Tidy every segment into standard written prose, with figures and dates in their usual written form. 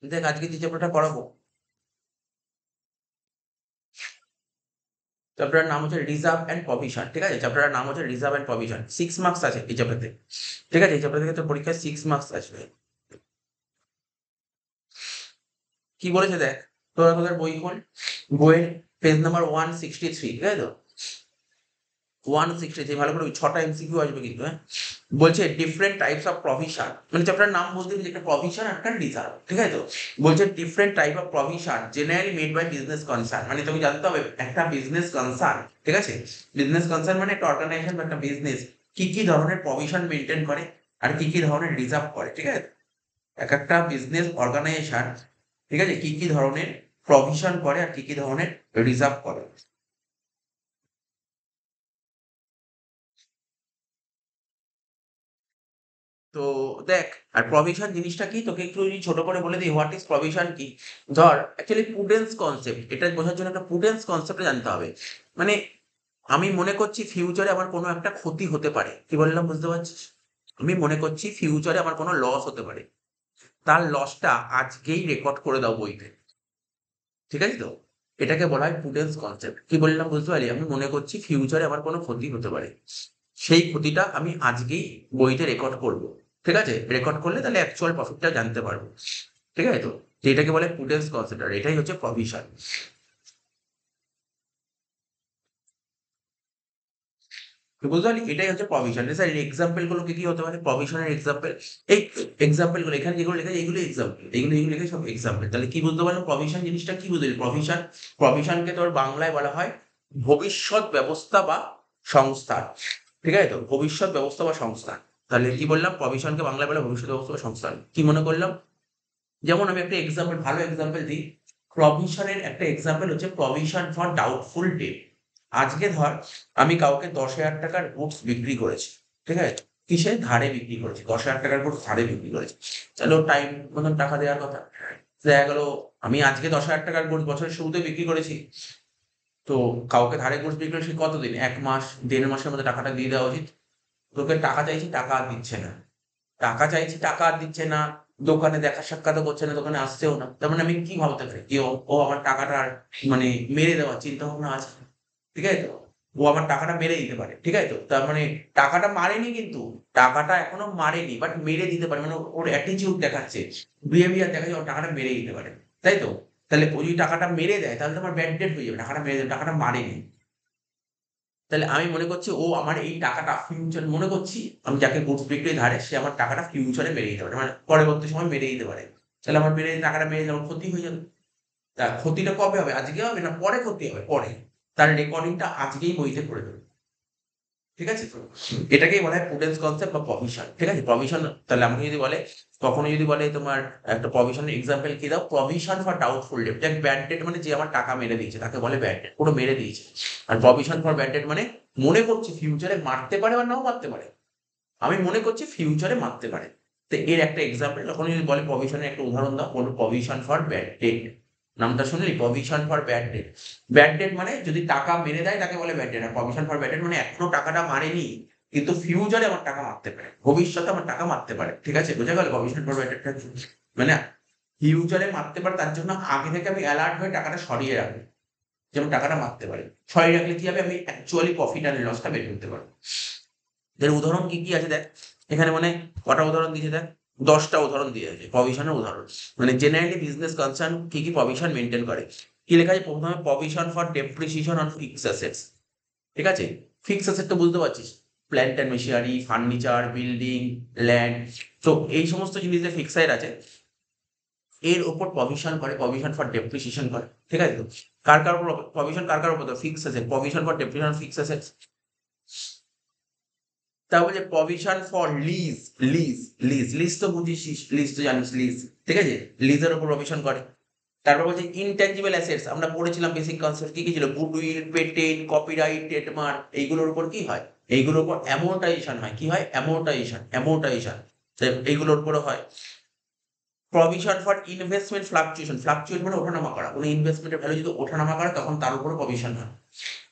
দেখ আজকে যে চ্যাপ্টারটা করাবো, চ্যাপ্টারের নাম হচ্ছে রিজার্ভ অ্যান্ড প্রভিশন। ঠিক আছে, চ্যাপ্টারের নাম হচ্ছে রিজার্ভ অ্যান্ড প্রভিশন। 6 মার্কস আছে এই চ্যাপ্টারতে। ঠিক আছে, এই চ্যাপ্টার থেকে তোর পরীক্ষায় 6 মার্কস আসবে। কি বলেছে দেখ, তোরা তোদের বই খোল, বইয়ের পেজ নাম্বার 163। ঠিক আছে তো, 163 ভালো করে 6টা এমসিকিউ আসবে কিন্তু। হ্যাঁ, বলছে ডিফারেন্ট টাইপস অফ প্রভিশন, মানে চ্যাপ্টারের নাম বলতে গেলে একটা প্রভিশন একটা রিজার্ভ। ঠিক আছে তো, বলছে different type of provision generally made by business concern, মানে তুমি জানতে হবে একটা বিজনেস কনসার্ন। ঠিক আছে, বিজনেস কনসার্ন মানে একটা অর্গানাইজেশন বা একটা বিজনেস কি কি ধরনের প্রভিশন মেনটেন করে আর কি কি ধরনের রিজার্ভ করে। ঠিক আছে, এক একটা বিজনেস অর্গানাইজেশন, ঠিক আছে, কি কি ধরনের প্রভিশন করে আর কি কি ধরনের রিজার্ভ করে। তো দেখ, আর প্রভিশন জিনিসটা কি তোকে একটু যদি ছোট করে বলে দিই, হোয়াট ইজ প্রভিশন কি। ধর অ্যাকচুয়ালি প্রুডেন্স কনসেপ্ট, এটা বোঝার জন্য একটা প্রুডেন্স কনসেপ্ট জানতে হবে। মানে আমি মনে করছি ফিউচারে আমার কোনো একটা ক্ষতি হতে পারে, কি বললাম বুঝতে পারছিস? আমি মনে করছি ফিউচারে আমার কোনো লস হতে পারে, তার লসটা আজকেই রেকর্ড করে দাও বইতে। ঠিক আছে তো, এটাকে বলা হয় প্রুডেন্স কনসেপ্ট। কি বললাম বুঝতে পারলি? আমি মনে করছি ফিউচারে আমার কোনো ক্ষতি হতে পারে, সেই ক্ষতিটা আমি আজকেই বইতে রেকর্ড করব। ঠিক আছে, রেকর্ড করলে তাহলে অ্যাকচুয়াল প্রফিটটা জানতে পারবো। ঠিক আছে তো, তো এটাকে বলে প্রুডেন্স কনসেপ্ট, আর এটাই হচ্ছে প্রভিশন। তো বুঝতে পারলি, এটাই হচ্ছে প্রভিশন। স্যার এক্সাম্পল গুলো কি কি হতে পারে প্রভিশনের এক্সাম্পল? এই এক্সাম্পল গুলো এখানে যেগুলো লেখা আছে এগুলো এক্সাম্পল, এগুলো লেখা সব এক্সাম্পল। তাহলে কি বুঝতে পারলাম প্রভিশন জিনিসটা কি বুঝলি? প্রভিশন, প্রভিশনকে তোর বাংলায় বলা হয় ভবিষ্যৎ ব্যবস্থা বা সংস্থা। ঠিক আছে তো, ভবিষ্যৎ ব্যবস্থা বা সংস্থা। তাহলে কি বললাম, প্রভিশনকে বাংলায় বলে ভবিষ্যৎ ব্যবস্থা বা সংস্থান। কি মনে করলাম? যেমন আমি একটা এক্সাম্পল, ভালো এক্সাম্পল দিই। প্রভিশনের একটা এক্সাম্পল হচ্ছে প্রভিশন ফর ডাউটফুল ডেট। আজকে ধর আমি কাউকে 10,000 টাকার গুডস বিক্রি করেছি। ঠিক আছে, কিসে ধারে বিক্রি করেছি, 10,000 টাকার গুডস ধারে বিক্রি করেছি। তাহলে ওর টাইম মতন টাকা দেওয়ার কথা। দেখা গেল আমি আজকে 10,000 টাকার গুডস বছরের শুরুতে বিক্রি করেছি, তো কাউকে ধারে গুডস বিক্রি করেছি কতদিন, 1 মাস 1.5 মাসের মধ্যে টাকাটা দিয়ে দেওয়া উচিত। তোকে টাকা চাইছি, টাকা আর দিচ্ছে না। টাকা চাইছি, টাকা আর দিচ্ছে না। দোকানে দেখা সাক্ষাৎও করছে না, দোকানে আসছেও না। তার মানে আমি কি ভাবতে পারি কি ও আমার টাকাটা মানে মেরে দেওয়ার চিন্তা ভাবনা আছে। ঠিক আছে তো, ও আমার টাকাটা মেরে দিতে পারে। ঠিক আছে তো, তার মানে টাকাটা মারেনি, কিন্তু টাকাটা এখনো মারেনি, বাট মেরে দিতে পারে, মানে ওর অ্যাটিচিউড দেখাচ্ছে, বিহেভিয়ার দেখাচ্ছে ওর টাকাটা মেরে দিতে পারে। তাই তো, তাহলে ও যদি টাকাটা মেরে দেয় তাহলে তো আমার ব্যাড ডেট হয়ে যাবে, টাকাটা মেরে দেবে, টাকাটা মারেনি। তাহলে আমি মনে করছি ও আমার এই টাকাটা ফিউচার, মনে করছি আমি যাকে গুডস বিক্রি ধারে সে আমার টাকাটা ফিউচারে মেরে দিতে পারে, মানে পরবর্তী সময় মেরে দিতে পারে। তাহলে আমার মেরে টাকাটা মেরে দিলে আমার ক্ষতি হয়ে যাবে। তা ক্ষতিটা কবে হবে, আজকে হবে না পরে ক্ষতি হবে? পরে। তার রেকর্ডিংটা আজকেই বইতে করে দেবে। ঠিক আছে তো, এটাকেই বলা হয় প্রুডেন্স কনসেপ্ট বা প্রভিশন। ঠিক আছে, প্রভিশন। তাহলে আমাকে যদি বলে, কখনো যদি বলে তোমার একটা প্রভিশনের এক্সাম্পল কি দাও, প্রভিশন ফর ডাউটফুল ডেট। দেখ ব্যাড ডেট মানে যে আমার টাকা মেরে দিয়েছে তাকে বলে ব্যাড ডেট, পুরো মেরে দিয়েছে। আর প্রভিশন ফর ব্যাড ডেট মানে মনে করছি ফিউচারে মারতে পারে বা নাও মারতে পারে, আমি মনে করছি ফিউচারে মারতে পারে। তো এর একটা এক্সাম্পল, যখন যদি বলে প্রভিশনের একটা উদাহরণ দাও, বলবো প্রভিশন ফর ব্যাড ডেট। নামটা শুনলি, provision for bad debt. Bad debt মানে যদি টাকা মেরে দেয় তাকে বলে ব্যাড ডেট, আর প্রভিশন ফর ব্যাড ডেট মানে এখনো টাকাটা মারেনি, কিন্তু ফিউচারে আমার টাকা মারতে পারে, ভবিষ্যতে আমার টাকা মারতে পারে। ঠিক আছে, বোঝা গেল প্রভিশন ফর ব্যাড ডেট মানে ফিউচারে মারতে পারে, তার জন্য আগে থেকে আমি অ্যালার্ট হয়ে টাকাটা সরিয়ে রাখবো, যেমন টাকাটা মারতে পারে। সরিয়ে রাখলে কি হবে, আমি অ্যাকচুয়ালি প্রফিট আর লসটা বের করতে পারবো। এর উদাহরণ কি কি আছে দেখ, এখানে মানে কটা উদাহরণ দিয়েছে দেখ, 10টা উদাহরণ দিয়েছে প্রভিশনের উদাহরণ। মানে জেনারেলি বিজনেস কনসার্ন কি কি প্রভিশন মেনটেন করে। কি লেখা আছে প্রথমে, provision for depreciation on fixed assets. ঠিক আছে, ফিক্সড অ্যাসেট তো বুঝতে পারছিস, plant and machinery, furniture, building, land. তো এই সমস্ত জিনিস যে ফিক্সাইড আছে এর উপর প্রভিশন করে, প্রভিশন ফর ডেপ্রিসিয়েশন করে। ঠিক আছে তো, কার কার উপর প্রভিশন, কার কার উপর? Fixed asset, provision for depreciation fixed assets. তারপর যে provision for lease, lease, lease তো বুঝিস, লিজ তো জানিস, লিজ। ঠিক আছে, লিজের উপর প্রভিশন করে। তারপর বলছে ইনট্যাঞ্জিবল অ্যাসেটস, আমরা পড়েছিলাম বেসিক কনসেপ্ট, কি কি ছিল, গুডউইল, পেটেন্ট, কপিরাইট, ট্রেডমার্ক, এইগুলোর উপর কি হয়, এইগুলোর উপর অ্যামোর্টাইজেশন হয়। কি হয়? অ্যামোর্টাইজেশন, অ্যামোর্টাইজেশন এইগুলোর উপরে হয়। Provision for investment fluctuation, fluctuate মানে ওঠানামা করা, কোনো ইনভেস্টমেন্টের ভ্যালু যদি ওঠানামা করে তখন তার উপরে প্রভিশন হয়।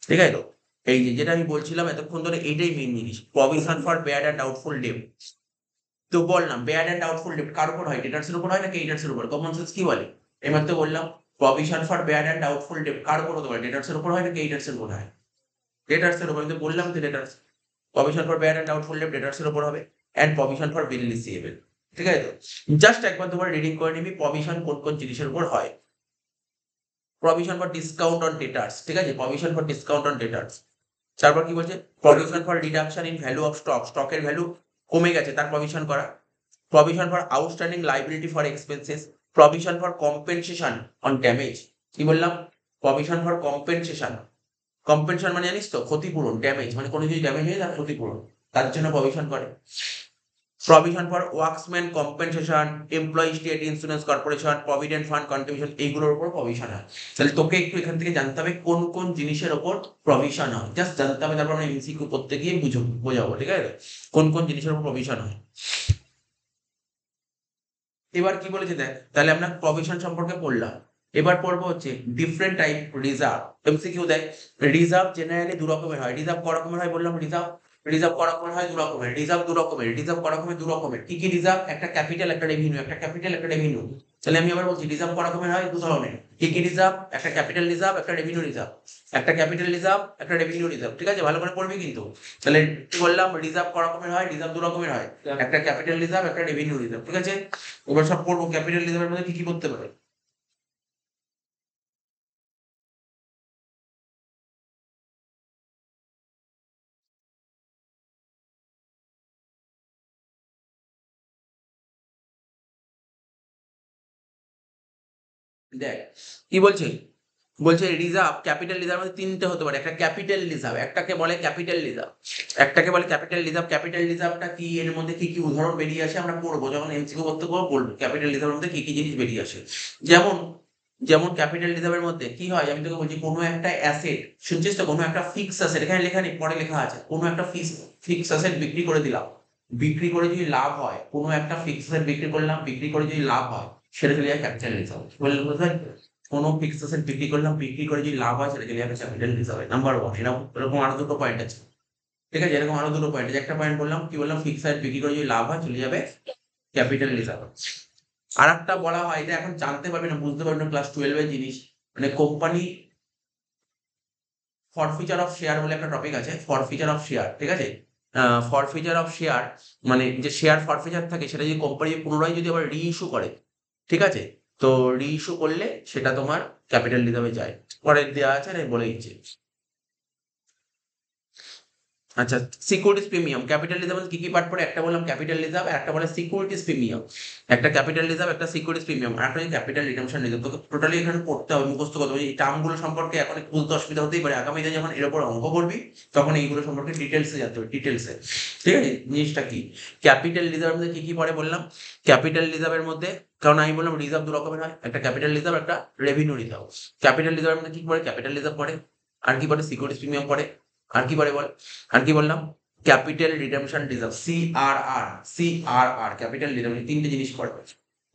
ঠিক আছে তো, এই যে যেটা আমি বলছিলাম এতক্ষণ ধরে, এটাই মেইন জিনিস, provision for bad and doubtful debt. তো বললাম বেয়ার অ্যান্ড ডাউটফুল ডেট কার উপর হয়, ডেটার্স এর উপর হয় না ক্রেডিটার্স এর উপর? কমন সেন্স কি বলে? এবার তো বললাম provision for bad and doubtful debt কার উপর হতে পারে, ডেটার্স এর উপর হয় না ক্রেডিটার্স এর উপর হয়? ডেটার্স এর উপর। কিন্তু বললাম তো debtors. Provision for bad and doubtful debt debtors এর উপর হবে, and provision for bill receivable. ঠিক আছে? তো জাস্ট একবার তোমার রিডিং করে নিবি প্রভিশন কোন কোন জিনিসের উপর হয়। Provision for discount on debtors, ঠিক আছে? Provision for discount on debtors. তারপর কি বলছে? Provision for reduction in value of stock, স্টকের ভ্যালু কমে গেছে তার প্রভিশন করা। Provision for outstanding liability for expenses, provision for compensation on damage. কি বললাম? Provision for compensation. কম্পেনসেশন মানে জানিস তো ক্ষতিপূরণ, ড্যামেজ মানে কোনো যদি ড্যামেজ হয়ে তার ক্ষতিপূরণ, তার জন্য প্রভিশন করে। Provision for workmen's compensation, employee state insurance corporation, provident fund contribution, এইগুলোর উপর প্রভিশন হয়। তাহলে তোকে একটু এখান থেকে জানতে হবে কোন কোন জিনিসের উপর প্রভিশন হয়, জাস্ট জানতে হবে, তারপর আমরা এমসিকিউ করতে গিয়ে বোঝাবো। ঠিক আছে? কোন কোন জিনিসের উপর প্রভিশন হয়। এবার কি বলেছে দেখ, তাহলে আমরা প্রভিশন সম্পর্কে পড়লাম। এবার পড়বো হচ্ছে ডিফারেন্ট টাইপ রিজার্ভ। এমসিকিউ দেখ, রিজার্ভ জেনারেলি দু রকমের হয়। রিজার্ভ ক রকমের হয় বললাম? রিজার্ভ রিজার্ভ ক রকমের হয়? দু রকমের। রিজার্ভ দু রকমের। রিজার্ভ ক রকমের? দু রকমের। কি কি রিজার্ভ? একটা ক্যাপিটাল, একটা রেভিনিউ। একটা ক্যাপিটাল, একটা রেভিনিউ। তাহলে আমি আবার বলছি রিজার্ভ ক রকমের হয়? দু ধরনের। কি কি রিজার্ভ? একটা ক্যাপিটাল রিজার্ভ, একটা রেভিনিউ রিজার্ভ। একটা ক্যাপিটাল রিজার্ভ, একটা রেভিনিউ রিজার্ভ। ঠিক আছে? ভালো করে পড়বি কিন্তু। তাহলে কি বললাম? রিজার্ভ ক রকমের হয়? রিজার্ভ দু রকমের হয়, একটা ক্যাপিটাল রিজার্ভ, একটা রেভিনিউ রিজার্ভ। ঠিক আছে? এবার সব পড়বো ক্যাপিটাল রিজার্ভের মধ্যে কি কি করতে পারে। দেখ কি বলছে, বলছে রিজার্ভ, ক্যাপিটাল রিজার্ভ মধ্যে তিনটে হতে পারে। একটা ক্যাপিটাল রিজার্ভ, একটাকে বলে ক্যাপিটাল রিজার্ভ, একটাকে বলে ক্যাপিটাল রিজার্ভ। ক্যাপিটাল রিজার্ভটা কি, এর মধ্যে কি কি উদাহরণ বেরিয়ে আসে আমরা পড়বো, যখন এমসিকিউ করতে করবো বলবো ক্যাপিটাল রিজার্ভের মধ্যে কি কি জিনিস বেরিয়ে আসে। যেমন যেমন ক্যাপিটাল রিজার্ভের মধ্যে কি হয়, আমি তোকে বলছি কোনো একটা অ্যাসেট, শুনছিস তো, কোনো একটা ফিক্স অ্যাসেট, এখানে লেখা নেই পরে লেখা আছে, কোনো একটা ফিক্স অ্যাসেট বিক্রি করে দিলাম, বিক্রি করে যদি লাভ হয়, কোনো একটা ফিক্স অ্যাসেট বিক্রি করলাম, বিক্রি করে যদি লাভ হয়, সেটা চলে যায় ক্যাপিটাল রিজার্ভ। বললেন বুঝলেন? কোনো ফিক্সড অ্যাসেট বিক্রি করলাম, বিক্রি করে যদি লাভ হয়, সেটা চলে যাবে ক্যাপিটাল রিজার্ভে। Number one. এরকম আরো দুটো পয়েন্ট আছে। ঠিক আছে? এরকম আরো দুটো পয়েন্ট আছে। একটা পয়েন্ট বললাম, কি বললাম? ফিক্সড অ্যাসেট বিক্রি করে যদি লাভ হয়, চলে যাবে ক্যাপিটাল রিজার্ভ। আর একটা বলা হয়, এটা এখন জানতে পারবি না, বুঝতে পারবি না, ক্লাস 12 এর জিনিস, মানে কোম্পানি ফরফিচার অফ শেয়ার বলে একটা টপিক আছে, ফরফিচার অফ শেয়ার। ঠিক আছে? ফরফিচার অফ শেয়ার মানে যে শেয়ার ফরফিচার থাকে, সেটা যদি কোম্পানি পুনরায় যদি আবার রিইস্যু করে, ঠিক আছে, তো রিইস্যু করলে সেটা তোমার ক্যাপিটাল রিজার্ভে যায়। পরে দেওয়া আছে, আমি বলে দিচ্ছি। আচ্ছা, সিকিউরিটিজ প্রিমিয়াম, ক্যাপিটাল রিজার্ভ কি কি পার্ট পড়ে? একটা বললাম ক্যাপিটাল রিজার্ভ, আর একটা বলে সিকিউরিটিজ প্রিমিয়াম। একটা ক্যাপিটাল রিজার্ভ, একটা সিকিউরিটিজ প্রিমিয়াম, আর একটা ক্যাপিটাল রিডেমশন রিজার্ভ। তোকে টোটালি এখানে পড়তে হবে, মুখস্থ করতে হবে। এই টার্মগুলো সম্পর্কে এখন একটু বুঝতে অসুবিধা হতেই পারে, আগামীতে যখন এর উপর অঙ্ক করবি তখন এইগুলো সম্পর্কে ডিটেলসে জানতে হবে, ডিটেলসে। ঠিক আছে? জিনিসটা কি, ক্যাপিটাল রিজার্ভ মধ্যে কি কি পড়ে বললাম? ক্যাপিটাল রিজার্ভের মধ্যে, কারণ আমি বললাম রিজার্ভ দু রকমের হয়, একটা ক্যাপিটাল রিজার্ভ, একটা রেভিনিউ রিজার্ভ। ক্যাপিটাল রিজার্ভের মধ্যে কি পড়ে? ক্যাপিটাল রিজার্ভ পড়ে, আর কি পড়ে? সিকিউরিটিজ প্রিমিয়াম পড়ে, আর কি পড়ে বল? আর কি বললাম? Capital redemption reserve, CRR. CRR capital redemption, তিনটে জিনিস পড়ে।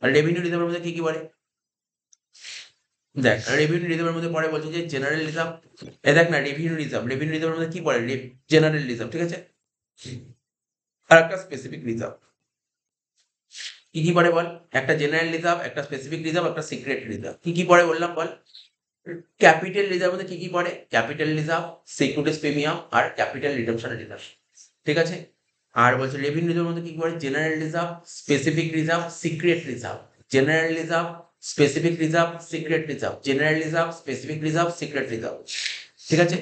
আর রেভিনিউ রিজার্ভের মধ্যে কি কি পড়ে? দেখ রেভিনিউ রিজার্ভের মধ্যে পড়ে বলছে যে জেনারেল রিজার্ভ। এ দেখ না, রেভিনিউ রিজার্ভ, রেভিনিউ রিজার্ভের মধ্যে কি পড়ে? General reserve. ঠিক আছে? আর একটা স্পেসিফিক রিজার্ভ। কি কি পড়ে বল? একটা জেনারেল রিজার্ভ, একটা স্পেসিফিক রিজার্ভ, একটা সিক্রেট রিজার্ভ। কি কি পড়ে বললাম বল? ক্যাপিটাল রিজার্ভ মধ্যে কি কি পড়ে? ক্যাপিটাল রিজার্ভ, সিকিউরিটিজ প্রিমিয়াম, আর ক্যাপিটাল রিডেমশন রিজার্ভ। ঠিক আছে? আর বলছে রেভিনিউ রিজার্ভ মধ্যে কি কি পড়ে? General reserve, specific reserve, secret reserve. General reserve, specific reserve, secret reserve. General reserve, specific reserve, secret reserve. ঠিক আছে?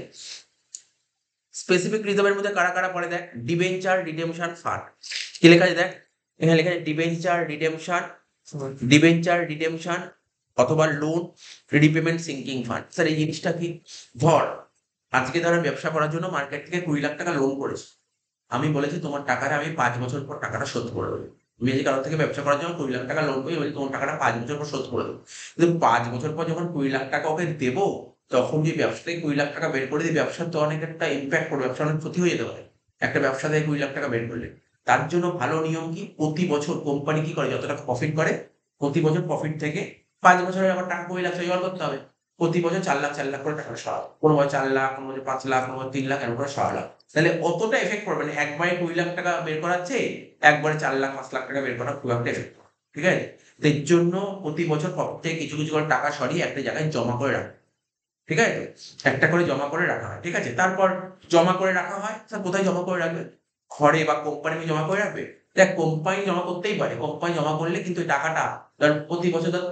স্পেসিফিক রিজার্ভের মধ্যে কারা কারা পড়ে? দেখ, ডিবেঞ্চার রিডেমশন ফান্ড। কি লেখা আছে দেখ, এখানে লেখা আছে ডিবেঞ্চার রিডেমশন, ডিবেঞ্চার রিডেমশন অথবা loan repayment sinking fund. Sir এই জিনিসটা কি? ধর আজকে ধর ব্যবসা করার জন্য মার্কেট থেকে 20 লাখ টাকা লোন করেছি, আমি বলেছি তোমার টাকাটা আমি 5 বছর পর টাকাটা শোধ করে দেবো। তুমি যদি কারোর থেকে ব্যবসা করার জন্য 20 লাখ টাকা লোন করি, বলছি তোমার টাকাটা 5 বছর পর শোধ করে দেবো। কিন্তু 5 বছর পর যখন 20 লাখ টাকা ওকে দেবো, তখন যে ব্যবসা থেকে 20 লাখ টাকা বের করে দিই, ব্যবসার তো অনেক একটা ইম্প্যাক্ট পড়বে, ব্যবসা অনেক ক্ষতি হয়ে যেতে পারে একটা ব্যবসা থেকে 20 লাখ টাকা বের করলে। তার জন্য ভালো নিয়ম কি, প্রতি বছর কোম্পানি কি করে, যত টাকা প্রফিট করে প্রতি বছর প্রফিট থেকে 5 বছরের আবার টাকা 20 লাখ জোগাড় করতে হবে। প্রতি বছর 4 লাখ 4 লাখ করে টাকা সরাও, কোনো বছর 4 লাখ, কোনো বছর 5 লাখ, কোনো বছর 3 লাখ, এরকম করে সরালাম। তাহলে অতটা এফেক্ট পড়বে না। একবারে 20 লাখ টাকা বের করাচ্ছে, একবারে 4 লাখ 5 লাখ টাকা বের করা খুব একটা এফেক্ট পড়বে। ঠিক আছে? তো এর জন্য প্রতি বছর পকেট থেকে কিছু, কিছু করে টাকা সরিয়ে একটা জায়গায় জমা করে রাখা। ঠিক আছে? একটা করে জমা করে রাখা হয়। ঠিক আছে? তারপর জমা করে রাখা হয়। স্যার কোথায় জমা করে রাখবে? ঘরে বা কোম্পানিতে জমা করে রাখবে? দেখ কোম্পানি জমা করতেই পারে। কোম্পানি জমা করলে কিন্তু এই টাকাটা ধর প্রতি বছর ধর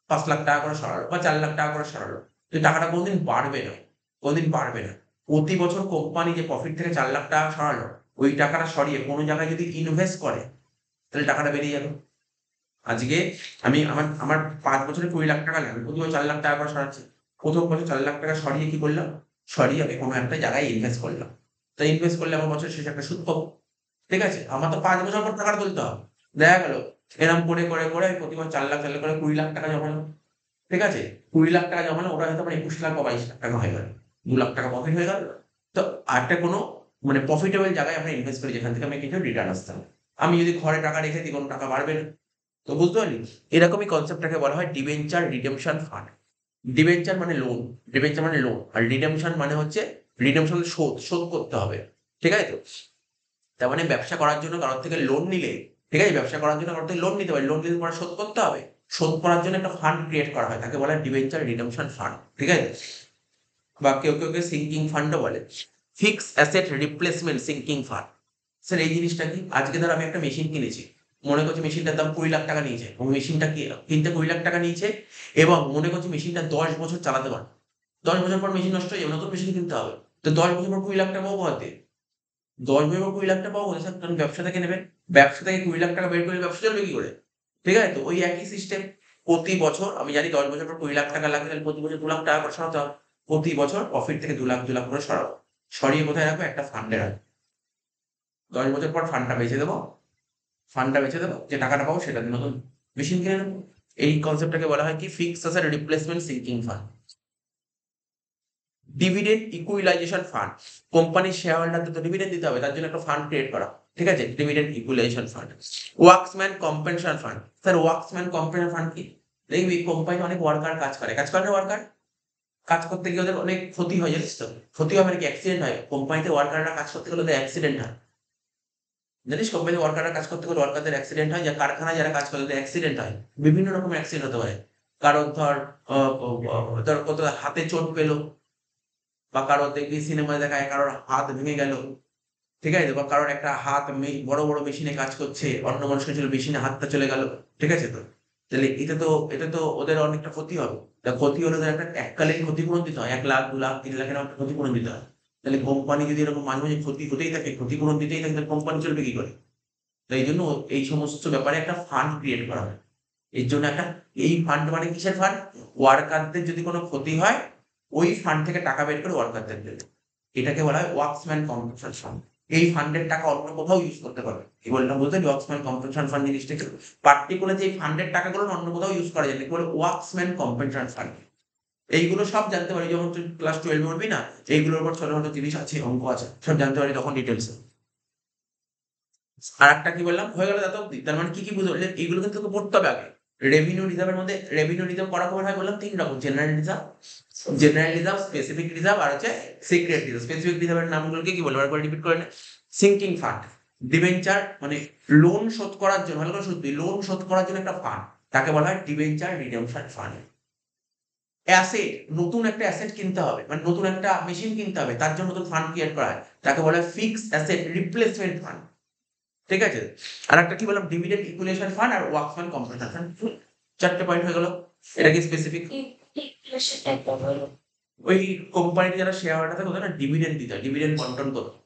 ৫ লাখ টাকা করে সরালো বা ৪ লাখ টাকা করে সরালো। তো এই টাকাটা কোনদিন বাড়বে না। কোনদিন বাড়বে না। প্রতি বছর কোম্পানি যে প্রফিট থেকে ৪ লাখ টাকা সরালো, ওই টাকাটা সরিয়ে কোন জায়গায় যদি ইনভেস্ট করে, তাহলে টাকাটা বেরিয়ে যাবে। আজকে আমি আমার আমার ৫ বছরে ২০ লাখ টাকা লাগবে। প্রতি বছর ৪ লাখ টাকা করে সরাচ্ছি। ১ম বছর ৪ লাখ টাকা সরিয়ে কি করলাম? সরিয়ে আমি কোন একটা জায়গায় ইনভেস্ট করলাম। তো ইনভেস্ট করলে আমার বছরের শেষে একটা সুদ পাবো। ঠিক আছে? আমার তো ৫ বছর পর টাকাটা তুলতে হবে। দেখা গেল এরম করে, করে, করে আমি প্রতি বছর ৪ লাখ, ৪ লাখ করে ২০ লাখ টাকা জমালাম। ঠিক আছে? ২০ লাখ টাকা জমালাম, ওটা হয়তো আমার ২১ লাখ বা ২২ লাখ টাকা হয়ে গেল। ২ লাখ টাকা প্রফিট হয়ে গেল। তো আরেকটা কোনো মানে প্রফিটেবল জায়গায় আমরা ইনভেস্ট করি যেখান থেকে আমি কিছু রিটার্ন আসতে হবে। আমি যদি ঘরে টাকা রেখে দিই কোন টাকা বাড়বে না। তো বুঝতে পারলি? এরকমই কনসেপ্টটাকে বলা হয় ডিবেঞ্চার রিডেম্পশন ফান্ড। ডিবেঞ্চার মানে লোন, ডিবেঞ্চার মানে লোন। আর রিডেম্পশন মানে হচ্ছে রিডেম্পশন শোধ, শোধ করতে হবে। ঠিক আছে তো? তার মানে ব্যবসা করার জন্য কারোর থেকে লোন নিলে, ঠিক আছে? ব্যবসা করার জন্য কারোর থেকে লোন নিতে পারি। লোন নিলে পরে শোধ করতে হবে। শোধ করার জন্য একটা ফান্ড ক্রিয়েট করা হয়। তাকে বলা হয় ডিবেঞ্চার রিডেম্পশন ফান্ড। ঠিক আছে? বা কেউ সিঙ্কিং ফান্ডও বলে। Fixed asset replacement sinking fund. Sir এই জিনিসটা কি? আজকে ধর আমি একটা মেশিন কিনেছি। মনে করছি মেশিনটার দাম ২০ লাখ টাকা নিয়েছে। এবং মেশিনটা কিনতে ২০ লাখ টাকা নিয়েছে এবং মনে করছি মেশিনটা ১০ বছর চালাতে পারব। ১০ বছর পর মেশিন নষ্ট হয়ে যাবে, নতুন মেশিন কিনতে হবে। তো ১০ বছর পর ২০ লাখ টাকা পাবো কোথা থেকে? ১০ বছর পর ২০ লাখ টাকা পাবো কোথায়? স্যার কারণ ব্যবসা থেকে নেবেন। ব্যবসা থেকে ২০ লাখ টাকা বের করলে ব্যবসা চলবে কি করে? ঠিক আছে তো? ওই একই সিস্টেম। প্রতি বছর আমি জানি ১০ বছর পর ২০ লাখ টাকা লাগবে, তাহলে প্রতি বছর ২ লাখ টাকা করে সরাতে হবে। প্রতি বছর প্রফিট থেকে ২ লাখ, ২ লাখ করে সরাবো। সরিয়ে কোথায় রাখবো? একটা ফান্ডে রাখবো। ১০ বছর পর ফান্ডটা বেচে দেব। ফান্ডটা বেচে দেব। যে টাকাটা পাবো সেটা দিয়ে নতুন মেশিন কিনে নেব। এই কনসেপ্টটাকে বলা হয় কি? Fixed asset replacement sinking fund. Dividend equalisation fund. কোম্পানির শেয়ার হোল্ডারদের তো ডিভিডেন্ড দিতে হবে। তার জন্য একটা ফান্ড ক্রিয়েট করা। ঠিক আছে? Dividend equalisation fund. Workmen's compensation fund. Sir workmen's compensation fund কি? দেখবি কোম্পানিতে অনেক ওয়ার্কার কাজ করে। কাজ করে না ওয়ার্কার? কাজ করতে গিয়ে ওদের অনেক ক্ষতি হয় জানিস তো? ক্ষতি হয় মানে কি? অ্যাক্সিডেন্ট হয়। কোম্পানিতে ওয়ার্কাররা কাজ করতে গেলে ওদের অ্যাক্সিডেন্ট হয়। জানিস কোম্পানিতে ওয়ার্কাররা কাজ করতে গেলে ওয়ার্কারদের অ্যাক্সিডেন্ট হয়। যা কারখানায় যারা কাজ করে তাদের অ্যাক্সিডেন্ট হয়। বিভিন্ন রকমের অ্যাক্সিডেন্ট হতে পারে। কারোর ধর অ অ অ ধর কোথাও হাতে চোট পেল বা কারোর দেখবি সিনেমায় দেখায় কারোর হাত ভেঙে গেল। ঠিক আছে? বা কারোর একটা হাত বড়, বড় মেশিনে কাজ করছে। অন্যমনস্ক ছিল মেশিনে হাতটা চলে গেল। ঠিক আছে তো? তাহলে এটা তো ওদের অনেকটা ক্ষতি হবে। তা ক্ষতি হলে ওদের একটা এককালীন ক্ষতিপূরণ দিতে হয়। ১ লাখ, ২ লাখ, ৩ লাখ এরকম একটা ক্ষতিপূরণ দিতে হয়। তাহলে কোম্পানি যদি এরকম মাঝে, মাঝে ক্ষতি হতেই থাকে, ক্ষতিপূরণ দিতেই থাকে তাহলে কোম্পানি চলবে কি করে? তো এইজন্য এই সমস্ত ব্যাপারে একটা ফান্ড ক্রিয়েট করা হয়। এর জন্য একটা এই ফান্ড মানে কিসের ফান্ড? ওয়ার্কারদের যদি কোন ক্ষতি হয়, ওই ফান্ড থেকে টাকা বের করে ওয়ার্কারদের দেবে। এটাকে বলা হয় ওয়ার্কসম্যান কম্পেনসেশন ফান্ড। এই ফান্ডের টাকা অন্য কোথাও ইউজ করতে পারবে। কি বললাম বুঝতে পারলি? ওয়ার্কসম্যান কম্পেনসেশন ফান্ড জিনিসটা কি? পার্টিকুলার যে ফান্ডের টাকাগুলো না অন্য কোথাও ইউজ করা যায় না। একে বলে ওয়ার্কসম্যান কম্পেনসেশন ফান্ড। এইগুলো সব জানতে পারি যখন তুই ক্লাস 12 এ উঠবি না? এইগুলোর উপর ছোট-খাটো জিনিস আছে, অঙ্ক আছে। সব জানতে পারি তখন ডিটেইলস এ। আরেকটা কি বললাম? হয়ে গেল এত অব্দি। তার মানে কি বুঝতে পারলি? এগুলো কিন্তু তোকে পড়তে হবে আগে। রেভিনিউ রিজার্ভ এর মধ্যে রেভিনিউ রিজার্ভ কয় রকমের হয় বললাম? ৩ রকম। জেনারেল রিজার্ভ, স্পেসিফিক রিজার্ভ আর হচ্ছে সিক্রেট রিজার্ভ। স্পেসিফিক রিজার্ভের নামগুলোকে কি বলবো? আরেকবার রিপিট করে নে। Sinking fund. ডিবেঞ্চার মানে লোন শোধ করার জন্য, ভালো করে শুনবি, লোন শোধ করার জন্য একটা ফান্ড। তাকে বলা হয় ডিবেঞ্চার রিডেম্পশন ফান্ড। অ্যাসেট, নতুন একটা অ্যাসেট কিনতে হবে। মানে নতুন একটা মেশিন কিনতে হবে। তার জন্য নতুন ফান্ড ক্রিয়েট করা হয়। তাকে বলা হয় ফিক্সড অ্যাসেট রিপ্লেসমেন্ট ফান্ড। ঠিক আছে? আরেকটা কি বললাম? ডিভিডেন্ড ইকুইলেশন ফান্ড আর ওয়ার্কসম্যান কম্পেনসেশন ফান্ড। ৪ টে পয়েন্ট হয়ে গেল। এটা কি স্পেসিফিক? ওই কোম্পানিতে যারা শেয়ার হোল্ডার থাকে ওদের না ডিভিডেন্ড দিতে হয়। ডিভিডেন্ড বন্টন করতে হয়।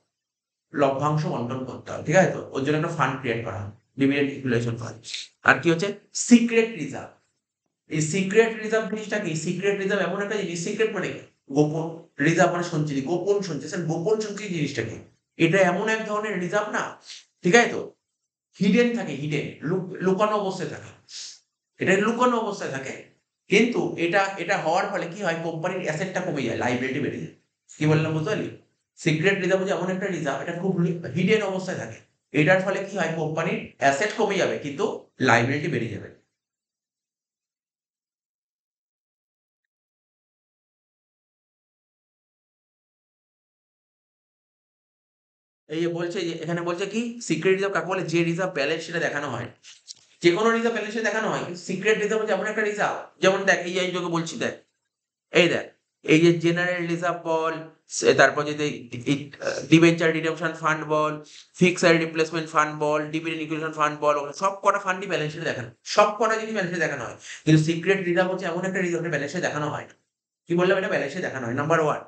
লভ্যাংশ বন্টন করতে হয়। ঠিক আছে তো? ওর জন্য একটা ফান্ড ক্রিয়েট করা হয়। Dividend ইকুইলেশন fund. আর কি হচ্ছে? Secret reserve. এই সিক্রেট রিজার্ভ জিনিসটা কি? সিক্রেট রিজার্ভ এমন একটা জিনিস, সিক্রেট মানে কি? গোপন। রিজার্ভ মানে সঞ্চিতি, গোপন সঞ্চয়। স্যার গোপন সঞ্চয় জিনিসটা কি? এটা এমন এক ধরনের রিজার্ভ না, ঠিক আছে তো? হিডেন থাকে, হিডেন। লুকানো অবস্থায় থাকে। এটা লুকানো অবস্থায় থাকে। কিন্তু এটা হওয়ার ফলে কি হয়? কোম্পানির অ্যাসেটটা কমে যায়, লায়াবিলিটি বেড়ে যায়। কি বললাম বুঝতে পারলি? সিক্রেট রিজার্ভ হচ্ছে এমন একটা রিজার্ভ, এটা খুব হিডেন অবস্থায় থাকে। এটার ফলে কি হয়? কোম্পানির অ্যাসেট কমে যাবে কিন্তু লায়াবিলিটি বেড়ে যাবে। এই যে বলছে যে এখানে বলছে কি সিক্রেট রিজার্ভ কাকে বলে, যে রিজার্ভ ব্যালেন্স সেটা দেখানো হয়। যে কোনো রিজার্ভ ব্যালেন্স দেখানো হয়, কিন্তু সিক্রেট রিজার্ভ হচ্ছে এমন একটা রিজার্ভ, যেমন দেখ এই যে আমি তোকে বলছি দেখ, এই দেখ এই যে জেনারেল রিজার্ভ বল, তারপর যদি ডিবেঞ্চার রিডেমশন ফান্ড বল, ফিক্সড রিপ্লেসমেন্ট ফান্ড বল, ডিভিডেন্ড ইকুইশন ফান্ড বল, সব কটা ফান্ডই ব্যালেন্স শিটে দেখানো, সব কটা যদি ব্যালেন্স শিটে দেখানো হয়। কিন্তু সিক্রেট রিজার্ভ হচ্ছে এমন একটা রিজার্ভ ব্যালেন্স শিটে দেখানো হয় না। কি বললাম, এটা ব্যালেন্স শিটে দেখানো হয়। নাম্বার ওয়ান,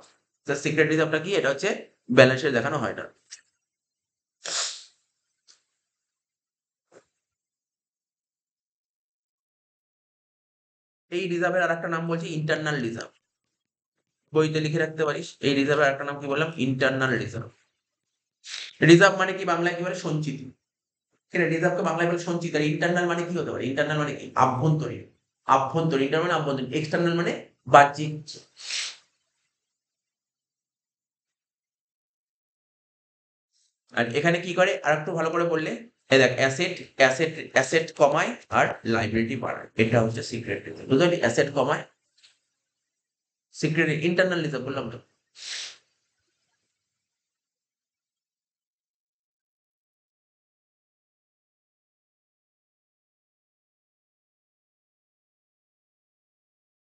সিক্রেট রিজার্ভটা কি, এটা হচ্ছে ব্যালেন্স শিটে দেখানো হয় না। এই রিজার্ভের আর একটা নাম বলছি ইন্টারনাল রিজার্ভ, বইতে লিখে রাখতে পারিস। এই রিজার্ভের একটা নাম কি বললাম, ইন্টারনাল রিজার্ভ। রিজার্ভ মানে কি, বাংলায় কি বলে, সঞ্চিত। ঠিক আছে, রিজার্ভকে বাংলায় বলে সঞ্চিত। আর ইন্টারনাল মানে কি হতে পারে, ইন্টারনাল মানে কি, আভ্যন্তরীণ। আভ্যন্তরীণ, ইন্টার মানে আভ্যন্তরীণ, এক্সটার্নাল মানে বাহ্যিক। আর এখানে কি করে আর একটু ভালো করে বললে, এই দেখ অ্যাসেট অ্যাসেট অ্যাসেট কমায় আর লাইবিলিটি বাড়ায়, এটা হচ্ছে সিক্রেট রিজার্ভ। বুঝলি, অ্যাসেট কমায়, সিক্রেট ইন্টারনাল রিজার্ভ বললাম তো।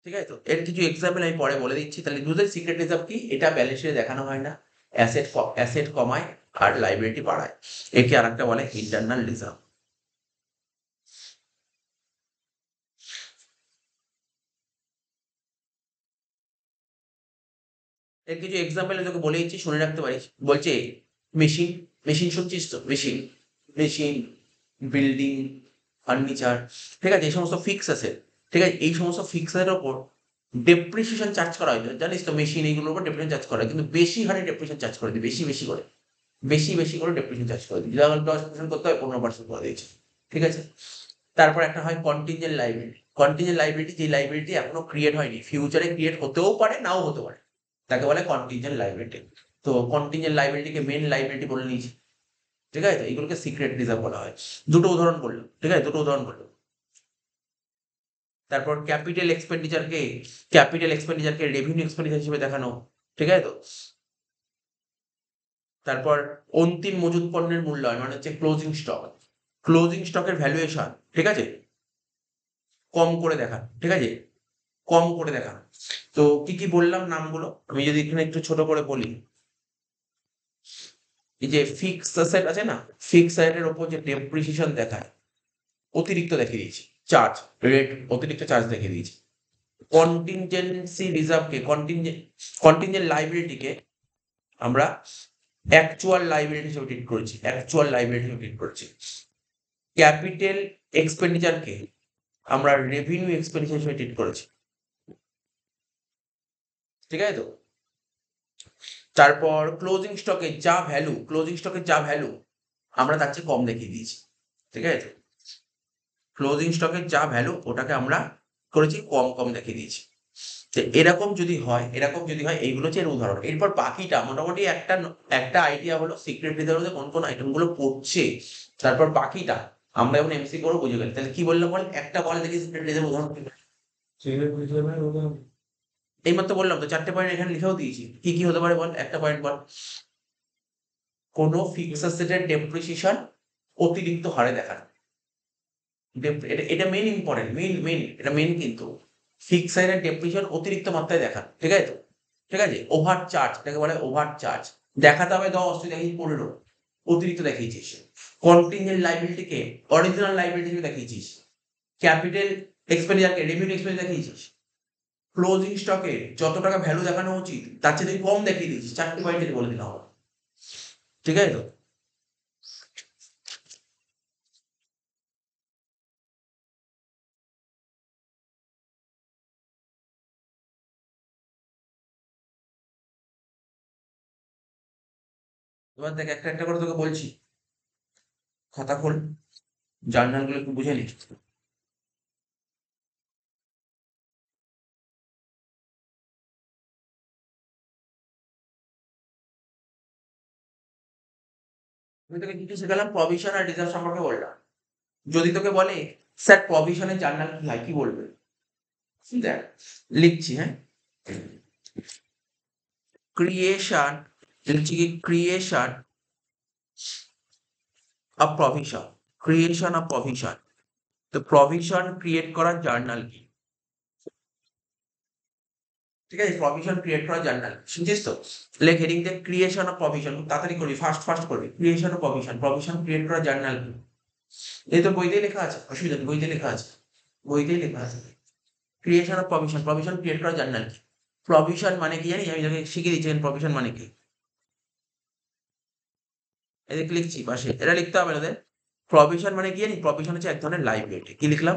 ঠিক আছে, তো এর কিছু এক্সাম্পল আমি পরে বলে দিচ্ছি। তাহলে বুঝলে সিক্রেট রিজার্ভ কি, এটা ব্যালেন্স শিটে দেখানো হয় না, অ্যাসেট কমায় আর লাইবিলিটি বাড়ায়, একে আরেকটা বলে ইন্টারনাল রিজার্ভ। এর কিছু এক্সাম্পল তোকে বলে দিচ্ছি, শুনে রাখতে পারিস। বলছে মেশিন, মেশিন শুনছিস তো, মেশিন, মেশিন, বিল্ডিং, ফার্নিচার, ঠিক আছে, এই সমস্ত ফিক্স আছে। ঠিক আছে, এই সমস্ত ফিক্সের ওপর ডেপ্রিসিয়েশন চার্জ করা হয়। জানিস তো, মেশিন এইগুলোর উপর ডেপ্রিসিয়েশন চার্জ করা হয়, কিন্তু বেশি হারে ডেপ্রিসিয়েশন চার্জ করে দিই, বেশি বেশি করে, বেশি বেশি করে ডেপ্রিসিয়েশন চার্জ করে দিই। যদি আমার 10% করতে হয়, 15% করে দিয়েছে। ঠিক আছে, তারপর একটা হয় কন্টিনজেন্ট লাইবিলিটি। কন্টিনজেন্ট লাইবিলিটি, যে লাইবিলিটি এখনো ক্রিয়েট হয়নি, ফিউচারে ক্রিয়েট হতেও পারে, নাও হতে পারে, তাকে বলে কন্টিনজেন্ট লাইবিলিটি। তো কন্টিনজেন্ট লাইবিলিটিকে মেন লাইবিলিটি বলে নিয়েছি। ঠিক আছে, তো এগুলোকে সিক্রেট রিজার্ভ বলা হয়। দুটো উদাহরণ বললাম, ঠিক আছে, দুটো উদাহরণ বললাম। তারপর ক্যাপিটাল এক্সপেন্ডিচারকে রেভিনিউ এক্সপেন্ডিচার হিসেবে দেখানো। ঠিক আছে তো, তারপর অন্তিম মজুত পণ্যের মূল্যায়ন মানে হচ্ছে ক্লোজিং স্টক, ক্লোজিং স্টকের ভ্যালুয়েশন, ঠিক আছে, কম করে দেখা। ঠিক আছে, কম করে দেখা। তো কি কি বললাম নামগুলো, আমি যদি এখানে একটু ছোট করে বলি, এই যে ফিক্সড অ্যাসেট আছে না, ফিক্সড অ্যাসেটের উপর যে ডেপ্রিসিয়েশন দেখায়, অতিরিক্ত দেখিয়ে দিয়েছি, চার্জ রেট, অতিরিক্ত চার্জ দেখিয়ে দিয়েছি। কন্টিনজেন্সি রিজার্ভকে, কন্টিনজেন্ট লাইবিলিটিকে আমরা অ্যাকচুয়াল লাইবিলিটি হিসেবে ট্রিট করেছি, অ্যাকচুয়াল লাইবিলিটি হিসেবে ট্রিট করেছি। ক্যাপিটাল এক্সপেন্ডিচারকে আমরা রেভিনিউ এক্সপেন্ডিচার হিসেবে ট্রিট করেছি। ঠিক আছে তো, তারপর ক্লোজিং স্টকের যা ভ্যালু, ক্লোজিং স্টকের যা ভ্যালু আমরা তার চেয়ে কম দেখিয়ে দিয়েছি। ঠিক আছে, ক্লোজিং স্টকের যা ভ্যালু ওটাকে আমরা করেছি কম কম দেখিয়ে দিয়েছি। তো এরকম যদি হয়, এরকম যদি হয়, এইগুলো হচ্ছে এর উদাহরণ। এরপর বাকিটা মোটামুটি একটা একটা আইডিয়া হলো সিক্রেট রিজার্ভে কোন কোন আইটেম গুলো পড়ছে। তারপর বাকিটা আমরা এখন এমসি করে বুঝে গেল। তাহলে কি বললাম বল, একটা বল দেখি সিক্রেট রিজার্ভ উদাহরণ কি? সিক্রেট রিজার্ভের উদাহরণ এইমাত্র বললাম তো, 4টে পয়েন্ট এখানে লিখেও দিয়েছি। কি কি হতে পারে বল, একটা পয়েন্ট বল। কোনো ফিক্সড অ্যাসেটের ডেপ্রিসিয়েশন অতিরিক্ত হারে দেখানো, এটা এটা মেন ইম্পর্টেন্ট, মেন এটা মেন, কিন্তু ফিক্সড অ্যাসেটের ডেপ্রিসিয়েশন অতিরিক্ত মাত্রায় দেখানো। ঠিক আছে তো, ঠিক আছে, ওভার চার্জ, এটাকে বলে ওভার চার্জ। দেখাতে হবে 10, তুই দেখিস 15, অতিরিক্ত দেখিয়েছিস। কন্টিনজেন্ট লাইবিলিটিকে অরিজিনাল লাইবিলিটি হিসেবে দেখিয়েছিস। ক্যাপিটাল এক্সপেন্ডিচারকে রেভিনিউ এক্সপেন্ডিচার দেখিয়েছিস। ক্লোজিং স্টকে যত টাকা ভ্যালু দেখানো উচিত তার চেয়ে তুই কম দেখিয়ে দিয়েছিস। 4টে পয়েন্ট বলে দিলাম। ঠিক আছে তো, এবার দেখ একটা একটা করে তোকে বলছি, খাতা খোল, জার্নাল গুলো একটু বুঝে নিস। আমি তোকে কিছু শেখালাম, প্রভিশন আর রিজার্ভ সম্পর্কে বললাম। যদি তোকে বলে স্যার প্রভিশনের জার্নাল কি হয়, কি বলবে? দেখ লিখছি, হ্যাঁ, ক্রিয়েশন, লিখছি কি creation of provision, creation of provision. তো প্রভিশন ক্রিয়েট করার জার্নাল কি? ঠিক আছে, প্রভিশন ক্রিয়েট করার জার্নাল শুনছিস তো? লেখ হেডিং দিয়ে ক্রিয়েশন অফ প্রভিশন, তাড়াতাড়ি করবি, ফাস্ট ফাস্ট করবি। Creation of provision, provision create করার জার্নাল কি? এই তো বইতেই লেখা আছে, অসুবিধা নেই, বইতে লেখা আছে, বইতেই লেখা আছে। Creation of provision, provision create করার জার্নাল কি? প্রভিশন মানে কি জানি, আমি তোকে শিখিয়ে দিচ্ছি প্রভিশন মানে কি। এদিকে লিখছি পাশে, এটা লিখতে হবে না। প্রভিশন মানে কি জানি, প্রভিশন হচ্ছে এক ধরনের লাইব্রেরি। কি লিখলাম?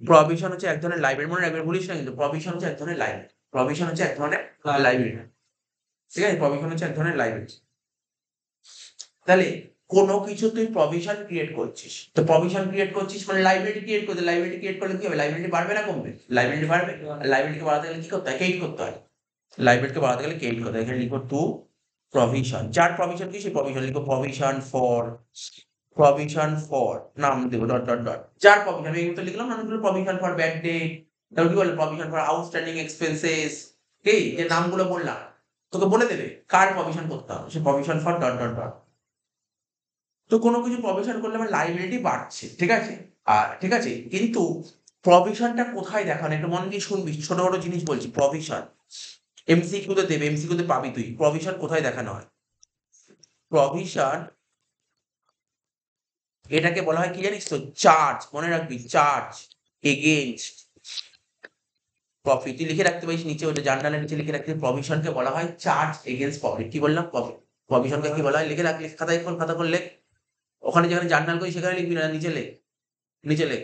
প্রভিশন হচ্ছে এক ধরনের লাইব্রেরি, মনে রাখবেন, বলিস না কিন্তু, প্রভিশন হচ্ছে এক ধরনের লাইব্রেরি, প্রভিশন হচ্ছে এক ধরনের লাইব্রেরি। ঠিক আছে, প্রভিশন হচ্ছে এক ধরনের লাইব্রেরি। তাহলে কোনো কিছু তুই প্রভিশন ক্রিয়েট করছিস, তো প্রভিশন ক্রিয়েট করছিস মানে লাইব্রেরি ক্রিয়েট করতে, লাইব্রেরি ক্রিয়েট করলে কি হবে? লাইব্রেরি বাড়বে না কমবে? লাইব্রেরি বাড়বে। লাইব্রেরিকে বাড়াতে গেলে কি করতে হয়? ক্রিয়েট করতে হয়। লাইব্রেরিকে বাড়াতে গেলে ক্রিয়েট করতে হয়। এখানে লিখো টু প্রভিশন, যার প্রভিশন কি সেই প্রভিশন লিখো, প্রভিশন ফর, প্রভিশন ফর, নাম দেবো ডট ডট ডট, যার প্রভিশন, আমি তো লিখলাম নামগুলো, প্রভিশন ফর ব্যাড ডে, তারপর কি বলে প্রভিশন ফর আউটস্ট্যান্ডিং এক্সপেন্সেস, এই যে নামগুলো বললাম তোকে বলে দেবে কার প্রভিশন করতে হবে, সে provision for dot dot dot. তো কোনো কিছু প্রভিশন করলে আমার লাইবিলিটি বাড়ছে, ঠিক আছে? আর ঠিক আছে, কিন্তু প্রভিশনটা কোথায় দেখানো, একটু মন দিয়ে শুনবি, ছোট ছোট জিনিস বলছি। প্রভিশন এমসিকিউতে দেবে, এমসিকিউতে পাবি তুই, প্রভিশন কোথায় দেখানো হয়? প্রভিশন, এটাকে বলা হয় কি জানিস তো? চার্জ, মনে রাখবি, চার্জ এগেইনস্ট প্রফিট। তুই লিখে রাখতে পারিস নিচে, ওটা জার্নালের নিচে লিখে রাখতে, প্রভিশনকে বলা হয় চার্জ এগেইনস্ট প্রফিট। কি বললাম? প্রফিট। প্রভিশনকে কি বলা হয় লিখে রাখলি, খাতায় খোল, খাতা করলে ওখানে যেখানে জার্নাল করি সেখানে লিখবি না, নিচে লেখ, নিচে লেখ।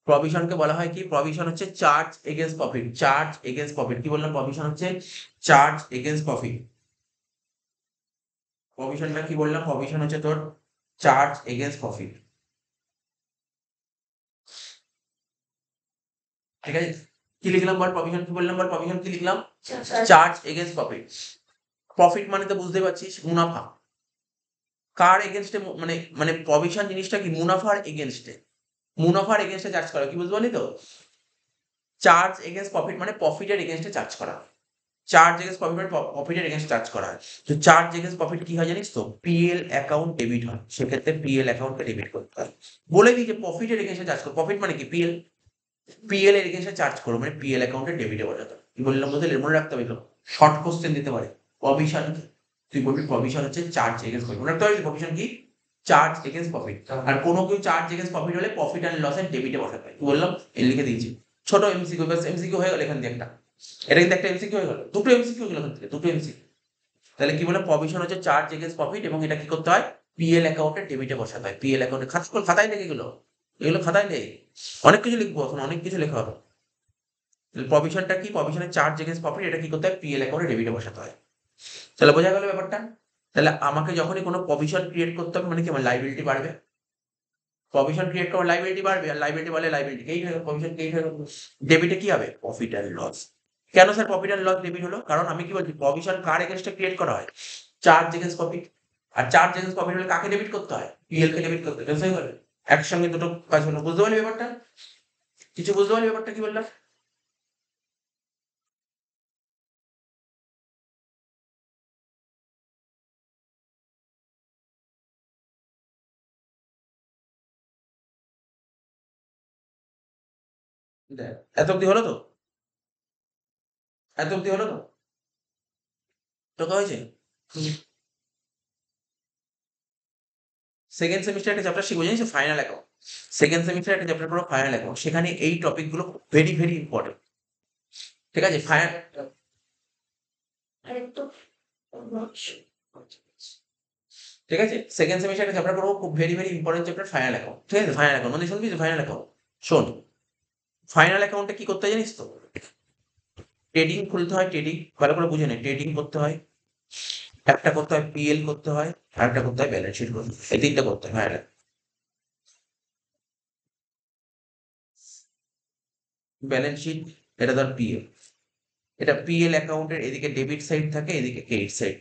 প্রভিশনকে বলা হয় কি? প্রভিশন হচ্ছে charge against profit, charge against profit. কি বললাম? প্রভিশন হচ্ছে চার্জ এগেইনস্ট প্রফিট। প্রভিশনটা কি বললাম? প্রভিশন হচ্ছে তোর চার্জ এগেইনস্ট প্রফিট। ঠিক আছে, কি লিখলাম বল? প্রভিশন কি বললাম বল? প্রভিশন কি লিখলাম? Charge against profit. প্রফিট মানে তো বুঝতে পারছিস, মুনাফা। কার এগেইনস্টে? মানে মানে প্রভিশন জিনিসটা কি? মুনাফার এগেইনস্টে, মুনাফার এগেইনস্টে চার্জ করা। কি বুঝতে পারলি তো? চার্জ এগেইনস্ট প্রফিট মানে প্রফিটের এগেইনস্টে চার্জ করা। চার্জ এগেইনস্ট প্রফিট মানে প্রফিটের এগেইনস্টে চার্জ করা হয়। তো চার্জ এগেইনস্ট প্রফিট কি হয় জানিস তো? পিএল অ্যাকাউন্ট ডেবিট হয়, সেক্ষেত্রে পিএল অ্যাকাউন্টকে ডেবিট করতে হয়। বলে দিই যে প্রফিটের এগেইনস্টে চার্জ করো, প্রফিট মানে কি? পিএল, পিএল এর এগেইনস্টে চার্জ করো মানে পিএল অ্যাকাউন্টে ডেবিটে বোঝাতে। কি বললাম বলতে? মনে রাখতে হবে, শর্ট কোশ্চেন দিতে পারে। প্রভিশন, তুই বলবি প্রভিশন হচ্ছে চার্জ এগেইনস্ট প্রফিট, মনে রাখতে হবে প্রভিশন কি? Charge against profit. আর কোনো কেউ চার্জ এগেইনস্ট প্রফিট হলে প্রফিট অ্যান্ড লসের ডেবিটে বসাতে হয়। কি বললাম? এই লিখে দিয়েছি, ছোট এমসিকিউ, বাস এমসিকিউ হয়ে গেল এখান দিয়ে একটা, এটা কিন্তু একটা এমসিকিউ হয়ে গেল, দুটো এমসিকিউ গেল এখান থেকে, দুটো এমসিকিউ। তাহলে কি বলে? প্রভিশন হচ্ছে চার্জ এগেইনস্ট প্রফিট, এবং এটা কি করতে হয়? পিএল অ্যাকাউন্টে ডেবিটে বসাতে হয়। পিএল অ্যাকাউন্টে খাতায় নেই এগুলো, এগুলো খাতায় নেই, অনেক কিছু লিখবো এখন, অনেক কিছু লেখা হবে। প্রভিশনটা কি? প্রভিশনের চার্জ এগেইনস্ট প্রফিট, এটা কি করতে হয়? পিএল অ্যাকাউন্টে ডেবিটে বসাতে হয়। তাহলে বোঝা গেল ব্যাপারটা? তাহলে আমাকে যখনই কোনো প্রভিশন ক্রিয়েট করতে হবে মানে কি? আমার লাইবিলিটি বাড়বে। প্রভিশন ক্রিয়েট করার লাইবিলিটি বাড়বে, আর লাইবিলিটি বাড়লে লাইবিলিটি এই হয়ে প্রভিশন এই হয়ে ডেবিটে কি হবে? Profit and loss. কেন sir profit and loss debit হলো? কারণ আমি কি বলছি, প্রভিশন কার এগেইনস্টে ক্রিয়েট করা হয়? Charge against profit. আর চার্জ এগেইনস্ট প্রফিট হলে কাকে ডেবিট করতে হয়? পিএল কে ডেবিট করতে হয়। হয়ে গেল, একসঙ্গে দুটো কাজ হলো। বুঝতে পারলি ব্যাপারটা? কিছু বুঝতে পারলি ব্যাপারটা কি বললাম? দেখ, এত অব্দি হলো তো? এত অব্দি হলো তো? তোকে হয়েছে? সেকেন্ড সেমিস্টার একটা চ্যাপ্টার শিখবো জানিস, ফাইনাল অ্যাকাউন্ট। সেকেন্ড সেমিস্টার একটা চ্যাপ্টার পড়ো ফাইনাল অ্যাকাউন্ট, সেখানে এই টপিক গুলো ভেরি ভেরি ইম্পর্টেন্ট। ঠিক আছে, ফাইনাল, ঠিক আছে, সেকেন্ড সেমিস্টার একটা চ্যাপ্টার পড়বো, খুব very very important chapter, final account. ঠিক আছে, ফাইনাল অ্যাকাউন্ট মানে শুনবি তো? ফাইনাল অ্যাকাউন্ট শোন, ফাইনাল অ্যাকাউন্টে কি করতে হয় জানিস তো? ট্রেডিং খুলতে হয়, ট্রেডিং ভালো করে বুঝে নে, ট্রেডিং করতে হয়, একটা করতে হয় পিএল করতে হয়, আর একটা করতে হয় ব্যালেন্স শিট করতে হয়, এই তিনটা করতে হয় ফাইনাল। ব্যালেন্স শিট, এটা ধর পিএল, এটা পিএল অ্যাকাউন্টের এদিকে ডেবিট সাইড থাকে, এদিকে credit side.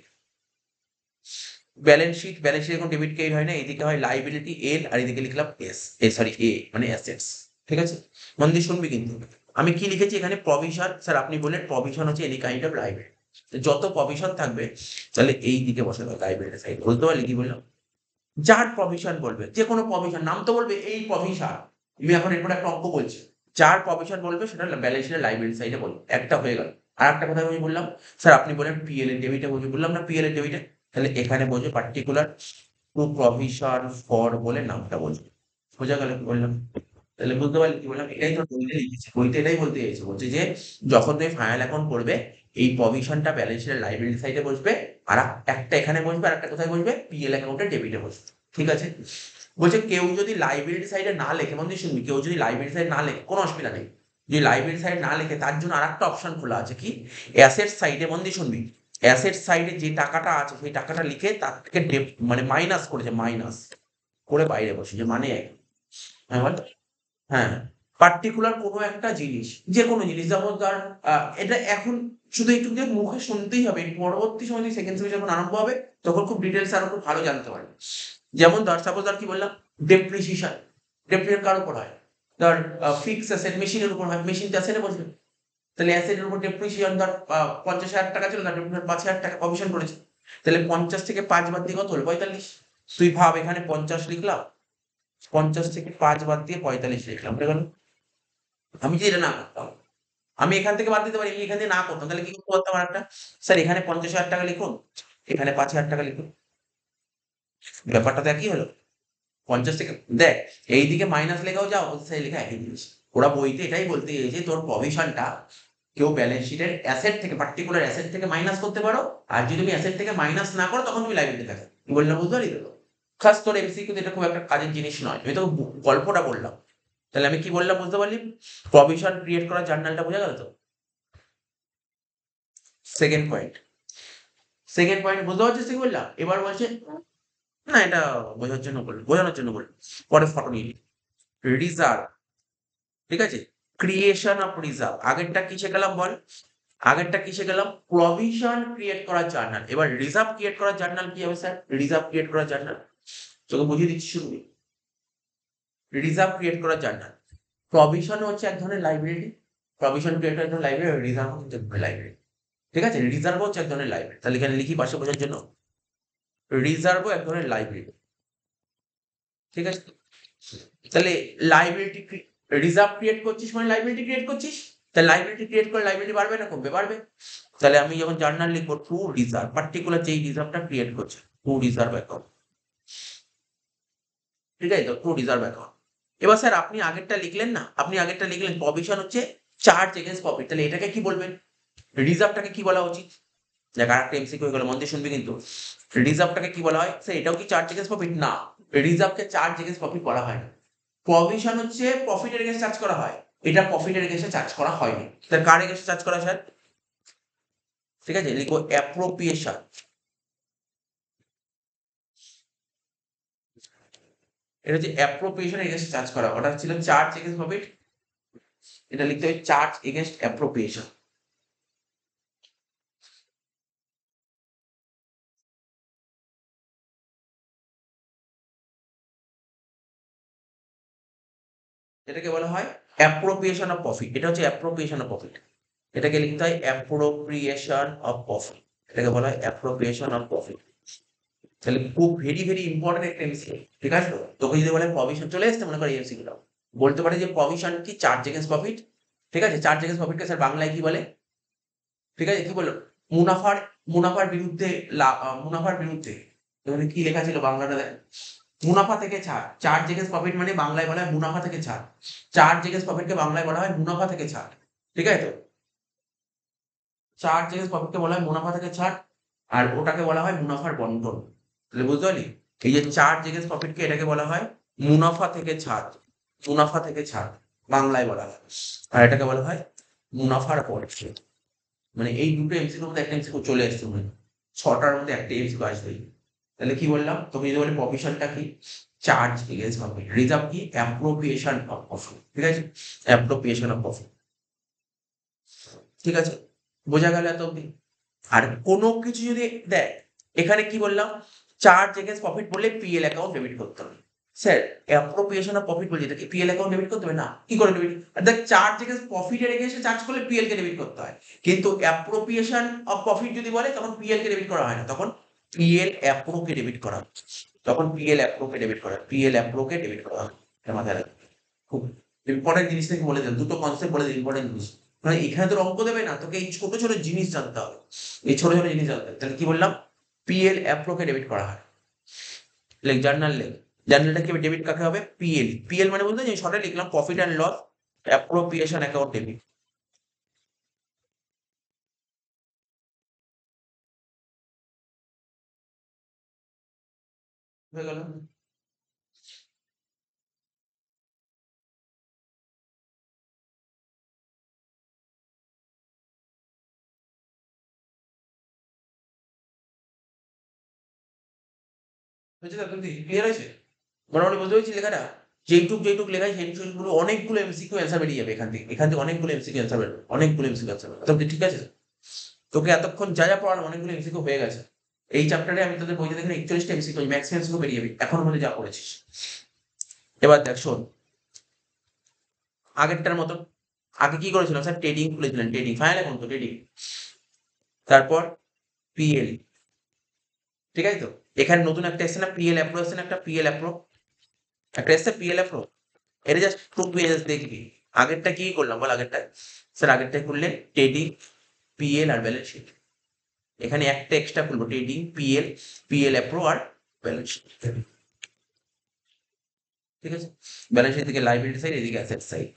Balance sheet, balance sheet এখন ডেবিট ক্রেডিট হয় না, এদিকে হয় লাইবিলিটি এল, আর এদিকে লিখলাম এস, সরি এ, মানে অ্যাসেটস। ঠিক আছে, মন দিয়ে শুনবি কিন্তু। আমি কি লিখেছি এখানে? প্রভিশন। স্যার আপনি বললেন প্রভিশন হচ্ছে এনি কাইন্ড অফ লাইবিলিটি, যত প্রভিশন থাকবে তাহলে এই দিকে বসাতে হবে লাইবিলিটি সাইড। বুঝতে পারলি কি বললাম? যার প্রভিশন বলবে, যে কোনো প্রভিশন নাম তো বলবে এই প্রভিশন। আমি এখন এরপর একটা অঙ্ক বলছি। যার প্রভিশন বলবে সেটা ব্যালেন্স শিটের লাইবিলিটি সাইডে বলবে। একটা হয়ে গেল। আরেকটা কথা আমি বললাম, স্যার আপনি বললেন পিএল এর ডেবিটে বসবে, বললাম না পিএল এর ডেবিটে, তাহলে এখানে বসবে পার্টিকুলার টু প্রভিশন ফর বলে নামটা বলবে। বোঝা গেল কি বললাম? তাহলে বুঝতে পারলি কি বললাম? এটাই তোর বইতে লিখেছে। বইতে এটাই বলতে চাইছে। বলছে যে যখন তুমি ফাইনাল অ্যাকাউন্ট করবে, এই প্রভিশনটা ব্যালেন্স শিটের লাইবিলিটি সাইডে বসবে, আর একটা এখানে বসবে, আর একটা কোথায় বসবে? পিএল অ্যাকাউন্টের ডেবিটে বসবে। ঠিক আছে? বলছে কেউ যদি লাইবিলিটি সাইডে না লেখে, মন দিয়ে শুনবি, কেউ যদি লাইবিলিটি সাইড না লেখে কোনো অসুবিধা নেই। যদি লাইবিলিটি সাইড না লেখে তার জন্য আরেকটা অপশন খোলা আছে, কি? অ্যাসেট সাইডে, মন দিয়ে শুনবি, অ্যাসেট সাইডে যে টাকাটা আছে সেই টাকাটা লিখে তার থেকে মানে মাইনাস করেছে, মাইনাস করে বাইরে বসে, যে মানে হ্যাঁ বল? হ্যাঁ, পার্টিকুলার কোনো একটা জিনিস, যে কোনো জিনিস, যেমন ধর এটা এখন শুধু একটু দিয়ে মুখে শুনতেই হবে, পরবর্তী সময় সেকেন্ড সেমিস্টার যখন আরম্ভ হবে তখন খুব ডিটেলস আরো খুব ভালো জানতে পারবে। যেমন ধর সাপোজ ধর কি বললাম, ডেপ্রিসিয়েশন, ডেপ্রিসিয়েশন কার উপর হয়? ধর ফিক্স অ্যাসেট মেশিনের উপর হয়, মেশিন তো অ্যাসেটে বসবে, তাহলে অ্যাসেটের উপর ডেপ্রিসিয়েশন ধর 50,000 টাকা ছিল, না 5,000 টাকা কমিশন করেছে, তাহলে 50 থেকে 5 বাদ দিয়ে কত হলো? 45। তুই ভাব, এখানে 50 লিখলাম, 50 থেকে 5 বাদ দিয়ে 45 লিখলাম, হয়ে গেল। আমি যদি এটা না করতাম, আমি এখান থেকে বাদ দিতে পারি, আমি এখান থেকে না করতাম, তাহলে কি করতে পারতাম? আরেকটা, স্যার এখানে 50,000 টাকা লিখুন, এখানে 5,000 টাকা লিখুন, ব্যাপারটা তো একই হলো। 50 থেকে দেখ, এইদিকে মাইনাস লেখাও যা, অপোজিট সাইডে লেখা একই জিনিস। ওরা বইতে এটাই বলতে চেয়েছে, তোর প্রভিশনটা কেউ ব্যালেন্স শিটের অ্যাসেট থেকে, পার্টিকুলার অ্যাসেট থেকে মাইনাস করতে পারো, আর যদি তুমি অ্যাসেট থেকে মাইনাস না করো তখন তুমি লাইবিলিটি দেখাবে। কি বললাম বুঝতে পারলি তো? খাস তোর এমসিকিউ কিন্তু এটা খুব একটা কাজের জিনিস নয়, আমি তো গল্পটা বললাম। তাহলে আমি কি বললাম বুঝতে পারলি? প্রভিশন ক্রিয়েট করার জার্নালটা বোঝা গেল তো? সেকেন্ড পয়েন্ট, সেকেন্ড পয়েন্ট বুঝতে পারছিস কি বললাম? এবার বলছে, না এটা বোঝার জন্য বললো, বোঝানোর জন্য বললো, পরে ফটো নিয়ে রিজার্ভ। ঠিক আছে? ক্রিয়েশন অফ রিজার্ভ, আগেরটা কিসে গেলাম বল? আগেরটা কিসে গেলাম? প্রভিশন ক্রিয়েট করার জার্নাল। এবার রিজার্ভ ক্রিয়েট করার জার্নাল কি হবে স্যার? রিজার্ভ ক্রিয়েট করার জার্নাল তোকে বুঝিয়ে দিচ্ছি, শুনবি। রিজার্ভ ক্রিয়েট করার জার্নাল, প্রভিশন হচ্ছে এক ধরনের লাইব্রেরি, প্রভিশন ক্রিয়েট এক ধরনের লাইব্রেরি, রিজার্ভ হচ্ছে এক ধরনের লাইব্রেরি। ঠিক আছে? রিজার্ভ হচ্ছে এক ধরনের লাইব্রেরি, তাহলে এখানে লিখি পাশে বোঝার জন্য, রিজার্ভও এক ধরনের লাইব্রেরি। ঠিক আছে? তাহলে লাইব্রেরিটি, রিজার্ভ ক্রিয়েট করছিস মানে লাইব্রেরিটি ক্রিয়েট করছিস, তাহলে লাইব্রেরিটি ক্রিয়েট করে লাইব্রেরি বাড়বে না কমবে? বাড়বে। তাহলে আমি যখন জার্নাল লিখবো টু রিজার্ভ, পার্টিকুলার যেই রিজার্ভটা ক্রিয়েট করছে, টু রিজার্ভ অ্যাকাউন্ট। ঠিক আছে তো? To reserve account. এবার স্যার আপনি আগেরটা লিখলেন না, আপনি আগেরটা লিখলেন প্রভিশন হচ্ছে চার্জ এগেন্স্ট প্রফিট, তাহলে এটাকে কি বলবেন? রিজার্ভটাকে কি বলা উচিত? দেখ আরেকটা এমসিকিউ হয়ে গেল, মন দিয়ে শুনবি কিন্তু। রিজার্ভটাকে কি বলা হয়? স্যার এটাও কি চার্জ এগেন্স্ট প্রফিট? না, রিজার্ভকে চার্জ এগেন্স্ট প্রফিট বলা হয় না। প্রভিশন হচ্ছে প্রফিটের এগেন্স্ট চার্জ করা হয়, এটা প্রফিটের এগেন্স্টে চার্জ করা হয়নি। তাহলে কার এগেন্স্টে চার্জ করা হয় স্যার? ঠিক আছে, লিখো অ্যাপ্রোপ্রিয়েশন। এটা হচ্ছে অ্যাপ্রোপ্রিয়েশন এগেন্স্ট চার্জ করা, ওটা ছিল চার্জ এগেন্স্ট প্রফিট, এটা লিখতে হবে চার্জ এগেন্স্ট অ্যাপ্রোপ্রিয়েশন। এটাকে বলা হয় অ্যাপ্রোপ্রিয়েশন অফ প্রফিট, এটা হচ্ছে অ্যাপ্রোপ্রিয়েশন অফ প্রফিট, এটাকে লিখতে হয় অ্যাপ্রোপ্রিয়েশন অফ প্রফিট, এটাকে বলা হয় অ্যাপ্রোপ্রিয়েশন অফ প্রফিট। তাহলে খুব ভেরি ভেরি ইম্পর্টেন্ট একটা এমসিকিউ। ঠিক আছে তো? তোকে যদি বলে প্রভিশন, চলে এসছে মনে কর এই এমসিকিউটা, বলতে পারে যে প্রভিশন কি? Charge against profit. ঠিক আছে? চার্জ এগেন্স্ট প্রফিটকে স্যার বাংলায় কি বলে? ঠিক আছে? কি বলল? মুনাফার, মুনাফার বিরুদ্ধে মুনাফার বিরুদ্ধে, এখানে কি লেখা ছিল বাংলাটা দেখ, মুনাফা থেকে ছাড়। চার্জ এগেন্স্ট প্রফিট মানে বাংলায় বলা হয় মুনাফা থেকে ছাড়, চার্জ এগেন্স্ট প্রফিটকে বাংলায় বলা হয় মুনাফা থেকে ছাড়। ঠিক আছে তো? চার্জ এগেন্স্ট প্রফিটকে বলা হয় মুনাফা থেকে ছাড়, আর ওটাকে বলা হয় মুনাফার বন্টন। তাহলে বুঝতে পারলি? এই যে চার্জ এগেন্স্ট প্রফিটকে এটাকে বলা হয় মুনাফা থেকে ছাড়, মুনাফা থেকে ছাড় বাংলায় বলা হয়, আর এটাকে বলা হয় মুনাফার বন্টন। মানে এই দুটো এমসিকিউর মধ্যে একটা এমসিকিউ চলে আসছে, মানে ৬টার মধ্যে একটা এমসিকিউ আসবেই। তাহলে কি বললাম? তোকে যদি বলে প্রভিশনটা কি? Charge against profit. রিজার্ভ কি? Appropriation of profit. ঠিক আছে? Appropriation of profit. ঠিক আছে? বোঝা গেল এত অব্দি? আর কোনো কিছু যদি দেখ, এখানে কি বললাম? চার্জ এগেন্স্ট প্রফিট বললে পিএল অ্যাকাউন্ট ডেবিট করতে হবে। স্যার অ্যাপ্রোপ্রিয়েশন অফ প্রফিট বলছি, এটা কি পিএল অ্যাকাউন্ট ডেবিট করতে হবে? না, কি করে ডেবিট? দেখ চার্জ এগেন্স্ট প্রফিটের এগেন্স্টে চার্জ করলে পিএল কে ডেবিট করতে হয়, কিন্তু অ্যাপ্রোপ্রিয়েশন অফ প্রফিট যদি বলে তখন পিএল কে ডেবিট করা হয় না, তখন পিএল অ্যাপ্রো কে ডেবিট করা হয়। তখন পিএল অ্যাপ্রোকে ডেবিট করা হয়, পিএল অ্যাপ্রোকে ডেবিট করা হয়। এটা মাথায় রাখবে, খুব ইম্পর্টেন্ট জিনিস থেকে বলে দিলাম, দুটো কনসেপ্ট বলে দিই ইম্পর্টেন্ট জিনিস। মানে এখানে তোর অঙ্ক দেবে না, তোকে এই ছোট ছোট জিনিস জানতে হবে, এই ছোট ছোট জিনিস জানতে হবে। তাহলে কি বললাম, পিএল অ্যাপ্রোকে ডেবিট করা হয়। লেখ জার্নাল, লেখ জার্নালটা কি ডেবিট কাকে হবে, পিএল। পিএল মানে বলতে যে শর্টে লিখলাম profit and loss appropriation account debit. হয়ে গেল। হয়েছে তো, তুমি ক্লিয়ার হয়েছে? মোটামুটি বুঝতে পেরেছি লেখাটা? যেইটুক যেইটুক লেখা সেই গুলো অনেকগুলো এমসিকিউ অ্যান্সার বেরিয়ে যাবে এখান থেকে, এখান থেকে অনেকগুলো এমসিকিউ অ্যান্সার বেরোবে, অনেকগুলো এমসিকিউ অ্যান্সার বেরোবে। তবে ঠিক আছে, তোকে এতক্ষণ যা যা পড়ালাম অনেকগুলো এমসিকিউ হয়ে গেছে। এই চ্যাপ্টারে আমি তোদের বইতে দেখলাম 41টা এমসিকিউ, ম্যাক্সিমাম এমসিকিউ বেরিয়ে যাবে এখন মধ্যে যা পড়েছিস। এবার দেখ শোন, আগেরটার মতো আগে কি করেছিলাম স্যার, ট্রেডিং খুলেছিলাম, ট্রেডিং ফাইনাল এখন তো ট্রেডিং, তারপর পিএল, ঠিক আছে তো? এখানে নতুন একটা এসছে না পিএল অ্যাপ্রো, এসছে না একটা পিএল অ্যাপ্রো, একটা এসছে পিএল অ্যাপ্রো। এটা জাস্ট টু পেজেস দেখবি। আগেরটা কি করলাম বল, আগেরটা স্যার আগেরটা করলে ট্রেডিং, পিএল আর ব্যালেন্স শিট। এখানে একটা এক্সট্রা খুলবো, ট্রেডিং, পিএল, পিএল অ্যাপ্রো আর ব্যালেন্স শিট। ঠিক আছে, ব্যালেন্স শিট থেকে লাইবিলিটি সাইড, এদিকে অ্যাসেট সাইড।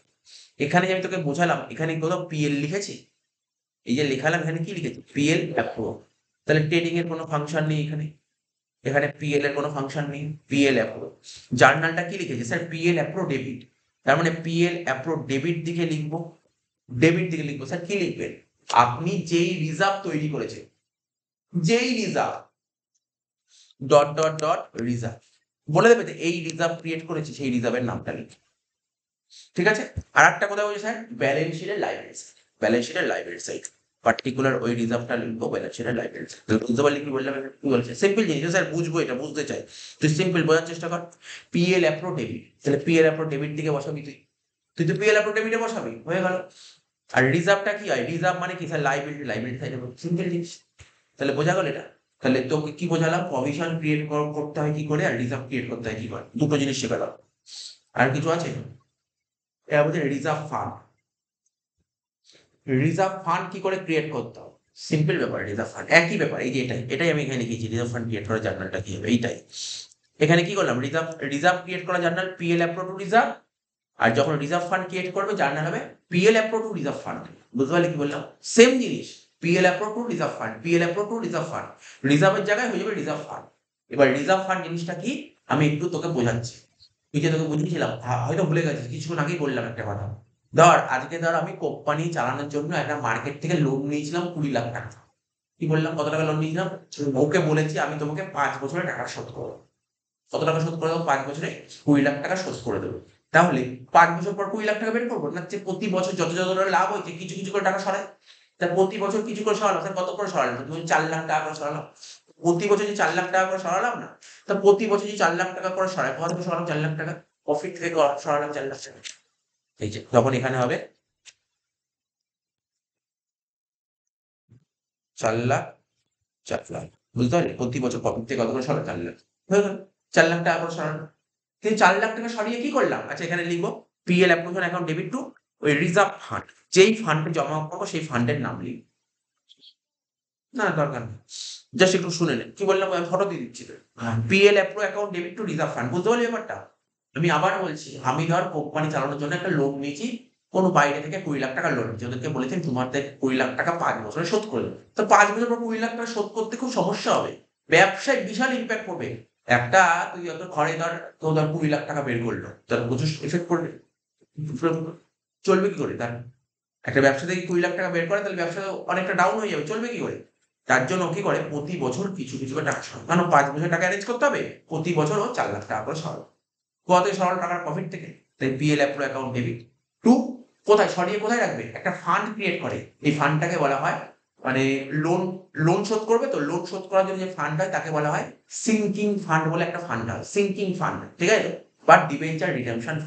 এখানে যে আমি তোকে বোঝালাম, এখানে কোথাও পিএল লিখেছি? এই যে লেখালাম এখানে কি লিখেছি, পিএল অ্যাপ্রো। তাহলে ট্রেডিং এর কোনো ফাংশন নেই এখানে, এখানে পিএল এর কোনো ফাংশন নেই, পিএল অ্যাপ্রো। জার্নালটা কি লিখেছে স্যার, পিএল অ্যাপ্রো ডেবিট। তার মানে পিএল অ্যাপ্রো ডেবিট দিকে লিখবো, ডেবিট দিকে লিখবো। স্যার কি লিখবেন, আপনি যেই রিজার্ভ তৈরি করেছেন, যেই reserve, dot dot dot reserve, বলে দেবে যে এই রিজার্ভ ক্রিয়েট করেছি, সেই রিজার্ভের নামটা লিখে। ঠিক আছে, আর একটা কথা বলছি স্যার, ব্যালেন্স শিটের লাইব্রেরি, ব্যালেন্স শিটের লাইব্রেরি সাইড, পার্টিকুলার ওই রিজার্ভটা লিখবো ব্যালেন্স শিটের লাইব্রেরি। বুঝতে পারলি কি বললাম, কি বলছে? সিম্পল জিনিস স্যার, বুঝবো এটা, বুঝতে চাই তুই সিম্পল বোঝার চেষ্টা কর। পিএল অ্যাপ্রো ডেবিট, তাহলে পিএল অ্যাপ্রো ডেবিট দিকে বসাবি তুই, তুই তো পিএল অ্যাপ্রো ডেবিটে বসাবি, হয়ে গেল। আর রিজার্ভটা কি হয়, রিজার্ভ মানে কি স্যার, লাইবিলিটি, লাইবিলিটি সাইডে সিম্পল জিনিস। তাহলে বোঝা গেল এটা? তাহলে তোকে কি বোঝালাম, প্রভিশন ক্রিয়েট করতে হয় কি করে, আর রিজার্ভ ক্রিয়েট করতে হয় কি করে, দুটো জিনিস শেখালাম। আর কিছু আছে? এটা বলছে রিজার্ভ ফান্ড, রিজার্ভ ফান্ড কি করে ক্রিয়েট করতে হবে, সিম্পল ব্যাপার। রিজার্ভ ফান্ড একই ব্যাপার, এই যে এটাই এটাই আমি এখানে লিখেছি, রিজার্ভ ফান্ড ক্রিয়েট করা জার্নালটা কি হবে এইটাই। এখানে কি করলাম, রিজার্ভ, রিজার্ভ ক্রিয়েট করা journal PL appro to reserve, আর যখন রিজার্ভ ফান্ড ক্রিয়েট করবে জার্নাল হবে PL appro to reserve fund. বুঝতে পারলি কি বললাম? সেম জিনিস, PL appro to reserve fund, PL appro to reserve fund, রিজার্ভের জায়গায় হয়ে যাবে রিজার্ভ ফান্ড। এবার রিজার্ভ ফান্ড জিনিসটা কি আমি একটু তোকে বোঝাচ্ছি, তুই যে তোকে বুঝিয়েছিলাম হয়তো ভুলে গেছিস, কিছুক্ষণ আগেই বললাম একটা কথা। ধর আজকে ধর আমি কোম্পানি চালানোর জন্য একটা মার্কেট থেকে লোন নিয়েছিলাম 20 লাখ টাকা। কি বললাম, কত টাকা লোন নিয়েছিলাম? ওকে বলেছি আমি তোমাকে 5 বছরে টাকা শোধ করবো। কত টাকা শোধ করে দেবো 5 বছরে? 20 লাখ টাকা শোধ করে দেবো। তাহলে 5 বছর পর 20 লাখ টাকা বের করবো না, যে প্রতি বছর যত যত করে লাভ হয়েছে কিছু কিছু করে টাকা সরাই। তা প্রতি বছর কিছু করে সরালাম, স্যার কত করে সরালাম, তুমি 4 লাখ টাকা করে সরালাম। প্রতি বছর যে 4 লাখ টাকা করে সরালাম না, তা প্রতি বছর যে 4 লাখ টাকা করে সরাই, কোথা থেকে সরালাম 4 লাখ টাকা? প্রফিট থেকে সরালাম 4 লাখ টাকা। এই যে তখন এখানে হবে 4 লাখ, 4 লাখ। বুঝতে পারলি, প্রতি বছর প্রফিট থেকে কত করে সরাই, 4 লাখ হয়ে গেল। 4 লাখ টাকা করে সরানো, কিন্তু 4 লাখ টাকা সরিয়ে কি করলাম, আচ্ছা এখানে লিখবো পিএল অ্যাপ্রুভেশন অ্যাকাউন্ট ডেবিট টু ওই রিজার্ভ ফান্ড, যেই ফান্ডে জমা করবো সেই ফান্ডের নাম লিখবো। না দরকার নেই, জাস্ট একটু শুনে নে কি বললাম, আমি ফটো দিয়ে দিচ্ছি। PL approve account debit to reserve fund, বুঝতে পারলি ব্যাপারটা? আমি আবার বলছি, আমি ধর কোম্পানি চালানোর জন্য একটা লোন নিয়েছি, কোনো বাইরে থেকে 20 লাখ টাকা লোন নিয়েছি, ওদেরকে বলেছেন তোমাদের 20 লাখ টাকা 5 বছরে শোধ করে দেবে। তো 5 বছর পর 20 লাখ টাকা শোধ করতে খুব সমস্যা হবে, ব্যবসায় বিশাল ইম্প্যাক্ট পড়বে। একটা তুই অত ঘরে ধর, তো ধর 20 লাখ টাকা বের করলো, তার প্রচুর এফেক্ট পড়বে, চলবে কি করে তার? একটা ব্যবসা থেকে 20 লাখ টাকা বের করে, তাহলে ব্যবসা অনেকটা ডাউন হয়ে যাবে, চলবে কি করে? তার জন্য কি করে, প্রতি বছর কিছু কিছু করে টাকা সরায়, কারণ 5 বছর টাকা অ্যারেঞ্জ করতে হবে, প্রতি বছর ও 4 লাখ টাকা করে সরাবে। কোথা থেকে সরাল, টাকার প্রফিট থেকে। তাই PL appro account debit two, কোথায় সরিয়ে কোথায় রাখবে, একটা ফান্ড ক্রিয়েট করে, এই ফান্ডটাকে বলা হয় মানে লোন, লোন শোধ করবে তো, লোন শোধ করার জন্য যে ফান্ড হয় তাকে বলা হয় সিঙ্কিং ফান্ড বলে একটা ফান্ড হয়, সিঙ্কিং ফান্ড, ঠিক আছে? বা ডিবেঞ্চার রিডেমশন।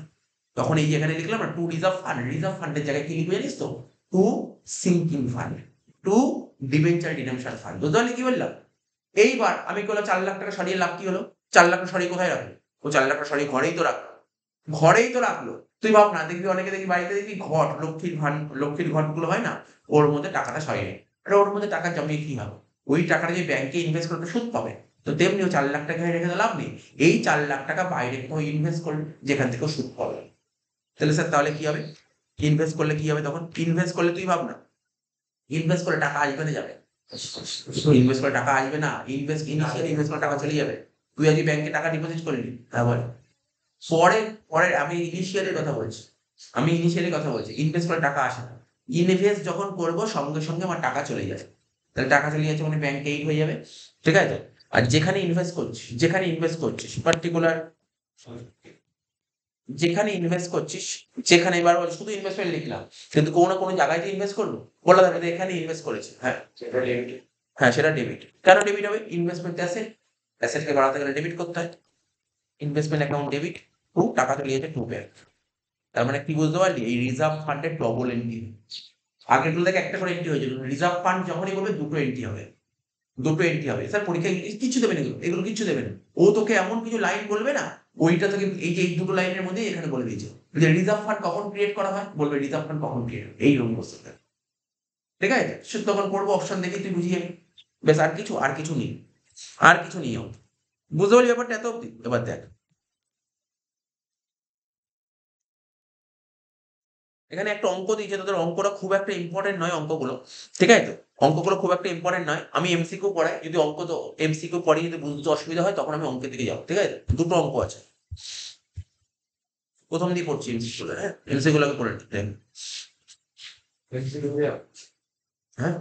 তখন এই যে এখানে লিখলাম না টু রিজার্ভ ফান্ড, রিজার্ভ ফান্ডের জায়গায় কি লিখবে জানিস তো, to sinking fund, to debenture redemption fund. বুঝতে পারলি কি বললাম? এইবার আমি কি হলো, 4 লাখ টাকা সরিয়ে লাভ কি হলো, 4 লাখ সরিয়ে কোথায় রাখলো? ও 4 লাখ সরিয়ে ঘরেই তো রাখলো। ঘরেই তো রাখলো। তুই ভাব না, দেখবি অনেকে দেখবি বাড়িতে দেখবি ঘট, লক্ষ্মীর ঘটগুলো হয় না? ওর মধ্যে টাকাটা সরিয়ে নেয়। আরে ওর মধ্যে টাকা জমিয়ে কি হবে? ওই টাকাটা যে ব্যাংকে ইনভেস্ট করলে তো সুদ পাবে। তো তেমনি ও 4 লাখ টাকা রেখে তো লাভ নেই। এই 4 লাখ টাকা বাইরে কোথাও ইনভেস্ট করলে যেখান থেকে ও সুদ পাবে। তাহলে স্যার তাহলে কি হবে? ইনভেস্ট করলে কি হবে তখন? ইনভেস্ট করলে তুই ভাব না, ইনভেস্ট করলে টাকা আসবে না যাবে? ইনভেস্ট করে টাকা আসবে না। ইনিশিয়াল ইনভেস্ট করে টাকা চলে যাবে। তুই আজকে ব্যাংকে টাকা ডিপোজিট করলি। হ্যাঁ বল। পরে আমি ইনিশিয়ালি কথা বলছি। ইনভেস্ট করে টাকা আসে না। ইনভেস্ট যখন করব সঙ্গে, সঙ্গে আমার টাকা চলে যাবে। তাহলে টাকা চলে যাচ্ছে মানে ব্যাংকে এইড হয়ে যাবে। ঠিক আছে? আর যেখানে ইনভেস্ট করছিস পার্টিকুলার যেখানে ইনভেস্ট করছিস, যেখানে এবার বল শুধু ইনভেস্টমেন্ট লিখলাম। কিন্তু কোনো না কোনো জায়গায় তো ইনভেস্ট করব। বলা যাবে যে এখানে ইনভেস্ট করেছি। হ্যাঁ, সেটা ডেবিট। হ্যাঁ, সেটা ডেবিট। কেন ডেবিট হবে? Investment asset. অ্যাসেটকে বাড়াতে গেলে ডেবিট করতে হয়। ইনভেস্টমেন্ট অ্যাকাউন্ট ডেবিট, টু টাকা চলে যাচ্ছে টু ব্যাংক। তার মানে কি বুঝতে পারলি? এই রিজার্ভ ফান্ডের ডবল এন্ট্রি। আগেরগুলো থেকে একটা করে এন্ট্রি হয়েছিল। রিজার্ভ ফান্ড যখনই বলবে দুটো এন্ট্রি হবে। দুটো এন্ট্রি হবে। স্যার পরীক্ষায় কিচ্ছু দেবে না এগুলো। এগুলো কিচ্ছু দেবে না। ও তোকে এমন কিছু লাইন বলবে না, ওইটা তোকে এই যে এই দুটো লাইনের মধ্যেই এখানে বলে দিয়েছে। যে রিজার্ভ ফান্ড কখন ক্রিয়েট করা হয়? বলবে রিজার্ভ ফান্ড কখন ক্রিয়েট হয়? এইরকম কোশ্চেন। ঠিক আছে? সে তখন পড়বো অপশন দেখে তুই বুঝিয়ে নিবি। ব্যাস আর কিছু নেই। আর কিছু নেই ওর। বুঝতে পারলি ব্যাপারটা এত অব্দি? এবার দেখ। এখানে একটা অঙ্ক দিয়েছে, তোদের অঙ্কটা খুব একটা ইম্পর্টেন্ট নয় অঙ্কগুলো। ঠিক আছে তো? অঙ্কগুলো খুব একটা ইম্পর্টেন্ট নয়। আমি এমসিকিউ পড়াই। যদি অঙ্ক তো এমসিকিউ পড়িয়ে যদি বুঝতে অসুবিধা হয় তখন আমি অঙ্কের দিকে যাবো। ঠিক আছে? দুটো অঙ্ক আছে। প্রথম দিয়ে পড়ছি এমসিকিউ গুলো। হ্যাঁ? এমসিকিউ গুলো আগে পড়ে নিই। দেখ। হ্যাঁ?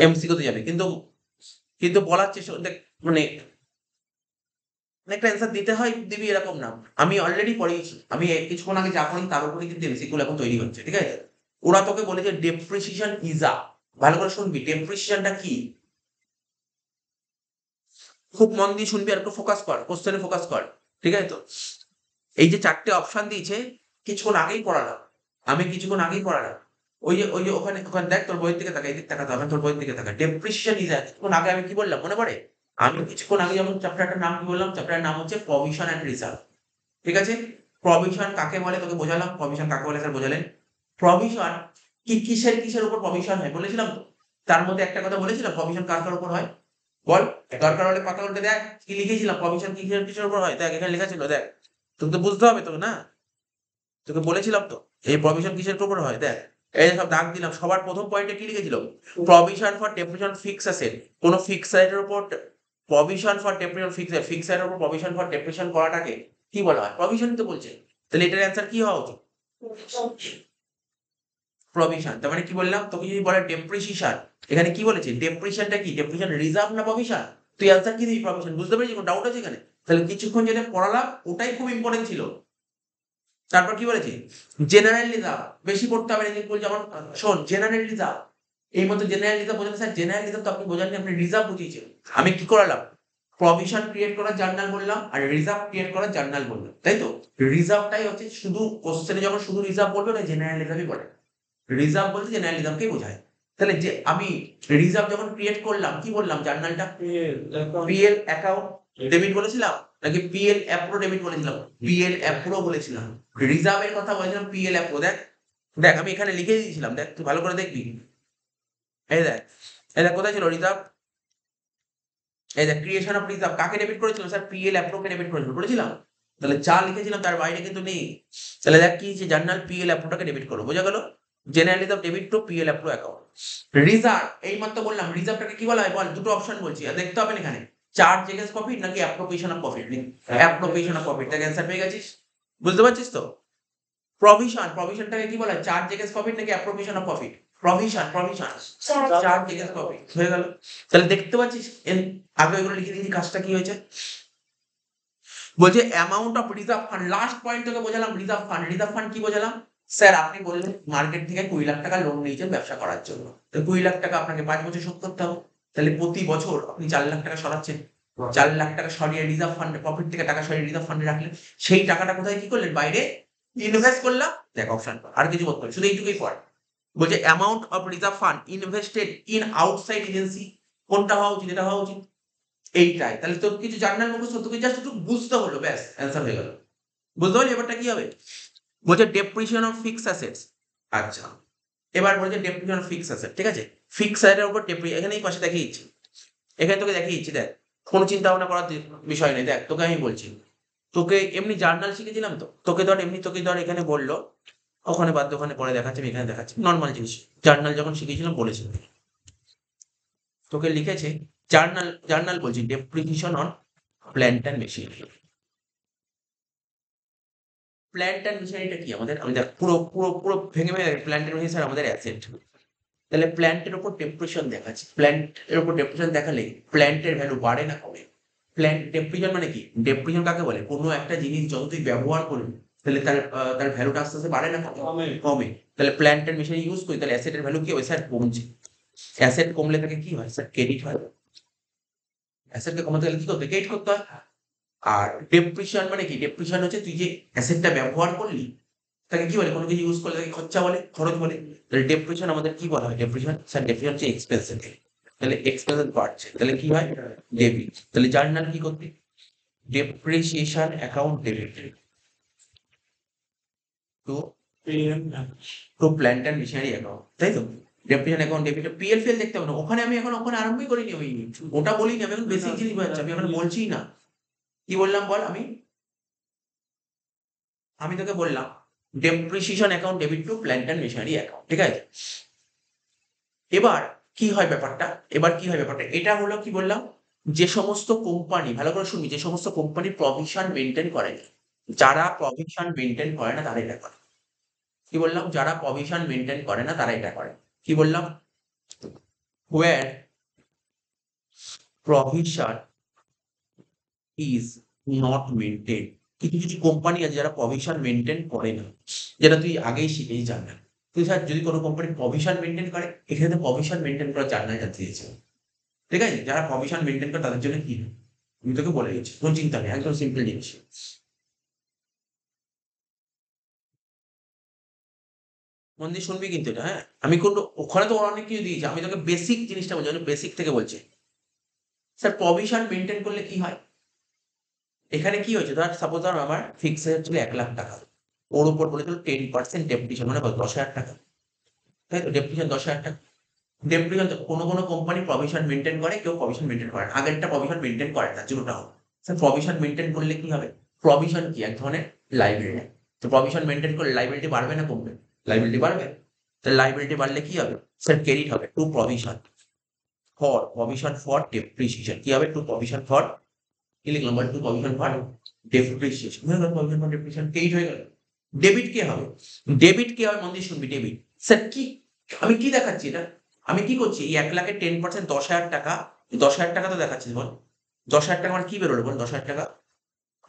এমসিকিউ তে যাবে। কিন্তু কিন্তু বলার চেষ্টা দেখ, মানে একটা অ্যান্সার দিতে হয়, দিবি এরকম না। আমি অলরেডি পড়িয়েছি। আমি কিছুক্ষণ আগে যা পড়ি তার উপরেই কিন্তু এমসিকিউ এখন তৈরি হচ্ছে। ঠিক আছে? ওরা তোকে বলেছে ডেপ্রিসিয়েশন ইজ আ, ভালো করে শুনবি। ডেপ্রিসিয়েশনটা কি? খুব মন দিয়ে শুনবি আর একটু ফোকাস কর। কোশ্চেনে ফোকাস কর। ঠিক আছে তো? এই যে 4 টে অপশন দিয়েছে, কিছুক্ষণ আগেই পড়ালাম। আমি কিছুক্ষণ আগেই পড়ালাম। ওই যে ওখানে দেখ, তোর বইয়ের দিকে তাকা, এদিকে তাকাতে হবে না, তোর বইয়ের দিকে তাকা। ডেপ্রিসিয়েশন ইজ আ, কিছুক্ষণ আগে আমি কি বললাম মনে পড়ে? আমি কিছুক্ষণ আগে যখন চ্যাপ্টারটার নাম কি বললাম? চ্যাপ্টারের নাম হচ্ছে প্রভিশন অ্যান্ড রিজার্ভ। ঠিক আছে? প্রভিশন কাকে বলে তোকে বোঝালাম। প্রভিশন কাকে বলে স্যার বোঝালেন। প্রভিশন কিসের উপর প্রভিশন হয় বলেছিলাম তো? তার মধ্যে একটা কথা বলেছিলাম, প্রভিশন কার উপর হয়? বল। দরকার হলে পাতা উল্টে দেখ। কি লিখেছিলাম? প্রভিশন কিসের উপর হয়? দেখ এখানে লেখা ছিল, দেখ। তোকে তো বুঝতে হবে তোকে না? তোকে বলেছিলাম তো। এই প্রভিশন কিসের উপর হয়? দেখ। এই যে সব দাগ দিলাম। সবার ১ম পয়েন্টে কি লিখেছিল? Provision for depreciation fix asset. কোন ফিক্সড অ্যাসেটের উপর প্রভিশন ফর ডেপ্রিসিয়েশন ফিক্সড অ্যাসেটের উপর প্রভিশন ফর ডেপ্রিসিয়েশন করাটাকে কি বলা হয়? প্রভিশনই তো বলছে। তাহলে এটার অ্যান্সার কি হওয়া উচিত? প্রভিশন। তার মানে কি বললাম? তোকে যদি বলে ডেপ্রিসিয়েশন, এখানে কি বলেছে? ডেপ্রিসিয়েশনটা কি? ডেপ্রিসিয়েশন রিজার্ভ না প্রভিশন? তুই অ্যান্সার কি দিবি? প্রভিশন। বুঝতে পেরেছিস? কোনো ডাউট আছে এখানে? তাহলে কিছুক্ষণ যেটা পড়ালাম ওটাই খুব ইম্পোর্টেন্ট ছিল। তারপর কি বলেছে? General reserve. বেশি পড়তে হবে না, কিন্তু যেমন শোন, জেনারেল রিজার্ভ। এই মতো জেনারেল রিজার্ভ বোঝানো। স্যার জেনারেল রিজার্ভ তো আপনি বোঝাননি, আপনি রিজার্ভ বুঝিয়েছেন। আমি কি করালাম? প্রভিশন ক্রিয়েট করার জার্নাল বললাম আর রিজার্ভ ক্রিয়েট করার জার্নাল বললাম। তাই তো? রিজার্ভটাই হচ্ছে শুধু কোশ্চেনে যখন শুধু রিজার্ভ বলবে ওটা জেনারেল রিজার্ভই বলে। রিজার্ভ বলতে জেনারেল রিজার্ভকেই বোঝায়। তাহলে যে আমি রিজার্ভ যখন ক্রিয়েট করলাম কি বললাম জার্নালটা? পিএল অ্যাকাউন্ট ডেবিট বলেছিলাম নাকি পিএল অ্যাপ্রো ডেবিট বলেছিলাম? পিএল অ্যাপ্রো বলেছিলাম। রিজার্ভের কথা বলেছিলাম পিএল অ্যাপ্রো। দেখ, দেখ আমি এখানে লিখে দিয়েছিলাম। দেখ তুই ভালো করে দেখবি। এই দেখ, এই দেখ কোথায় ছিল রিজার্ভ? এই দেখ, ক্রিয়েশন অফ রিজার্ভ কাকে ডেবিট করেছিলাম? স্যার পিএল অ্যাপ্রো কে ডেবিট করেছিলাম। বলেছিলাম? তাহলে যা লিখেছিলাম তার বাইরে কিন্তু নেই। তাহলে দেখ কি যে জার্নাল পিএল অ্যাপ্রোটাকে ডেবিট করবো। বোঝা গেল? General reserve debit to PL appro account. Reserve এইমাত্র বললাম। রিজার্ভটাকে কি বলা হয় বল? দুটো অপশন বলছি আর দেখতে হবে না এখানে। চার্জ এগেন্সট প্রফিট নাকি appropriation of profit. Appropriation of profit. তার অ্যান্সার পেয়ে গেছিস? বুঝতে পারছিস তো? প্রভিশনটাকে কি বলা হয়? চার্জ এগেন্সট প্রফিট নাকি appropriation of profit? Provision charge against profit. হয়ে গেল? তাহলে দেখতে পাচ্ছিস আগে ওইগুলো লিখে দিয়েছি, কাজটা কি হয়েছে? বলছে amount of reserve fund. Last point তোকে বোঝালাম রিজার্ভ ফান্ড। রিজার্ভ ফান্ড কি বোঝালাম? স্যার আপনি বললেন মার্কেট থেকে 20 লাখ টাকা লোন নিয়েছেন ব্যবসা করার জন্য। তো 20 লাখ টাকা আপনাকে 5 বছর শোধ করতে হবে। তাহলে প্রতি বছর আপনি 4 লাখ টাকা সরাচ্ছেন। 4 লাখ টাকা সরিয়ে রিজার্ভ ফান্ডে, প্রফিট থেকে টাকা সরিয়ে রিজার্ভ ফান্ডে রাখলেন। সেই টাকাটা কোথায় কি করলেন? বাইরে ইনভেস্ট করলাম। দেখ অপশন, আর কিছু করতে হবে, শুধু এইটুকুই পড়। বলছে amount of reserve fund invested in outside agency. কোনটা হওয়া উচিত? এটা হওয়া উচিত। এইটাই। তাহলে তোর কিছু জার্নাল মুখস্থ, তোকে জাস্ট একটু বুঝতে হলো, ব্যাস অ্যান্সার হয়ে গেল। বুঝতে পারলি এবারটা কি হবে? বলছে ডেপ্রিসিয়েশন অফ ফিক্সড অ্যাসেটস। আচ্ছা, এবার বলছে ডেপ্রিসিয়েশন অফ ফিক্সড অ্যাসেট, ঠিক আছে? ফিক্সড অ্যাসেটের উপর এখানেই পাশে দেখিয়ে দিচ্ছি। এখানে তোকে দেখিয়ে দিচ্ছি, দেখ। কোনো চিন্তা ভাবনা করার বিষয় নেই। দেখ তোকে আমি বলছি, তোকে এমনি জার্নাল শিখেছিলাম তো, তোকে ধর এখানে বলল, ওখানে বাদ দে, ওখানে পরে দেখাচ্ছি, আমি এখানে দেখাচ্ছি নর্মাল জিনিস। জার্নাল যখন শিখেছিলাম বলেছিলাম, তোকে লিখেছে জার্নাল বলছি depreciation on plant and machinery. Plant and মেশিনারিটা কি আমাদের? আমি দেখ পুরো পুরো পুরো ভেঙে ভেঙে প্ল্যান্ট অ্যান্ড মেশিনারি আমাদের অ্যাসেট। তাহলে প্ল্যান্টের উপর ডেপ্রিসিয়েশন দেখাচ্ছে, প্ল্যান্টের উপর ডেপ্রিসিয়েশন দেখালে প্ল্যান্টের ভ্যালু বাড়ে না কমে? প্ল্যান্ট ডেপ্রিসিয়েশন মানে কি? ডেপ্রিসিয়েশন কাকে বলে? কোনো একটা জিনিস যত তুই ব্যবহার করবি, তাহলে তার ভ্যালুটা আস্তে আস্তে বাড়ে না কমে? কমে। তাহলে প্ল্যান্ট এন্ড মেশিনারি ইউজ করি, তাহলে অ্যাসেটের ভ্যালু কি হয় স্যার? কমছে। অ্যাসেট কমলে তাকে কি হয় স্যার? ক্রেডিট হয়। অ্যাসেটকে কমাতে গেলে কি করতে? ক্রেডিট করতে হয়। আর ডেপ্রিসিয়েশন মানে কি? ডেপ্রিসিয়েশন হচ্ছে তুই যে অ্যাসেটটা ব্যবহার করলি, তাকে কি বলে? কোনো কিছু ইউজ করলে তাকে খরচা বলে, খরচ বলে। তাহলে ডেপ্রিসিয়েশন আমাদের কি বলা হয়? ডেপ্রিসিয়েশন স্যার, ডেপ্রিসিয়েশন হচ্ছে এক্সপেন্সেস। তাহলে এক্সপেন্সেস বাড়ছে, তাহলে কি হয়? ডেবিট। তাহলে জার্নাল কি করতে? Depreciation account debit to to plant and machinery account, তাই তো? ডেপ্রিসিয়েশন অ্যাকাউন্ট ডেবিট পিএল ফেল দেখতে হবে না, ওখানে আমি এখন ওখানে আরম্ভই করিনি, ওই ওটা বলিনি আমি, এখন বেসিক জিনিস বোঝাচ্ছি, আমি এখন বলছি না। কি বললাম বল? আমি তোকে বললাম depreciation account debit two plant and machinery account, ঠিক আছে? এবার কি হয় ব্যাপারটা? এটা হলো কি বললাম, যে সমস্ত কোম্পানি, ভালো করে শুনবি, যে সমস্ত কোম্পানি প্রভিশন মেনটেন করে না, যারা প্রভিশন মেনটেন করে না তারা এটা করে। কি বললাম? যারা প্রভিশন মেনটেন করে না তারা এটা করে। কি বললাম? হোয়ার প্রভিশন ইজ নট মেনটেন। কিছু কিছু কোম্পানি আছে যারা প্রভিশন মেনটেন করে না, যেটা তুই আগেই শিখেই জানবি। তুই স্যার যদি কোনো কোম্পানি প্রভিশন মেনটেন করে, এখানে প্রভিশন মেনটেন করার জার্নাল জানতে দিয়েছে, ঠিক আছে? যারা প্রভিশন মেনটেন করে তাদের জন্য কি হয়? আমি তোকে বলে দিচ্ছি, কোনো চিন্তা নেই, একদম সিম্পল জিনিস। মন দিয়ে শুনবি কিন্তু এটা, হ্যাঁ? আমি কোনো ওখানে তো ওরা অনেক কিছু দিয়েছে, আমি তোকে বেসিক জিনিসটা বলছি, আমি বেসিক থেকে বলছি। স্যার প্রভিশন মেনটেন করলে কি হয়? এখানে কি হয়েছে, ধর সাপোজ ধর আমার ফিক্স হচ্ছিল 1,00,000 টাকা, ওর উপর বলেছিল 10% ডেপ্রিসিয়েশন, মানে কত? 10,000 টাকা, তাই তো? ডেপ্রিসিয়েশন 10,000 টাকা। ডেপ্রিসিয়েশন কোনো কোনো কোম্পানি প্রভিশন মেনটেন করে, কেউ প্রভিশন মেনটেন করে না। আগেরটা প্রভিশন মেনটেন করে না, জন্য ওটা হবে। স্যার প্রভিশন মেনটেন করলে কি হবে? প্রভিশন কি? এক ধরনের লাইবিলিটি। তো প্রভিশন মেনটেন করলে লাইবিলিটি বাড়বে না কমবে? লাইবিলিটি বাড়বে। তাহলে লাইবিলিটি বাড়লে কি হবে? স্যার ক্রেডিট হবে টু প্রভিশন ফর ডেপ্রিসিয়েশন। কি হবে? টু প্রভিশন ফর, কি লিখলাম বল? টু প্রভিশন ফর ডেপ্রিসিয়েশন হয়ে গেল, প্রভিশন ফর ডেপ্রিসিয়েশন ক্রেডিট হয়ে গেল। ডেবিট কে হবে? ডেবিট কে হবে? মন দিয়ে শুনবি, ডেবিট। স্যার কি? আমি কি দেখাচ্ছি এটা? আমি কি করছি? এই 1,00,000 এর 10% 10,000 টাকা, 10,000 টাকা তো দেখাচ্ছিস বল? 10,000 টাকা মানে কি বেরোলো বল? 10,000 টাকা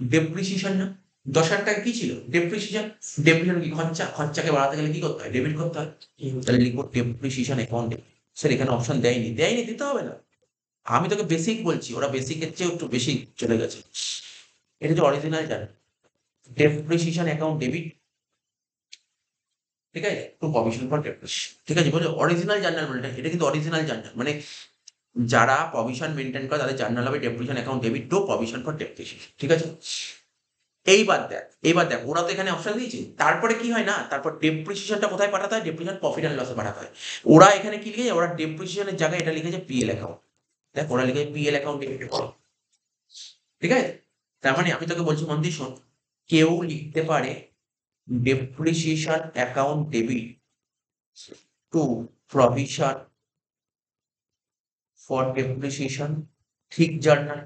ডেপ্রিসিয়েশন না? 10,000 টাকা কি ছিল? ডেপ্রিসিয়েশন। ডেপ্রিসিয়েশন কি? খরচা। খরচাকে বাড়াতে গেলে কি করতে হয়? ডেবিট করতে হয়। তাহলে লিখবো ডেপ্রিসিয়েশন অ্যাকাউন্ট। স্যার এখানে অপশন দেয়নি, দিতে হবে না। আমি তোকে বেসিক বলছি, ওরা বেসিকের চেয়েও একটু বেশি চলে গেছে। এটা হচ্ছে original journal, depreciation account debit, ঠিক আছে? টু প্রভিশন ফর ডেপ্রিসিয়েশন, ঠিক আছে? বলে অরিজিনাল জার্নাল বলে, এটা কিন্তু অরিজিনাল জার্নাল, মানে যারা প্রভিশন মেনটেন করে তাদের জার্নাল হবে depreciation account debit to provision for depreciation, ঠিক আছে? এইবার দেখ ওরা তো এখানে অপশন দিয়েছে, তারপরে কি হয় না, তারপর ডেপ্রিসিয়েশনটা কোথায় পাঠাতে হয়? ডেপ্রিসিয়েশন প্রফিট অ্যান্ড লসে পাঠাতে হয়। ওরা এখানে কি লিখেছে? ওরা ডেপ্রিসিয়েশনের জায়গায় এটা লিখেছে পিএল অ্যাকাউন্ট। দেখ ওরা লিখেছে পিএল অ্যাকাউন্ট ডেবিট, ঠিক আছে? তার মানে আমি তোকে বলছি মন দিয়ে শোন, কেউ লিখতে পারে depreciation account debit to provision for depreciation, ঠিক জার্নাল,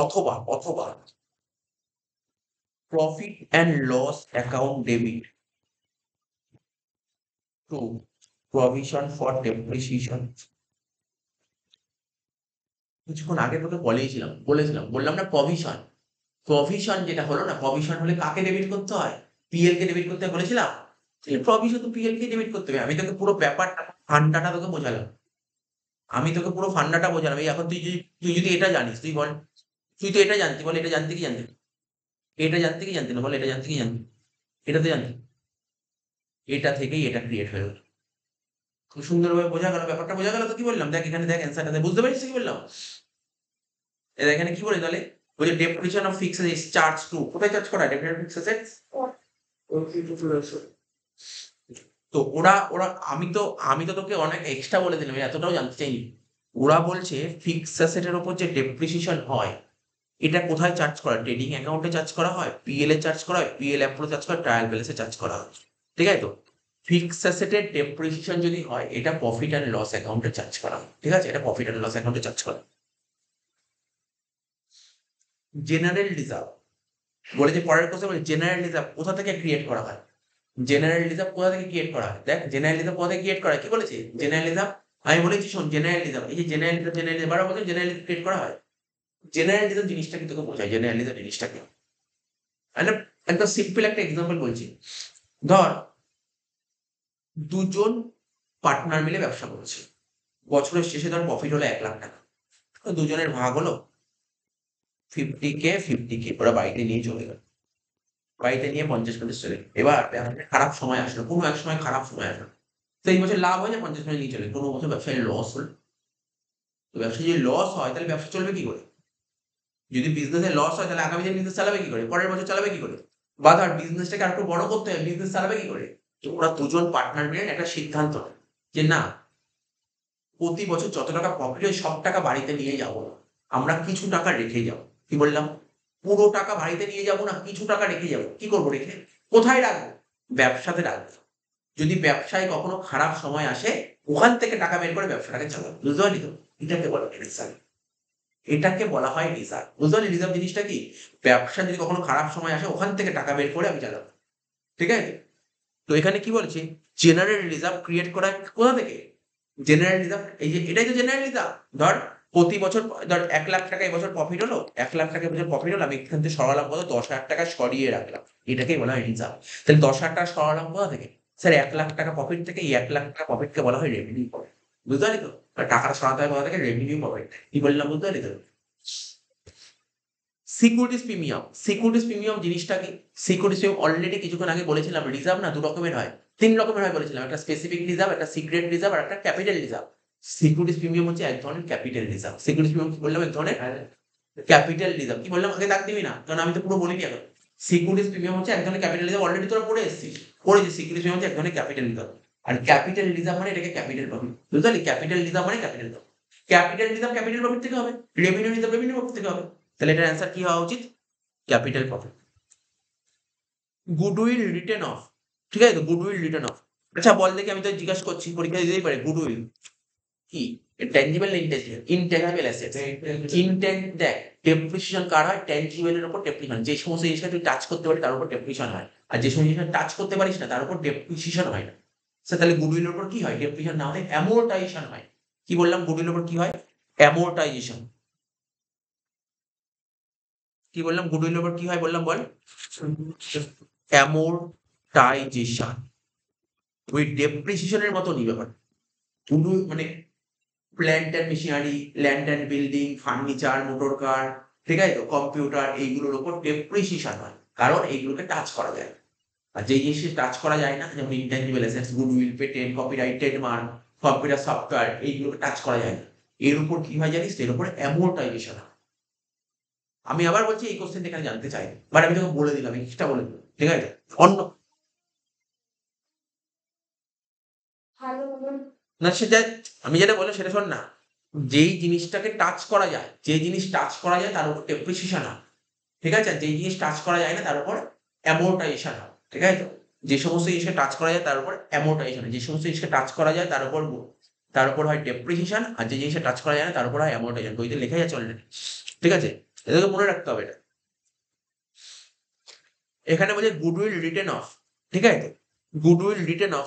অথবা profit and loss account debit to provision for depreciation. কিছুক্ষণ আগে তোকে বললাম না প্রভিশন। প্রভিশন যেটা হলো না, প্রভিশন হলে কাকে ডেবিট করতে হয়? পিএল কে ডেবিট করতে হয় বলেছিলাম। প্রভিশন তো পিএল কে ডেবিট করতে হবে। আমি তোকে পুরো ব্যাপারটা, ফান্ডাটা তোকে বোঝালাম। এই এখন তুই যদি এটা জানিস, তুই বল, তুই তো এটা জানতি, বল এটা জানতে কি জানতি? এটা জানতে কি জানতি না? বল এটা জানতে কি জানতি? এটা তো জানতি। এটা থেকেই এটা ক্রিয়েট হয়ে গেল। খুব সুন্দরভাবে বোঝা গেল, ব্যাপারটা বোঝা গেল তো? কি বললাম দেখ, এখানে দেখ অ্যান্সারটা, বুঝতে পারছিস কি বললাম? এখানে কি বলে তাহলে ওই যে depreciation of fixed is charge to কোথায় চার্জ করা ডেপ্রিসিয়েশন ফিক্সড অ্যাসেটস তো ওরা ওরা আমি তো তোকে অনেক এক্সট্রা বলে দিলাম এতটাও জানতে চাইনি ওরা বলছে ফিক্সড অ্যাসেটের উপর যে ডেপ্রিসিয়েশন হয় এটা কোথায় চার্জ করা ট্রেডিং অ্যাকাউন্টে চার্জ করা হয় পিএল এ চার্জ করা হয় পিএল অ্যাপ্রো চার্জ করা ট্রায়াল ব্যালেন্সে চার্জ করা হয় ঠিক আছে তো ফিক্সড অ্যাসেটের ডেপ্রিসিয়েশন যদি হয় এটা প্রফিট অ্যান্ড লস অ্যাকাউন্টে চার্জ করা হয় ঠিক আছে এটা প্রফিট অ্যান্ড লস অ্যাকাউন্টে চার্জ করা জেনারেল রিজার্ভ বলেছে পরের কোশ্চেন বলে জেনারেল রিজার্ভ কোথা থেকে ক্রিয়েট করা হয় জেনারেল রিজার্ভ কোথা থেকে ক্রিয়েট করা হয় দেখ জেনারেল রিজার্ভ কোথা থেকে ক্রিয়েট করা হয় কি বলেছে জেনারেল রিজার্ভ আমি বলেছি শোন জেনারেল রিজার্ভ এই যে জেনারেল রিজার্ভ বলছে জেনারেল ক্রিয়েট করা হয় জেনারেল রিজার্ভ জিনিসটা কি তোকে বোঝায় জেনারেল রিজার্ভ জিনিসটা কি একটা সিম্পল একটা এক্সাম্পল বলছি ধর দুজন পার্টনার মিলে ব্যবসা করছে বছরের শেষে ধর প্রফিট হলো 1 লাখ টাকা দুজনের ভাগ হলো 50K 50K ওরা বাড়িতে নিয়ে চলে গেল বাড়িতে নিয়ে 50 চলে এবার খারাপ সময় আসলো কোনো এক সময় খারাপ সময় আসলো তো এই বছর লাভ হয়েছে 50 নিয়ে চলে কোনো বছর ব্যবসায় লস হলো তো ব্যবসায় যদি লস হয় তাহলে ব্যবসা চলবে কি করে যদি বিজনেসে লস হয় তাহলে আগামী দিন বিজনেস চালাবে কি করে পরের বছর চালাবে কি করে বা ধর বিজনেসটাকে আর একটু বড় করতে হবে বিজনেস চালাবে কি করে তো ওরা দুজন পার্টনার মিলে একটা সিদ্ধান্ত নেয় যে না প্রতি বছর যত টাকা প্রফিট হয় সব টাকা বাড়িতে নিয়ে যাবো না আমরা কিছু টাকা রেখে যাবো কি বললাম পুরো টাকা বাড়িতে নিয়ে যাবো না কিছু টাকা রেখে যাবো কি করবো রেখে কোথায় রাখবো ব্যবসাতে রাখবো যদি ব্যবসায় কখনো খারাপ সময় আসে ওখান থেকে টাকা বের করে ব্যবসাটাকে চালাবো বুঝতে পারলি তো এটাকে বলা রিজার্ভ এটাকে বলা হয় রিজার্ভ বুঝতে পারলি রিজার্ভ জিনিসটা কি ব্যবসা যদি কখনো খারাপ সময় আসে ওখান থেকে টাকা বের করে আমি চালাবো ঠিক আছে তো এখানে কি বলছি জেনারেল রিজার্ভ ক্রিয়েট করা কোথা থেকে জেনারেল রিজার্ভ এই যে এটাই তো জেনারেল রিজার্ভ ধর প্রতি বছর ধর 1 লাখ টাকা এবছর প্রফিট হলো 1 লাখ টাকা এবছর প্রফিট হলো আমি এখান থেকে সরালাম কত 10,000 টাকা সরিয়ে রাখলাম এটাকেই বলা হয় রিজার্ভ তাহলে 10,000 টাকা সরালাম কোথা থেকে স্যার 1 লাখ টাকা প্রফিট থেকে এই 1 লাখ টাকা প্রফিটকে বলা হয় রেভিনিউ প্রফিট বুঝতে পারলি তো টাকাটা সরাতে হয় কোথা থেকে রেভিনিউ প্রফিট কি বললাম বুঝতে পারলি তো সিকিউরিটিজ প্রিমিয়াম জিনিসটা কি সিকিউরিটিজ প্রিমিয়াম অলরেডি কিছুক্ষণ আগে বলেছিলাম রিজার্ভ না 2 রকমের হয় 3 রকমের হয় বলেছিলাম একটা স্পেসিফিক রিজার্ভ একটা সিক্রেট রিজার্ভ আর একটা ক্যাপিটাল রিজার্ভ সিকিউরিটিজ প্রিমিয়াম হচ্ছে এক ধরনের ক্যাপিটাল রিজার্ভ সিকিউরিটিজ প্রিমিয়াম কি বললাম এক ধরনের ক্যাপিটাল রিজার্ভ কি বললাম আগে দাগ দিবি না কারণ আমি তো পুরো বলিনি এখন সিকিউরিটিজ প্রিমিয়াম হচ্ছে এক ধরনের ক্যাপিটাল রিজার্ভ অলরেডি তোরা পড়ে এসেছিস পড়েছিস সিকিউরিটিজ প্রিমিয়াম হচ্ছে এক ধরনের ক্যাপিটাল রিজার্ভ আর ক্যাপিটাল রিজার্ভ মানে এটাকে ক্যাপিটাল প্রফিট বুঝতে পারলি ক্যাপিটাল রিজার্ভ মানে capital profit capital reserve capital profit থেকে হবে রেভিনিউ রিজার্ভ রেভিনিউ প্রফিট থেকে হবে তাহলে এটার অ্যান্সার কি হওয়া উচিত capital profit goodwill written off ঠিক আছে তো গুডউইল রিটেন অফ আচ্ছা বল দেখি আমি তো জিজ্ঞাসা করছি পরীক্ষা দিতেই পারে গুডউইল কি ট্যানজিবল ইনট্যানজিবল অ্যাসেট দেখ ডেপ্রিসিয়েশন কার হয় ট্যানজিবল এর উপর ডেপ্রিসিয়েশন যে সমস্ত জিনিসটা তুই টাচ করতে পারিস তার উপর ডেপ্রিসিয়েশন হয় আর যে সমস্ত জিনিসটা টাচ করতে পারিস না তার উপর ডেপ্রিসিয়েশন হয় না স্যার তাহলে গুডউইলের উপর কি হয় ডেপ্রিসিয়েশন না হলে অ্যামোর্টাইজেশন হয় কি বললাম গুডউইলের উপর কি হয় অ্যামোর্টাইজেশন কি বললাম গুডউইলের উপর কি হয় বললাম বল অ্যামোর্টাইজেশন ওই ডেপ্রিসিয়েশনের মতনই ব্যাপার গুডউইল মানে plant and machinery land and building furniture motor car ঠিক আছে তো কম্পিউটার এইগুলোর উপর ডেপ্রিসিয়েশন হয় কারণ এইগুলোকে টাচ করা যায় আর যে জিনিসটা টাচ করা যায় না যেমন intangible assets goodwill patent copyright trademark computer software এইগুলোকে টাচ করা যায় না এর উপর কি হয় জানিস এর উপর অ্যামোর্টাইজেশন হয় আমি আবার বলছি এই কোশ্চেন এখানে জানতে চাই বাট আমি তোকে বলে দিলাম এক্সট্রা বলে দিলাম ঠিক আছে অন্য না সেটা আমি যেটা বললাম সেটা শোন না যেই জিনিসটাকে টাচ করা যায় যে জিনিস টাচ করা যায় তার উপর ডেপ্রিসিয়েশন হয় ঠিক আছে যেই জিনিস টাচ করা যায় না তার উপর অ্যামোর্টাইজেশন হয় ঠিক আছে তো যে সমস্ত জিনিসকে টাচ করা যায় তার উপর অ্যামোর্টাইজেশন যে সমস্ত জিনিসকে টাচ করা যায় তার উপর হয় ডেপ্রিসিয়েশন আর যে জিনিসটা টাচ করা যায় না তার উপর হয় অ্যামোর্টাইজেশন বইতে লেখাই আছে অলরেডি ঠিক আছে এটাকে মনে রাখতে হবে এটা এখানে বলছে গুডউইল রিটেন অফ ঠিক আছে goodwill written off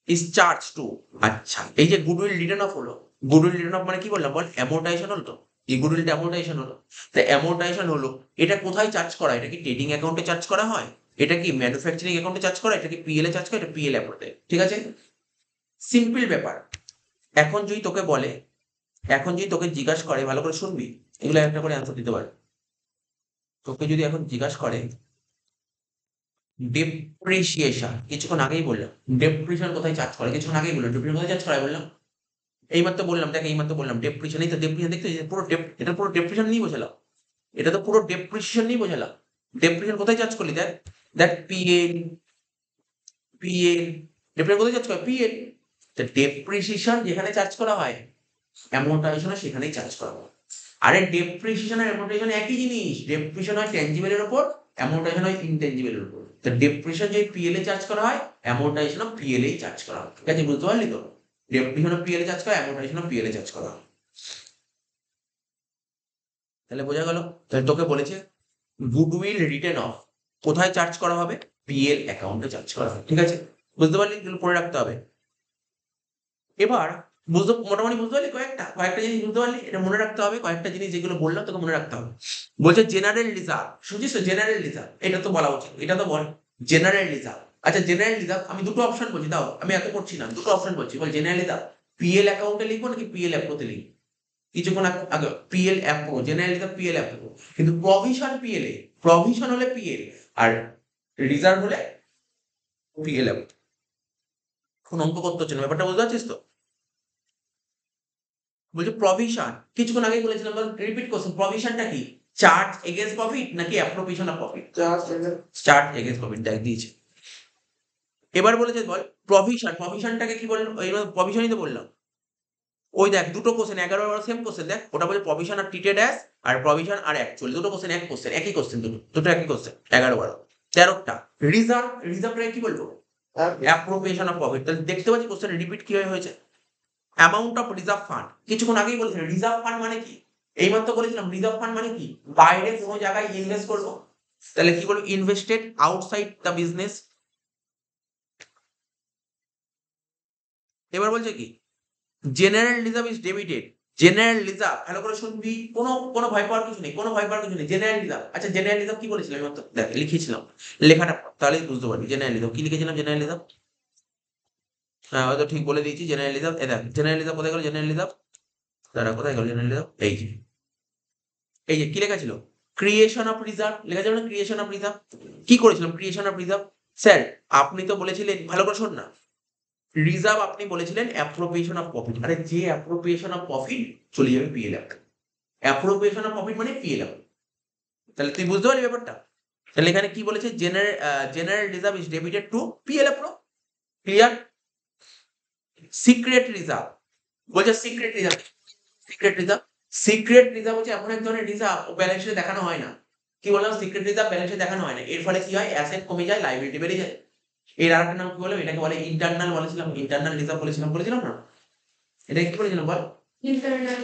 is charge to আচ্ছা এই যে গুডউইল রিটেন অফ হলো গুডউইল রিটেন অফ মানে কি বললাম বল অ্যামোর্টাইজেশন হলো তো এই গুডউইলটা অ্যামোর্টাইজেশন হলো তো অ্যামোর্টাইজেশন হলো এটা কোথায় চার্জ করা এটা কি ট্রেডিং অ্যাকাউন্টে চার্জ করা হয় এটা কি ম্যানুফ্যাকচারিং অ্যাকাউন্টে চার্জ করা এটা কি পিএল এ চার্জ করা এটা পিএল অ্যাকাউন্টে ঠিক আছে সিম্পল ব্যাপার এখন যদি তোকে বলে এখন যদি তোকে জিজ্ঞাসা করে ভালো করে শুনবি এগুলো একটা করে অ্যান্সার দিতে পারে তোকে যদি এখন জিজ্ঞাসা করে ডেপ্রিসিয়েশন কিছুক্ষণ আগেই বললাম ডেপ্রিসিয়েশন কোথায় চার্জ করে কিছুক্ষণ আগেই বললাম ডেপ্রিসিয়েশন কোথায় চার্জ করা বললাম এইমাত্র বললাম, দেখ এইমাত্র বললাম ডেপ্রিসিয়েশন, এই তো ডেপ্রিসিয়েশন দেখতে পুরো এটা পুরো ডেপ্রিসিয়েশন নিয়ে বোঝালাম, এটা তো পুরো ডেপ্রিসিয়েশন নিয়ে বোঝালাম। ডেপ্রিসিয়েশন কোথায় চার্জ করলি দেখ, দেখ পিএল, পিএল, ডেপ্রিসিয়েশন কোথায় চার্জ করা, পিএল। তো ডেপ্রিসিয়েশন যেখানে চার্জ করা হয়, অ্যামোর্টাইজেশন সেখানেই চার্জ করা হয়। আরে ডেপ্রিসিয়েশন আর অ্যামোর্টাইজেশন একই জিনিস, ডেপ্রিসিয়েশন হয় ট্যানজিবলের উপর, অ্যামোর্টাইজেশন হয় ইনট্যানজিবলের উপর। তো ডেপ্রিসিয়েশন যদি পিএল এ চার্জ করা হয়, অ্যামোর্টাইজেশন পিএল এই চার্জ করা হয়। ঠিক আছে, বুঝতে পারলি তো? ডেপ্রিসিয়েশন পিএল এ চার্জ করা, অ্যামোর্টাইজেশন পিএল এ চার্জ করা হয়। তাহলে বোঝা গেল? তাহলে তোকে বলেছে গুডউইল রিটেন অফ কোথায় চার্জ করা হবে, পিএল অ্যাকাউন্টে চার্জ করা হবে। ঠিক আছে, বুঝতে পারলি? এগুলো পড়ে রাখতে হবে। এবার মোটামুটি বুঝতে পারলি, কয়েকটা কয়েকটা জিনিস বুঝতে পারলি, এটা মনে রাখতে হবে। কয়েকটা জিনিস যেগুলো বললাম তোকে মনে রাখতে হবে। বলছে জেনারেল রিজার্ভ, শুনছিস তো? জেনারেল রিজার্ভ, এটা তো বলা উচিত, এটা তো বল। জেনারেল রিজার্ভ, আচ্ছা জেনারেল রিজার্ভ আমি দুটো অপশন বলছি, দাও আমি এত করছি না, দুটো অপশন বলছি। বল জেনারেল রিজার্ভ পিএল অ্যাকাউন্টে লিখবো নাকি পিএল অ্যাপ্রোতে লিখবো? কিছুক্ষণ আগে পিএল অ্যাপ্রো, জেনারেল রিজার্ভ পিএল অ্যাপ্রো, কিন্তু প্রভিশন পিএল এ, প্রভিশন হলে পিএল আর রিজার্ভ হলে পিএল অ্যাপ্রো। কোন অঙ্ক করতে হচ্ছে না, ব্যাপারটা বুঝতে পারছিস তো? বলছে প্রভিশন, কিছুক্ষণ আগে বলেছিলাম, রিপিট কোশ্চেন, প্রভিশনটা কি? চার্জ এগেইনস্ট প্রফিট নাকি appropriation of profit? Charge against profit, দেখ দিয়েছে। এবার বলেছে বল প্রভিশন, প্রভিশনটাকে কি বললাম? এই প্রভিশনই তো বললাম। ওই দেখ দুটো কোশ্চেন 11 আর সেম কোশ্চেন, দেখ ওটা বলে প্রভিশন আর ট্রিটেড অ্যাজ, আর প্রভিশন আর অ্যাকচুয়াল, দুটো কোশ্চেন এক কোশ্চেন, একই কোশ্চেন, দুটো দুটো একই কোশ্চেন। 11 12 13টা। রিজার্ভ, রিজার্ভটাকে কি বলবো? Appropriation of profit. তাহলে দেখতে পাচ্ছি কোশ্চেন রিপিট কিভাবে হয়েছে। অ্যামাউন্ট অফ রিজার্ভ ফান্ড, কিছুক্ষণ আগেই বলেছিলাম রিজার্ভ ফান্ড মানে কি, এইমাত্র বলেছিলাম রিজার্ভ ফান্ড মানে কি, বাইরে কোনো জায়গায় ইনভেস্ট করবো। তাহলে কি বলবো? Invested outside the business. এবার বলছে কি, general reserve is debited. General reserve, ভালো করে শুনবি, কোনো ভয় পাওয়ার কিছু নেই, কোনো ভয় পাওয়ার কিছু নেই। জেনারেল রিজার্ভ, আচ্ছা জেনারেল রিজার্ভ কি বলেছিলাম এইমাত্র, দেখ লিখেছিলাম, লেখাটা তাহলেই বুঝতে পারবি। জেনারেল রিজার্ভ কি লিখেছিলাম? জেনারেল রিজার্ভ, হ্যাঁ হয়তো ঠিক বলে দিয়েছি। জেনারেল রিজার্ভ, এ দেখ জেনারেল রিজার্ভ কোথায় গেল, জেনারেল রিজার্ভ দাঁড়া, কোথায় গেল জেনারেল রিজার্ভ? এই যে, এই যে কি লেখা ছিল, ক্রিয়েশন অফ রিজার্ভ লেখা ছিল না? ক্রিয়েশন অফ রিজার্ভ কি করেছিলাম? Creation of reserve. স্যার আপনি তো বলেছিলেন, ভালো করে শোন না, রিজার্ভ আপনি বলেছিলেন অ্যাপ্রোপ্রিয়েশন অফ প্রফিট। আরে যে অ্যাপ্রোপ্রিয়েশন অফ প্রফিট চলে যাবে PL account, appropriation of profit মানে পিএল অ্যাকাউন্ট। তাহলে তুই বুঝতে পারলি ব্যাপারটা? তাহলে এখানে কি বলেছে, general reserve is debited to PL appro. Clear? Secret reserve, বলছে secret reserve, secret reserve, secret reserve হচ্ছে এমন এক ধরনের রিজার্ভ ব্যালেন্স শিটে দেখানো হয় না। কি বললাম? সিক্রেট রিজার্ভ ব্যালেন্স শিটে দেখানো হয় না। এর ফলে কি হয়? অ্যাসেট কমে যায়, লাইবিলিটি বেড়ে যায়। এর আরেকটা নাম কি বললাম? এটাকে বলে ইন্টারনাল, বলেছিলাম ইন্টারনাল রিজার্ভ, বলেছিলাম না? এটা কি বলেছিলাম বল? ইন্টারনাল,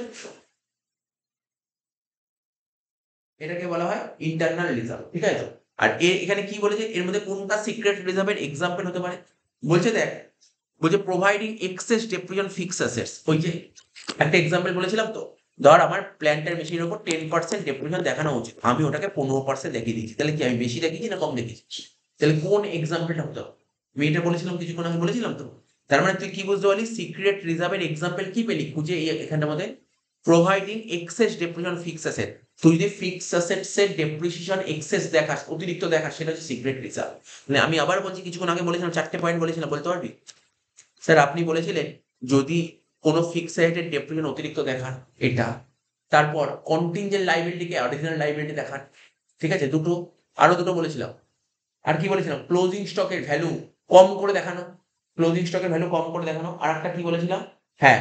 এটাকে বলা হয় ইন্টারনাল রিজার্ভ। ঠিক আছে তো? আর এখানে কি বলেছে, এর মধ্যে কোনটা সিক্রেট রিজার্ভের এক্সাম্পল হতে পারে? বলছে দেখ, বলছে providing excess depreciation fixed assets. ওই যে একটা এক্সাম্পল বলেছিলাম তো, ধর আমার প্ল্যান্টার মেশিনের উপর 10% ডেপ্রিসিয়েশন দেখানো উচিত, আমি ওটাকে 15% দেখিয়ে দিয়েছি। তাহলে কি আমি বেশি দেখিয়েছি না কম দেখিয়েছি? তাহলে কোন এক্সাম্পলটা হতে হবে? আমি এটা বলেছিলাম, কিছুক্ষণ আগে বলেছিলাম তো। তার মানে তুই কি বুঝতে পারলি? সিক্রেট রিজার্ভের এক্সাম্পল কি পেলি খুঁজে এখানটার মধ্যে? Providing excess depreciation fixed asset. তুই যদি ফিক্সড অ্যাসেটসের ডেপ্রিসিয়েশন এক্সেস দেখাস, অতিরিক্ত দেখাস, সেটা হচ্ছে সিক্রেট রিজার্ভ। মানে আমি আবার বলছি, কিছুক্ষণ আগে বলেছিলাম, 4টে পয়েন্ট বলেছিলাম, বলতে পারবি? স্যার আপনি বলেছিলেন যদি কোনো ফিক্সড অ্যাসেটের ডেপ্রিসিয়েশন অতিরিক্ত দেখান, এটা, তারপর কন্টিনজেন্ট লায়াবিলিটিকে অরিজিনাল লায়াবিলিটি দেখান। ঠিক আছে, দুটো। আরো দুটো বলেছিলাম। আর কি বলেছিলাম? ক্লোজিং স্টকের ভ্যালু কম করে দেখানো, ক্লোজিং স্টকের ভ্যালু কম করে দেখানো। আর একটা কি বলেছিলাম? হ্যাঁ,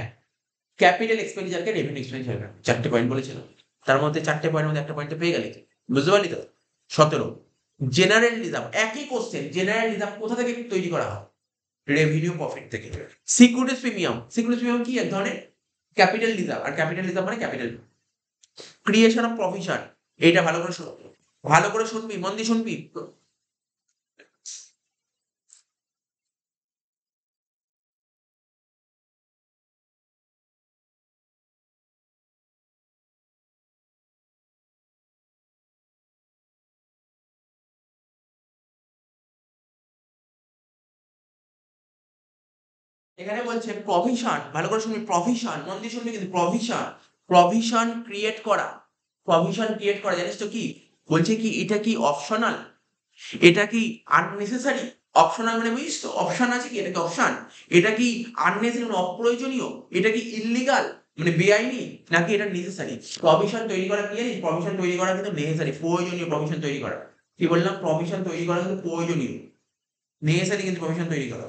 ক্যাপিটাল এক্সপেন্ডিচারকে রেভিনিউ এক্সপেন্ডিচার। 4টে পয়েন্ট বলেছিলাম, তার মধ্যে 4টে পয়েন্টের মধ্যে একটা পয়েন্ট পেয়ে গেলি, বুঝতে পারলি তো? 17। জেনারেল রিজার্ভ, একই কোশ্চেন, জেনারেল রিজার্ভ কোথা থেকে তৈরি করা হয়? রেভিনিউ প্রফিট থেকে। সিকিউরিটিজ প্রিমিয়াম, সিকিউরিটিজ প্রিমিয়াম কি? এক ধরনের ক্যাপিটাল রিজার্ভ, আর ক্যাপিটাল রিজার্ভ মানে ক্যাপিটাল। ক্রিয়েশন অফ প্রভিশন, এইটা ভালো করে শুন, ভালো করে শুনবি, মন দিয়ে শুনবি। এখানে বলছে প্রভিশন, ভালো করে শুনবি, প্রভিশন মন দিয়ে শুনবি কিন্তু, প্রভিশন, প্রভিশন ক্রিয়েট করা, প্রভিশন ক্রিয়েট করা, জানিস তো কি বলছে? কি এটা কি অপশনাল? এটা কি আননেসেসারি? অপশনাল মানে বুঝিস তো, অপশন আছে কি, এটা কি অপশন, এটা কি আননেসেসারি মানে অপ্রয়োজনীয়, এটা কি ইললিগাল মানে বেআইনি, নাকি এটা নেসেসারি? প্রভিশন তৈরি করা কি জানিস, প্রভিশন তৈরি করা কিন্তু নেসেসারি, প্রয়োজনীয় প্রভিশন তৈরি করা। কি বললাম, প্রভিশন তৈরি করা কিন্তু প্রয়োজনীয়, নেসেসারি কিন্তু প্রভিশন তৈরি করা।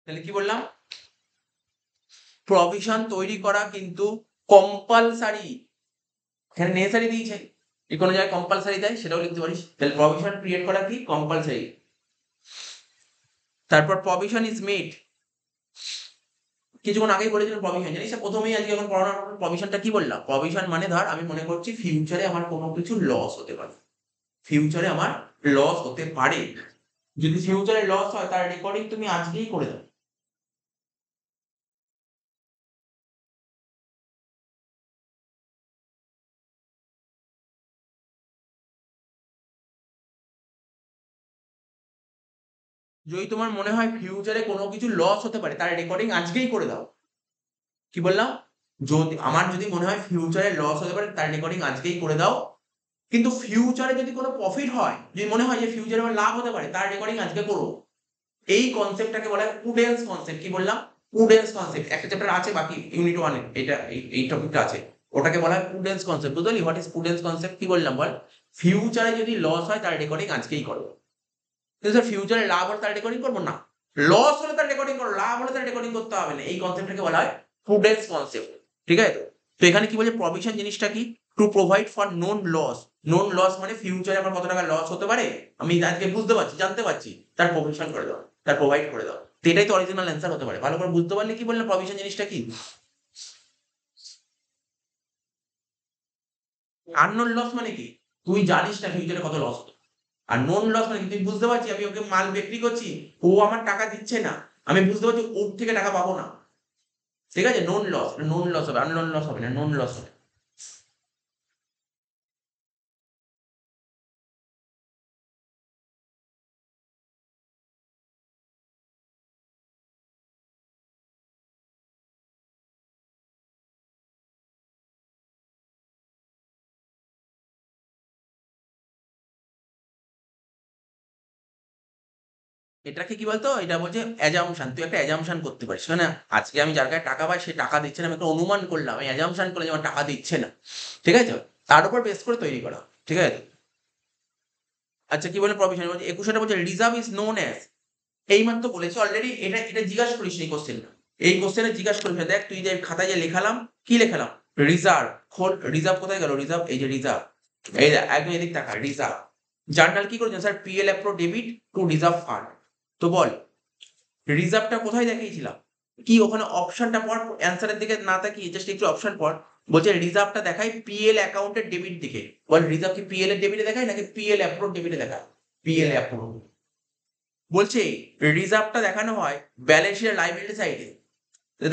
তাহলে কি বললাম, প্রভিশন তৈরি করা কিন্তু কম্পালসারি, এখানে নেসেসারি দিয়েছে, কোনো জায়গায় কম্পালসারি দেয় সেটাও লিখতে পারিস, তাহলে প্রভিশন ক্রিয়েট করা কি কম্পালসারি। তারপর প্রভিশন ইজ মেড, কিছুক্ষণ আগেই বলেছিলাম প্রভিশন, জানিস প্রথমেই আজকে যখন পড়ানোর প্রভিশনটা কি বললাম, প্রভিশন মানে ধর আমি মনে করছি ফিউচারে আমার কোনো কিছু লস হতে পারে, ফিউচারে আমার লস হতে পারে, যদি ফিউচারে লস হয় তার রেকর্ডিং তুমি আজকেই করে দাও। যদি তোমার মনে হয় ফিউচারে কোনো কিছু লস হতে পারে তার রেকর্ডিং আজকেই করে দাও। কি বললাম, যদি মনে হয় ফিউচারে লস হতে পারে তার রেকর্ডিং আজকেই করে দাও, কিন্তু ফিউচারে যদি কোনো প্রফিট হয়, যদি মনে হয় যে ফিউচারে আমার লাভ হতে পারে তার রেকর্ডিং আজকে করো। এই কনসেপ্টটাকে বলা হয় প্রুডেন্স কনসেপ্ট। কি বললাম, প্রুডেন্স কনসেপ্ট, একটা চ্যাপ্টার আছে বাকি ইউনিট 1 এ, এটা এই টপিকটা আছে, ওটাকে বলা হয় প্রুডেন্স কনসেপ্ট। বুঝলি হোয়াট ইজ প্রুডেন্স কনসেপ্ট? কি বললাম বল, ফিউচারে যদি লস হয় তার রেকর্ডিং আজকেই করো, কিন্তু স্যার ফিউচারে লাভ হলে তার রেকর্ডিং করবো না, লস হলে তার রেকর্ডিং করো, লাভ হলে তার রেকর্ডিং করতে হবে না। এই কনসেপ্টটাকে বলা হয় প্রুডেন্স কনসেপ্ট, ঠিক আছে? তো এখানে কি বলছে, প্রভিশন জিনিসটা কি, to provide for known loss. Known loss মানে ফিউচারে আমার কত টাকা লস হতে পারে আমি আজকে বুঝতে পারছি, জানতে পারছি, তার প্রভিশন করে দাও, তার প্রোভাইড করে দাও। তো এটাই তো অরিজিনাল অ্যান্সার হতে পারে। ভালো করে বুঝতে পারলে কি বললাম প্রভিশন জিনিসটা কি। আননোন লস মানে কি, তুই জানিস না ফিউচারে কত লস হবে। আর নোন লস মানে কি, তুই বুঝতে পারছি আমি ওকে মাল বিক্রি করছি, ও আমার টাকা দিচ্ছে না, আমি বুঝতে পারছি ওর থেকে টাকা পাবো না, ঠিক আছে? নোন লস, নোন লস হবে, আননোন লস হবে না, নোন লস হবে। এটাকে কি বলতো, এটা বলছে অ্যাজাম্পশন, তুই একটা অ্যাজাম্পশন করতে পারিস, মানে আজকে আমি যার কাছে টাকা পাই সে টাকা দিচ্ছে না, আমি একটা অনুমান করলাম, আমি অ্যাজাম্পশন করলাম যে আমার টাকা দিচ্ছে না, ঠিক আছে? তার উপর বেস করে তৈরি করা, ঠিক আছে? আচ্ছা কি বলে প্রভিশন বলছে, 21 বলছে রিজার্ভ ইজ নোন অ্যাজ, এইমাত্র বলেছি অলরেডি, এটা এটা জিজ্ঞাসা করিস এই কোশ্চেনটা, এই কোশ্চেনে জিজ্ঞাসা করিস না। দেখ তুই যে খাতায় যে লেখালাম, কি লেখালাম, রিজার্ভ, খোল রিজার্ভ কোথায় গেল, রিজার্ভ এই যে রিজার্ভ, এই দেখ একদম এদিক টাকা রিজার্ভ, জার্নাল কি করেছেন sir, PL appro debit to reserve fund. তো বল রিজার্ভটা কোথায় দেখিয়েছিলাম, কি ওখানে অপশনটা পড়, অ্যান্সারের দিকে না তাকিয়ে জাস্ট একটু অপশন পড়, বলছে রিজার্ভটা দেখায় পিএল অ্যাকাউন্টের ডেবিট দিকে, বল রিজার্ভ কি পিএল এর ডেবিটে দেখায় নাকি পিএল অ্যাপ্রো ডেবিটে দেখায়? পিএল অ্যাপ্রো। বলছে রিজার্ভটা দেখানো হয় ব্যালেন্স শিটের লাইবিলিটি সাইডে।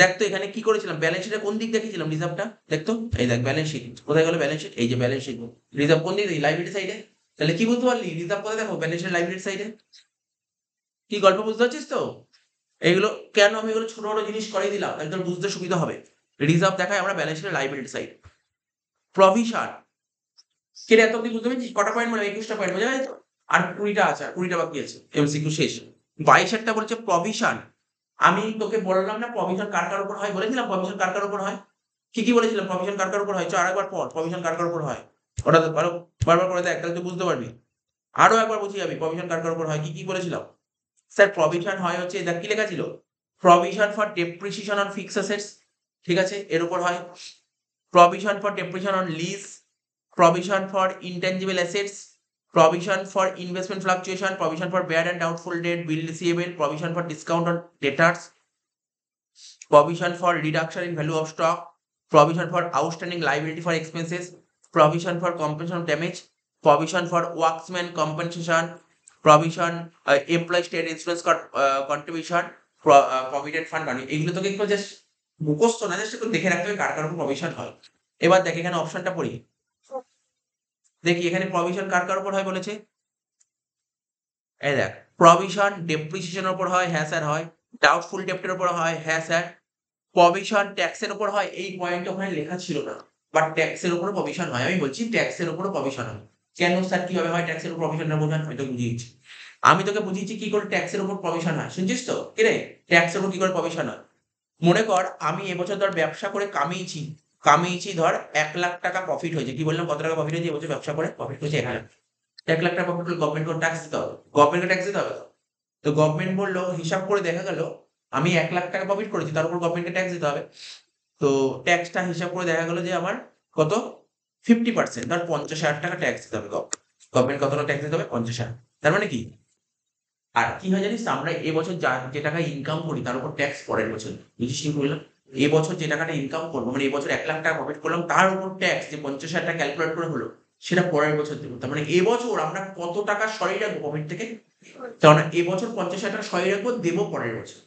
দেখ তো এখানে কি করেছিলাম, ব্যালেন্স শিটে কোন দিক দেখিয়েছিলাম রিজার্ভটা, দেখতো এই দেখ ব্যালেন্স শিট কোথায় গেল, ব্যালেন্স শিট এই যে ব্যালেন্স শিট, রিজার্ভ কোন দিক, লাইবিলিটি সাইডে। তাহলে কি বুঝতে পারলি, রিজার্ভ কোথায় দেখো, ব্যালেন্স শিটের লাইবিলিটি সাইডে। কি গল্প বুঝতে পারছিস তো? এইগুলো কেন আমি এগুলো ছোট ছোট জিনিস করিয়ে দিলাম, একদম বুঝতে সুবিধা হবে। রিজার্ভ দেখায় আমরা ব্যালেন্স শিটের লাইবিলিটি সাইড। প্রভিশন, কেটে এত অব্দি বুঝতে পেরেছিস, কটা পয়েন্ট বলে, 21টা পয়েন্ট বোঝা যায় তো, আর 20টা আছে, আর 20টা বাকি আছে, এমসিকিউ শেষ। 22 বলছে প্রভিশন, আমি তোকে বললাম না প্রভিশন কার কার উপর হয়, বলেছিলাম প্রভিশন কার কার উপর হয়, কি কি বলেছিলাম, প্রভিশন কার কার উপর হয়, আরেকবার পর প্রভিশন কার কার উপর হয়, ওটা তো আরো বারবার করে দেখ, তাহলে তুই বুঝতে পারবি, আরো একবার বুঝিয়ে যাবি প্রভিশন কার কার উপর হয়, কি কি বলেছিলাম। স্যার প্রভিশন হয় হচ্ছে, দেখ কি লেখা ছিল, provision for depreciation on fixed assets, ঠিক আছে, এর উপর হয়। Provision for depreciation on lease, provision for intangible assets, provision for investment fluctuation, provision for bad and doubtful debt, bill receivable, provision for discount on debtors, provision for reduction in value of stock, provision for outstanding liability for expenses, provision for compensation of damage, provision for workman compensation, provision employee state insurance contribution, provident fund money। এগুলো তোকে একটু just মুখস্থ না, just একটু দেখে রাখতে হবে কার কার উপর প্রভিশন হয়। এবার দেখ এখানে অপশনটা পড়ি, দেখি এখানে প্রভিশন কার কার উপর হয় বলেছে, এই দেখ প্রভিশন ডেপ্রিসিয়েশনের উপর হয়, হ্যাঁ স্যার হয়, ডাউটফুল ডেপ্টের উপর হয়, হ্যাঁ স্যার, প্রভিশন ট্যাক্সের উপর হয়, এই পয়েন্ট ওখানে লেখা ছিল না, বাট ট্যাক্সের উপর প্রভিশন হয়। আমি বলছি ট্যাক্সের উপর প্রভিশন হয়। কেন স্যার কিভাবে হয় ট্যাক্সের উপর প্রভিশনটা বোঝান, আমি তোকে বুঝিয়েছি। আমি তোকে বুঝিয়েছি কি করে ট্যাক্সের উপর প্রভিশন হয়, শুনছিস তো? কি রে, ট্যাক্সের উপর কি করে প্রভিশন হয়? মনে কর আমি এবছর ধর ব্যবসা করে কামিয়েছি ধর 1,00,000 টাকা প্রফিট হয়েছে। কি বললাম, কত টাকা প্রফিট হয়েছে এবছর ব্যবসা করে? প্রফিট হয়েছে 1,00,000। 1,00,000 টাকা প্রফিট হলে গভর্নমেন্ট ট্যাক্স দিতে হবে, গভর্নমেন্টকে ট্যাক্স দিতে হবে তো। তো গভর্নমেন্ট বললো, হিসাব করে দেখা গেল আমি 1,00,000 টাকা প্রফিট করেছি, তার উপর গভর্নমেন্টকে ট্যাক্স দিতে হবে। তো ট্যাক্সটা হিসাব করে দেখা গেল যে আমার কত, 50%, ধর 50,000 টাকা ট্যাক্স দিতে হবে। গভর্নমেন্ট কতটা ট্যাক্স দিতে হবে? 50,000। তার মানে কি, আর কি হয় জানিস, আমরা এবছর যে টাকা ইনকাম করি তার উপর ট্যাক্স পরের বছর। বুঝিস কি বললাম? এবছর যে টাকাটা ইনকাম করবো, মানে এবছর 1,00,000 টাকা প্রফিট করলাম, তার উপর ট্যাক্স যে 50,000 টাকা ক্যালকুলেট করে হলো, সেটা পরের বছর দেবো। তার মানে এবছর আমরা কত টাকা সরিয়ে রাখবো প্রফিট থেকে? কারণ এবছর 50,000 টাকা সরিয়ে রাখবো, দেবো পরের বছর।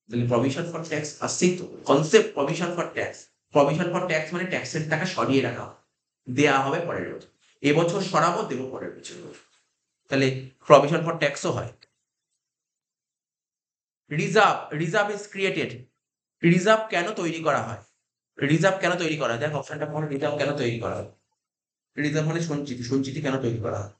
তাহলে প্রভিশন ফর ট্যাক্স আসছেই তো, concept provision for tax. Provision for tax মানে ট্যাক্সের টাকা সরিয়ে রাখা, দেয়া হবে পরের বছর। এবছর সরাবো, দেবো পরের বছর। তাহলে প্রভিশন ফর ট্যাক্সও হয়। Reserve is created. রিজার্ভ কেন তৈরি করা হয়? রিজার্ভ কেন তৈরি করা হয়? দেখ অপশনটা পড়ে, রিজার্ভ কেন তৈরি করা হয়? রিজার্ভ মানে সঞ্চিতি, সঞ্চিতি কেন তৈরি করা হয়?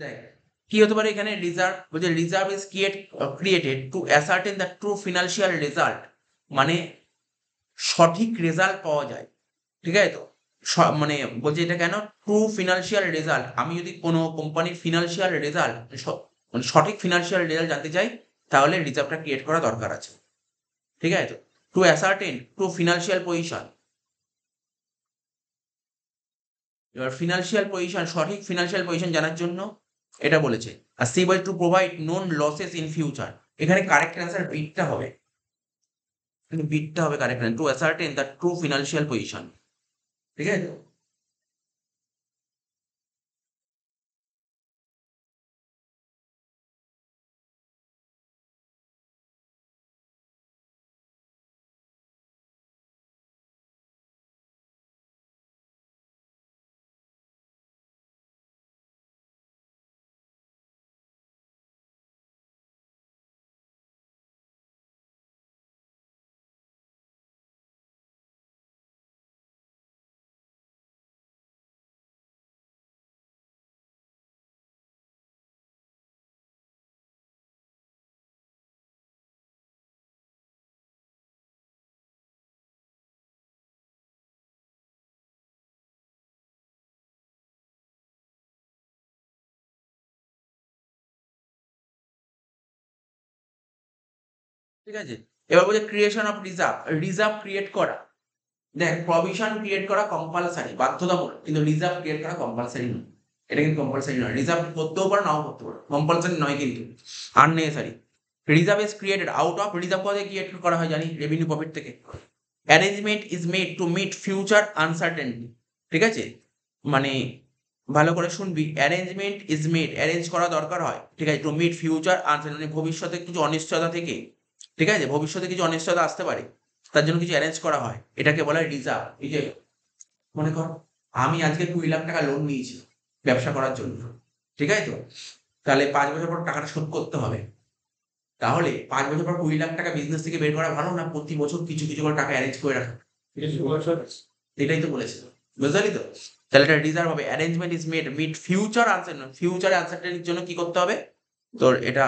দেখ কি হতে পারে এখানে, রিজার্ভ বলছে reserve is created to ascertain the true financial result, মানে সঠিক রেজাল্ট পাওয়া যায়। ঠিক আছে তো? মানে বলছে এটা কেন, ট্রু ফিনান্সিয়াল রেজাল্ট। আমি যদি কোনো কোম্পানির ফিনান্সিয়াল রেজাল্ট, মানে সঠিক ফিনান্সিয়াল রেজাল্ট জানতে চাই, তাহলে রিজার্ভটা ক্রিয়েট করা দরকার আছে। ঠিক আছে তো? To ascertain true financial position. এবার ফিনান্সিয়াল পজিশন, সঠিক ফিনান্সিয়াল পজিশন জানার জন্য এটা বলেছে। আর সি বল to provide known losses in future. এখানে কারেক্ট অ্যান্সার বিটটা হবে, বিটটা হবে correct answer, to ascertain the true financial position. ঠিক আছে তো? ঠিক আছে, এবার বলছে creation of reserve. Reserve create করা, দেখ প্রভিশন ক্রিয়েট করা কম্পালসারি, বাধ্যতামূলক, কিন্তু রিজার্ভ ক্রিয়েট করা কম্পালসারি নয়। এটা কিন্তু কম্পালসারি নয়, রিজার্ভ করতেও পারো নাও করতে পারো, কম্পালসারি নয় কিন্তু, unnecessary. Reserve is created out of, reserve কোথা থেকে ক্রিয়েট করা হয় জানি, রেভিনিউ প্রফিট থেকে। Arrangement is made to meet future uncertainty. ঠিক আছে, মানে ভালো করে শুনবি, অ্যারেঞ্জমেন্ট ইজ মেড, অ্যারেঞ্জ করা দরকার হয়, ঠিক আছে, টু মিট ফিউচার আনসার্টেনটি, মানে ভবিষ্যতে কিছু অনিশ্চয়তা থেকে, ঠিক আছে, ভবিষ্যতে কিছু অনিশ্চয়তা আসতে পারে, তার জন্য কিছু অ্যারেঞ্জ করা হয়, এটাকে বলা হয় রিজার্ভ। এই যে মনে কর আমি আজকে 2,00,000 টাকা লোন নিয়েছি ব্যবসা করার জন্য, ঠিক আছে তো? তাহলে 5 বছর পর টাকাটা শোধ করতে হবে। তাহলে 5 বছর পর 2,00,000 টাকা বিজনেস থেকে বের করা ভালো না প্রতি বছর কিছু কিছু করে টাকা অ্যারেঞ্জ করে রাখা? এটাই তো বলেছে, বুঝলি তো? তাহলে এটা রিজার্ভ হবে। Arrangement is made meet future uncertain, future আনসার্টেনিটির জন্য কি করতে হবে, তোর এটা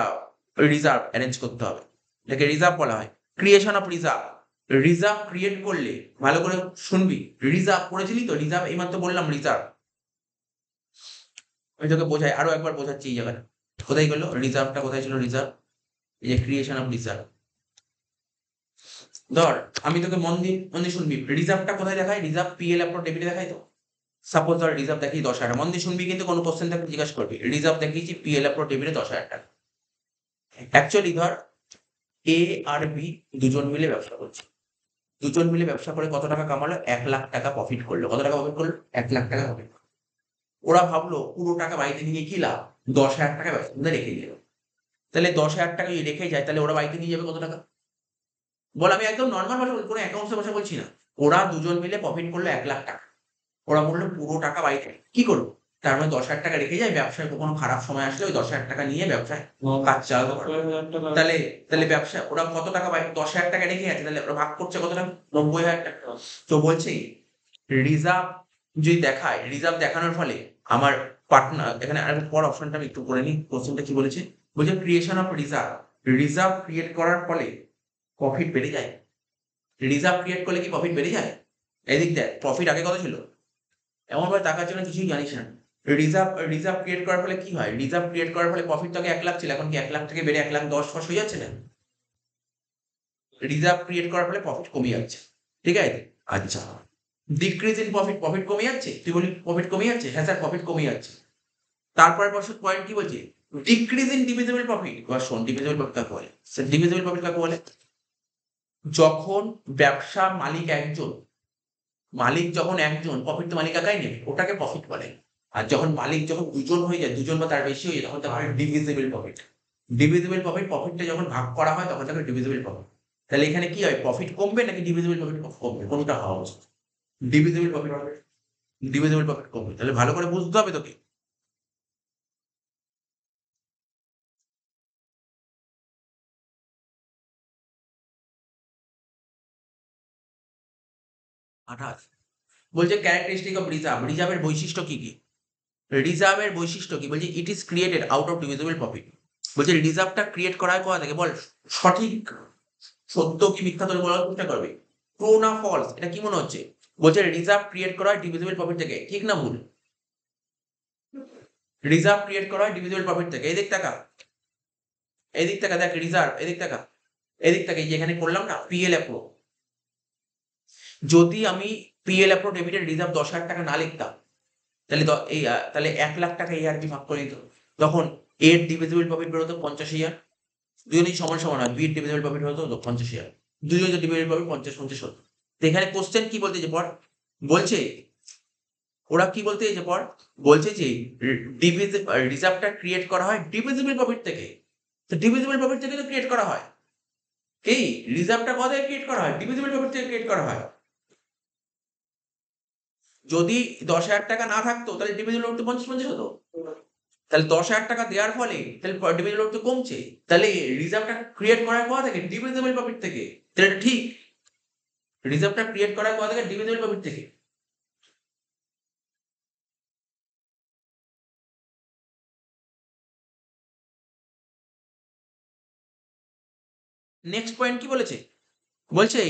রিজার্ভ অ্যারেঞ্জ করতে হবে, এটাকে রিজার্ভ বলা হয়। Creation of reserve, reserve create করলে ভালো করে শুনবি, রিজার্ভ করেছিলি তো, রিজার্ভ এইমাত্র বললাম রিজার্ভ, আমি তোকে বোঝাই, আরো একবার বোঝাচ্ছি এই জায়গাটা। কোথায় গেল রিজার্ভটা, কোথায় ছিল রিজার্ভ? এই যে ক্রিয়েশন অফ রিজার্ভ, ধর আমি তোকে মন দিয়ে শুনবি, রিজার্ভটা কোথায় দেখায়? রিজার্ভ পিএল অ্যাপ্রো ডেবিটে দেখায় তো। সাপোজ ধর রিজার্ভ দেখি 10,000 টাকা, মন দিয়ে শুনবি কিন্তু কোনো কোশ্চেন থাকলে জিজ্ঞাসা করবি। রিজার্ভ দেখিয়েছি পিএল অ্যাপ্রো ডেবিটে 10,000 টাকা। অ্যাকচুয়ালি ধর এ আর বি দুজন মিলে ব্যবসা করছে, দুজন মিলে ব্যবসা করে কত টাকা কামালো? 1,00,000 টাকা প্রফিট করলো। কত টাকা প্রফিট করলো? 1,00,000 টাকা প্রফিট। ওরা ভাবলো পুরো টাকা বাড়িতে নিয়ে কি লাভ? 10,000 টাকা ব্যবসার মধ্যে রেখে দিল। তাহলে 10,000 টাকা যদি রেখে যায় তাহলে ওরা বাড়িতে নিয়ে যাবে কত টাকা? বল, আমি একদম নরমাল ভাষা বলছি, কোনো অ্যাকাউন্টসের ভাষা বলছি না। ওরা দুজন মিলে প্রফিট করলো 1,00,000 টাকা। ওরা বললো পুরো টাকা বাড়িতে কি করবো? তার মানে 10,000 টাকা রেখে যায়, ব্যবসায় কখনো খারাপ সময় আসলে ওই 10,000 টাকা নিয়ে ব্যবসায় কাজ চালাতে পারবে। তাহলে তাহলে ব্যবসা ওরা কত টাকা 10,000 টাকা রেখে আছে, তাহলে ওরা ভাগ করছে কত টাকা? 90,000 টাকা। তো বলছি রিজার্ভ যদি দেখায়, রিজার্ভ দেখানোর ফলে আমার পার্টনার, এখানে আরেকটা পর অপশনটা আমি একটু করে নিই, কোশ্চেনটা কি বলেছে? বলছে creation of reserve, reserve create করার ফলে প্রফিট বেড়ে যায়। রিজার্ভ ক্রিয়েট করলে কি প্রফিট বেড়ে যায়? এদিক দেখ, প্রফিট আগে কত ছিল? এমন ভাবে তাকার জন্য কিছুই জানিস না। রিজার্ভ ক্রিয়েট করার ফলে কি হয়? রিজার্ভ ক্রিয়েট করার ফলে প্রফিট তো আগে 1,00,000 ছিল, এখন কি 1,00,000 থেকে বেড়ে 1,10,000 ফস হয়ে যাচ্ছে না? রিজার্ভ ক্রিয়েট করার ফলে প্রফিট কমে যাচ্ছে, ঠিক আছে? আচ্ছা, ডিক্রিজ ইন প্রফিট, প্রফিট কমে যাচ্ছে? তুই বলি প্রফিট কমে যাচ্ছে, হ্যাঁ স্যার প্রফিট কমে যাচ্ছে। তারপরে পয়েন্ট কি বলছে? Decrease in divisible profit. এবার শোন, ডিভিজিবল প্রফিট কাকে বলে? স্যার ডিভিজিবল প্রফিট কাকে বলে? যখন ব্যবসা মালিক একজন, মালিক যখন একজন, প্রফিট তো মালিক একাই নেবে, ওটাকে প্রফিট বলে। আর যখন মালিক যখন দুজন হয়ে যায়, দুজন বা তার বেশি হয়ে যায়, তখন তাকে ডিভিজিবল প্রফিট। ডিভিজিবল প্রফিট, প্রফিটটা যখন ভাগ করা হয় তখন তাকে ডিভিজিবল প্রফিট। তাহলে এখানে কি হয়? প্রফিট কমবে নাকি ডিভিজিবল প্রফিট কমবে? কোনটা হওয়া উচিত? ডিভিজিবল প্রফিট হবে, ডিভিজিবল প্রফিট কমবে। তাহলে ভালো করে বুঝতে হবে তোকে। আঠাশ বলছে ক্যারেক্টারিস্টিক অফ রিজার্ভ, রিজার্ভের বৈশিষ্ট্য কি কি? রিজার্ভের বৈশিষ্ট্য কি? বলছে it is created out of divisible profit. বলছে রিজার্ভটা ক্রিয়েট করা হয় কোথা থেকে? বল, সঠিক সত্য কি মিথ্যা তোর বলার চেষ্টা করবে। ট্রু না ফলস, এটা কি মনে হচ্ছে? বলছে রিজার্ভ ক্রিয়েট করা হয় ডিভিজিবল প্রফিট থেকে, ঠিক না ভুল? রিজার্ভ ক্রিয়েট করা হয় ডিভিজিবল প্রফিট থেকে। এদিক টাকা, এদিক টাকা দেখ রিজার্ভ, এদিক টাকা, এদিক টাকা, যেখানে করলাম না পিএল অ্যাপ্রো। যদি আমি পিএল অ্যাপ্রো ডেবিটের রিজার্ভ 10,000 টাকা না লিখতাম, তাহলে তাহলে 1,00,000 টাকা এ আর বি ভাগ করে দিত, তখন এর ডিভিজিবল প্রফিট বেরোতো 50,000। দুজনেই সমান সমান হয়, বি এর ডিভিজিবল প্রফিট হতো 50,000, দুজনে ডিভিজিবল প্রফিট 50-50 হতো। তো এখানে কোশ্চেন কি বলতে যে পর বলছে, ওরা কি বলতে যে পর বলছে যে রিজার্ভটা ক্রিয়েট করা হয় ডিভিজিবল প্রফিট থেকে। তো ডিভিজিবল প্রফিট থেকে তো ক্রিয়েট করা হয়। কি রিজার্ভটা কোথা থেকে ক্রিয়েট করা হয়? ডিভিজিবল প্রফিট থেকে ক্রিয়েট করা হয়। যদি 10,000 টাকা না থাকতো তাহলে ডিভিজিবল প্রফিট 50-50 হতো। তাহলে 10,000 টাকা দেওয়ার ফলে তাহলে ডিভিজিবল প্রফিট কমছে। তাহলে রিজার্ভটা ক্রিয়েট করা কোথা থেকে? ডিভিজিবল প্রফিট থেকে। তাহলে এটা ঠিক। রিজার্ভটা ক্রিয়েট করা কোথা থেকে? ডিভিজিবল প্রফিট থেকে। নেক্সট পয়েন্ট কি বলেছে? বলছে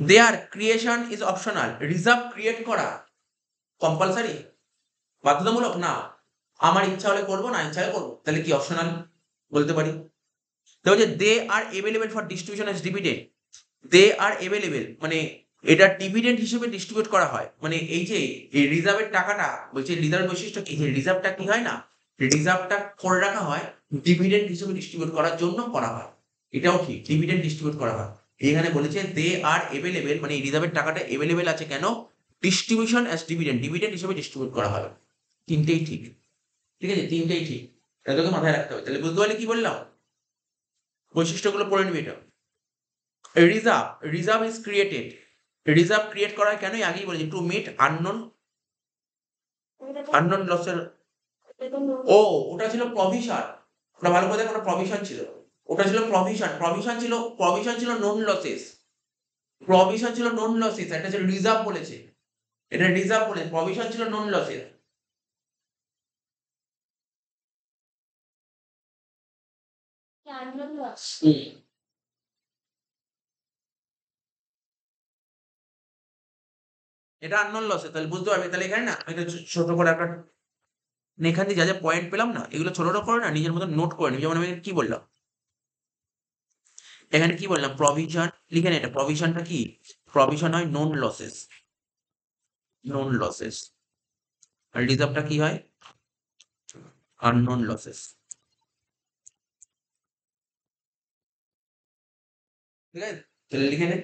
their creation is optional, reserve create করা কম্পালসারি, বাধ্যতামূলক না। আমার ইচ্ছা হলে করবো, না ইচ্ছা হলে করবো, তাহলে কি অপশনাল বলতে পারি। তো বলছে they are available for distribution as dividend. They are available মানে এটা ডিভিডেন্ড হিসেবে ডিস্ট্রিবিউট করা হয়। মানে এই যে এই রিজার্ভের টাকাটা, বলছে রিজার্ভ বৈশিষ্ট্য কি? যে রিজার্ভটা কি হয় না, রিজার্ভটা করে রাখা হয় ডিভিডেন্ড হিসেবে ডিস্ট্রিবিউট করার জন্য করা হয়। এটাও ঠিক, ডিভিডেন্ড ডিস্ট্রিবিউট করা হয়। এখানে বলেছে দে আর এভেলেবেল, মানে এই রিজার্ভের টাকাটা এভেলেবেল আছে কেন? ডিস্ট্রিবিউশন অ্যাজ ডিভিডেন্ড, ডিভিডেন্ড হিসেবে ডিস্ট্রিবিউট করা হয়। তিনটেই ঠিক, ঠিক আছে, তিনটেই ঠিক। এটা তোকে মাথায় রাখতে হবে। তাহলে বুঝতে পারলি কি বললাম? বৈশিষ্ট্যগুলো পড়ে নিবি এটা। Reserve, reserve is created, reserve create করা হয় কেন? আগেই বলেছি, টু মিট আননোন, আননোন লসের। ও ওটা ছিল প্রভিশন, ওটা ভালো করে দেখো, ওটা প্রভিশন ছিল। ওটা ছিল প্রভিশন, প্রভিশন ছিল নোন লসেস, প্রভিশন ছিল নোন লসেস। এটা ছিল রিজার্ভ বলেছে, এটা রিজার্ভ বলে, প্রভিশন ছিল নোন লসেস। এটা আননোন লসেস, তাহলে বুঝতে পারবি। তাহলে এখানে না এটা ছোট করে একটা, এখান থেকে যা যা পয়েন্ট পেলাম না, এগুলো ছোট ছোট করে না নিজের মতো নোট করে নিবি। যেমন আমি কি বললাম, এখানে কি বললাম প্রভিশন লিখে নে, এটা প্রভিশনটা কি, প্রভিশন হয় নোন লসেস, নোন লসেস, আর রিজার্ভটা কি হয় আননোন লসেস। ঠিক আছে, তাহলে লিখে নে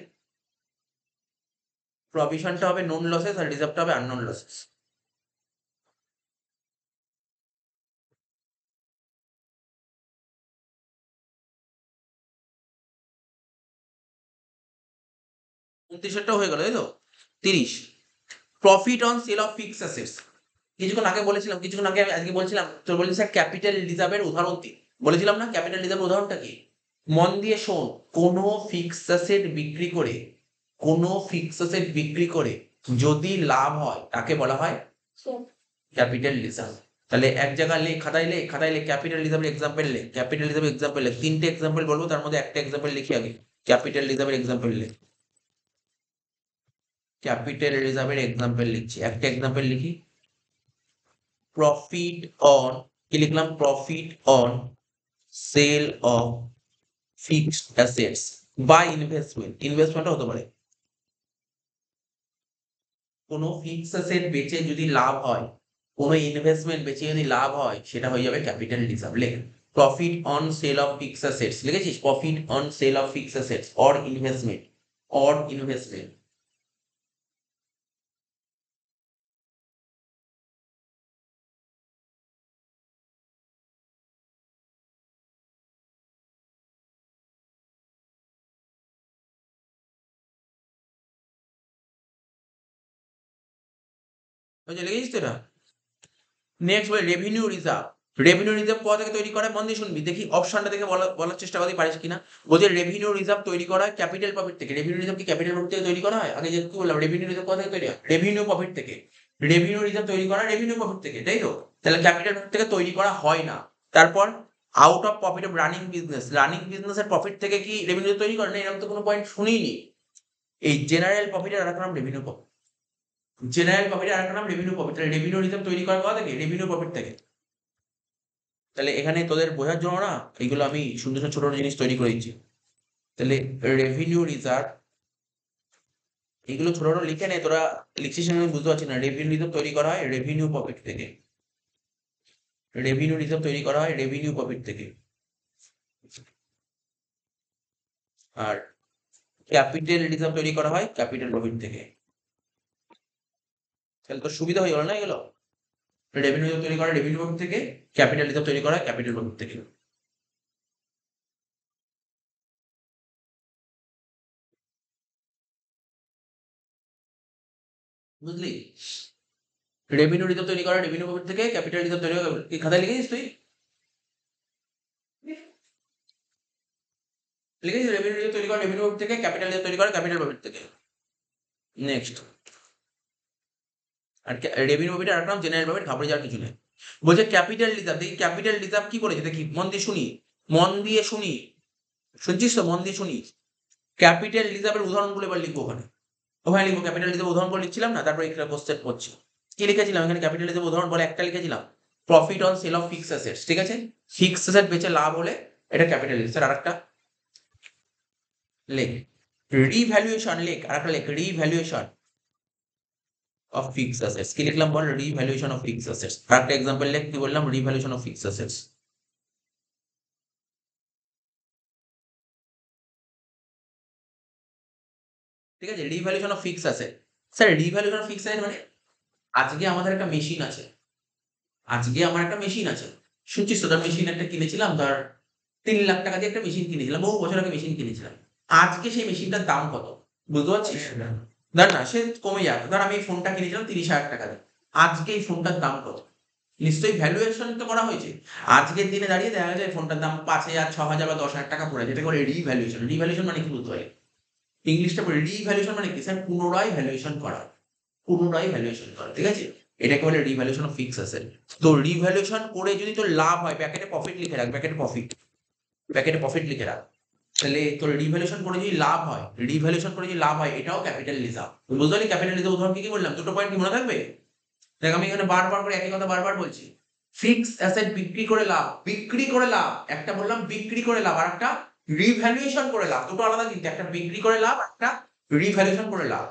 প্রভিশনটা হবে নোন লসেস আর রিজার্ভটা হবে আননোন লসেস। উনত্রিশটা হয়ে গেল তাই তো। 30 profit on sale of fixed assets. কিছুক্ষণ আগে বলেছিলাম, কিছুক্ষণ আগে আমি আজকে বলছিলাম তোর বলছি স্যার ক্যাপিটাল রিজার্ভের উদাহরণ দিন, বলেছিলাম না ক্যাপিটাল রিজার্ভের উদাহরণটা কি। মন দিয়ে শোন, কোনো ফিক্সড অ্যাসেট বিক্রি করে, কোনো ফিক্সড অ্যাসেট বিক্রি করে যদি লাভ হয় তাকে বলা হয় ক্যাপিটাল রিজার্ভ। তাহলে এক জায়গায় লে, খাতায় লে, খাতায় লে ক্যাপিটাল রিজার্ভের এক্সাম্পল লে, ক্যাপিটাল রিজার্ভের এক্সাম্পল লে, 3টে এক্সাম্পল বলবো তার মধ্যে একটা এক্সাম্পল লিখি আগে, ক্যাপিটাল রিজার্ভের এক্সাম্পল লে, ক্যাপিটাল রিজার্ভের এক্সাম্পল লিখছি, একটা এক্সাম্পল লিখি। প্রফিট অন, কি লিখলাম, profit on sale of fixed assets বা ইনভেস্টমেন্ট, ইনভেস্টমেন্টও হতে পারে। কোনো ফিক্সড অ্যাসেট বেচে যদি লাভ হয়, কোনো ইনভেস্টমেন্ট বেচে যদি লাভ হয়, সেটা হয়ে যাবে ক্যাপিটাল রিজার্ভ। লেখ profit on sale of fixed assets, লিখেছিস profit on sale of fixed assets or investment, or investment. বুঝে লিখেছিস তো এটা। নেক্সট বলে রেভিনিউ রিজার্ভ। রেভিনিউ রিজার্ভ কোথা থেকে তৈরি করা হয়, মন দিয়ে শুনবি, দেখি অপশনটা দেখে বলার চেষ্টা করতে পারিস কিনা। বলছে রেভিনিউ রিজার্ভ তৈরি করা হয় ক্যাপিটাল প্রফিট থেকে। রেভিনিউ রিজার্ভ কি ক্যাপিটাল প্রফিট থেকে তৈরি করা হয়? আগে যে কি বললাম, রেভিনিউ রিজার্ভ কোথা থেকে তৈরি হয়, রেভিনিউ প্রফিট থেকে। রেভিনিউ রিজার্ভ তৈরি করা রেভিনিউ প্রফিট থেকে, তাই তো। তাহলে ক্যাপিটাল প্রফিট থেকে তৈরি করা হয় না। তারপর out of profit of running business, running বিজনেসের প্রফিট থেকে কি রেভিনিউ তৈরি করে না, এরকম তো কোনো পয়েন্ট শুনিনি। এই জেনারেল প্রফিটের আরেকটা নাম রেভিনিউ প্রফিট, জেনারেল প্রফিটের আরেকটা নাম রেভিনিউ প্রফিট। তাহলে রেভিনিউ রিজার্ভ তৈরি করা কোথা থেকে, রেভিনিউ প্রফিট থেকে। তাহলে এখানে তোদের বোঝার জন্য না এইগুলো আমি সুন্দর সুন্দর ছোট ছোট জিনিস তৈরি করে দিচ্ছি। তাহলে রেভিনিউ রিজার্ভ, এগুলো ছোট ছোট লিখে নে, তোরা লিখছিস না আমি বুঝতে পারছি না। রেভিনিউ রিজার্ভ তৈরি করা হয় রেভিনিউ প্রফিট থেকে, রেভিনিউ রিজার্ভ তৈরি করা হয় রেভিনিউ প্রফিট থেকে। আর ক্যাপিটাল রিজার্ভ তৈরি করা হয় ক্যাপিটাল প্রফিট থেকে। তাহলে তোর সুবিধা হয়ে গেল না এগুলো। রেভিনিউ রিজার্ভ তৈরি করা রেভিনিউ প্রফিট থেকে, ক্যাপিটাল রিজার্ভ তৈরি করা ক্যাপিটাল প্রফিট থেকে। বুঝলি, রেভিনিউ রিজার্ভ তৈরি করা রেভিনিউ প্রফিট থেকে, ক্যাপিটাল রিজার্ভ তৈরি করা, কি খাতায় লিখেছিস তুই? লিখেছিস রেভিনিউ রিজার্ভ তৈরি করা রেভিনিউ প্রফিট থেকে, ক্যাপিটাল রিজার্ভ তৈরি করা ক্যাপিটাল প্রফিট থেকে। নেক্সট, আর রেভিনিউ প্রফিট আর একটা নাম জেনারেল প্রফিট, ঘাবড়ে যাওয়ার কিছু নেই। বলছে ক্যাপিটাল রিজার্ভ, দেখি ক্যাপিটাল রিজার্ভ কি বলেছে দেখি, মন দিয়ে শুনি, মন দিয়ে শুনি, শুনছিস তো, মন দিয়ে শুনি। ক্যাপিটাল রিজার্ভের উদাহরণগুলো এবার লিখবো ওখানে, ওখানে লিখবো ক্যাপিটাল রিজার্ভ উদাহরণ করে লিখছিলাম না, তারপরে একটা কোশ্চেন করছি। কি লিখেছিলাম এখানে, ক্যাপিটাল রিজার্ভ উদাহরণ বলে একটা লিখেছিলাম, profit on sale of fixed assets, ঠিক আছে। ফিক্সড অ্যাসেট বেচে লাভ হলে এটা ক্যাপিটাল রিজার্ভ। স্যার আরেকটা লেখ, রিভ্যালুয়েশন, লেখ আরেকটা লেখ, রিভ্যালুয়েশন অফ ফিক্সড অ্যাসেটস। কি লিখলাম বল, রিভ্যালুয়েশন অফ ফিক্সড অ্যাসেটস। আরেকটা এক্সাম্পল লেখ, কি বললাম, রিভ্যালুয়েশন অফ ফিক্সড অ্যাসেটস। ঠিক আছে, revaluation of fixed asset. Sir revaluation of fixed asset মানে, আজকে আমাদের একটা মেশিন আছে, আজকে আমার একটা মেশিন আছে, শুনছিস তো, তার মেশিন একটা কিনেছিলাম, ধর 3 লাখ টাকা দিয়ে একটা মেশিন কিনেছিলাম, বহু বছর আগে মেশিন কিনেছিলাম। আজকে সেই মেশিনটার দাম কত, বুঝতে পারছিস? ধর না সে কমে যাক, ধর আমি এই ফোনটা কিনেছিলাম 30,000 টাকা দিয়ে, আজকে এই ফোনটার দাম কত? নিশ্চয়ই ভ্যালুয়েশন তো করা হয়েছে। আজকের দিনে দাঁড়িয়ে দেখা যায় ফোনটার দাম 5,000, 6,000 বা 10,000 টাকা পড়ে যায়, এটাকে বলে রিভ্যালুয়েশন। রিভ্যালুয়েশন মানে কি বুঝতে পারি, ইংলিশটা বলে রিভ্যালুয়েশন মানে কি স্যার, পুনরায় ভ্যালুয়েশন করা, পুনরায় ভ্যালুয়েশন করা, ঠিক আছে। এটাকে বলে রিভ্যালুয়েশন অফ ফিক্সড অ্যাসেট। তো রিভ্যালুয়েশন করে যদি তোর লাভ হয়, প্যাকেটে প্রফিট লিখে রাখ, প্যাকেটে প্রফিট, প্যাকেটে প্রফিট লিখে রাখ। তাহলে তোর রিভ্যালুয়েশন করে যদি লাভ হয়, রিভ্যালুয়েশন করে যদি লাভ হয়, এটাও ক্যাপিটাল রিজার্ভ। বুঝতে পারলি ক্যাপিটাল রিজার্ভ উদাহরণ কি কি বললাম, দুটো পয়েন্ট কি মনে থাকবে? দেখ আমি এখানে বারবার করে একই কথা বারবার বলছি, ফিক্সড অ্যাসেট বিক্রি করে লাভ, বিক্রি করে লাভ, একটা বললাম বিক্রি করে লাভ, আর একটা রিভ্যালুয়েশন করে লাভ, দুটো আলাদা কিন্তু, একটা বিক্রি করে লাভ, একটা রিভ্যালুয়েশন করে লাভ,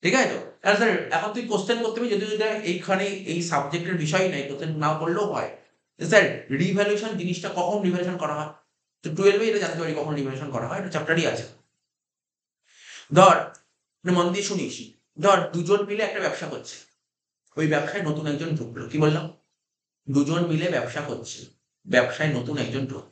ঠিক আছে তো? স্যার এখন তুই কোশ্চেন করতে পারবি, যদি এটা এইখানে এই সাবজেক্টের বিষয় নাই, কোশ্চেন না করলেও হয়। স্যার রিভ্যালুয়েশন জিনিসটা কখন রিভ্যালুয়েশন করা হয়? তো 12 এটা জানতে পারি কখন রিভ্যালুয়েশন করা হয়, এটা চ্যাপ্টারই আছে। ধর মন দিয়ে শুনিস, ধর দুজন মিলে একটা ব্যবসা করছে, ওই ব্যবসায় নতুন একজন ঢুকলো, কি বললাম? দুজন মিলে ব্যবসা করছে, ব্যবসায় নতুন একজন ঢুকলো,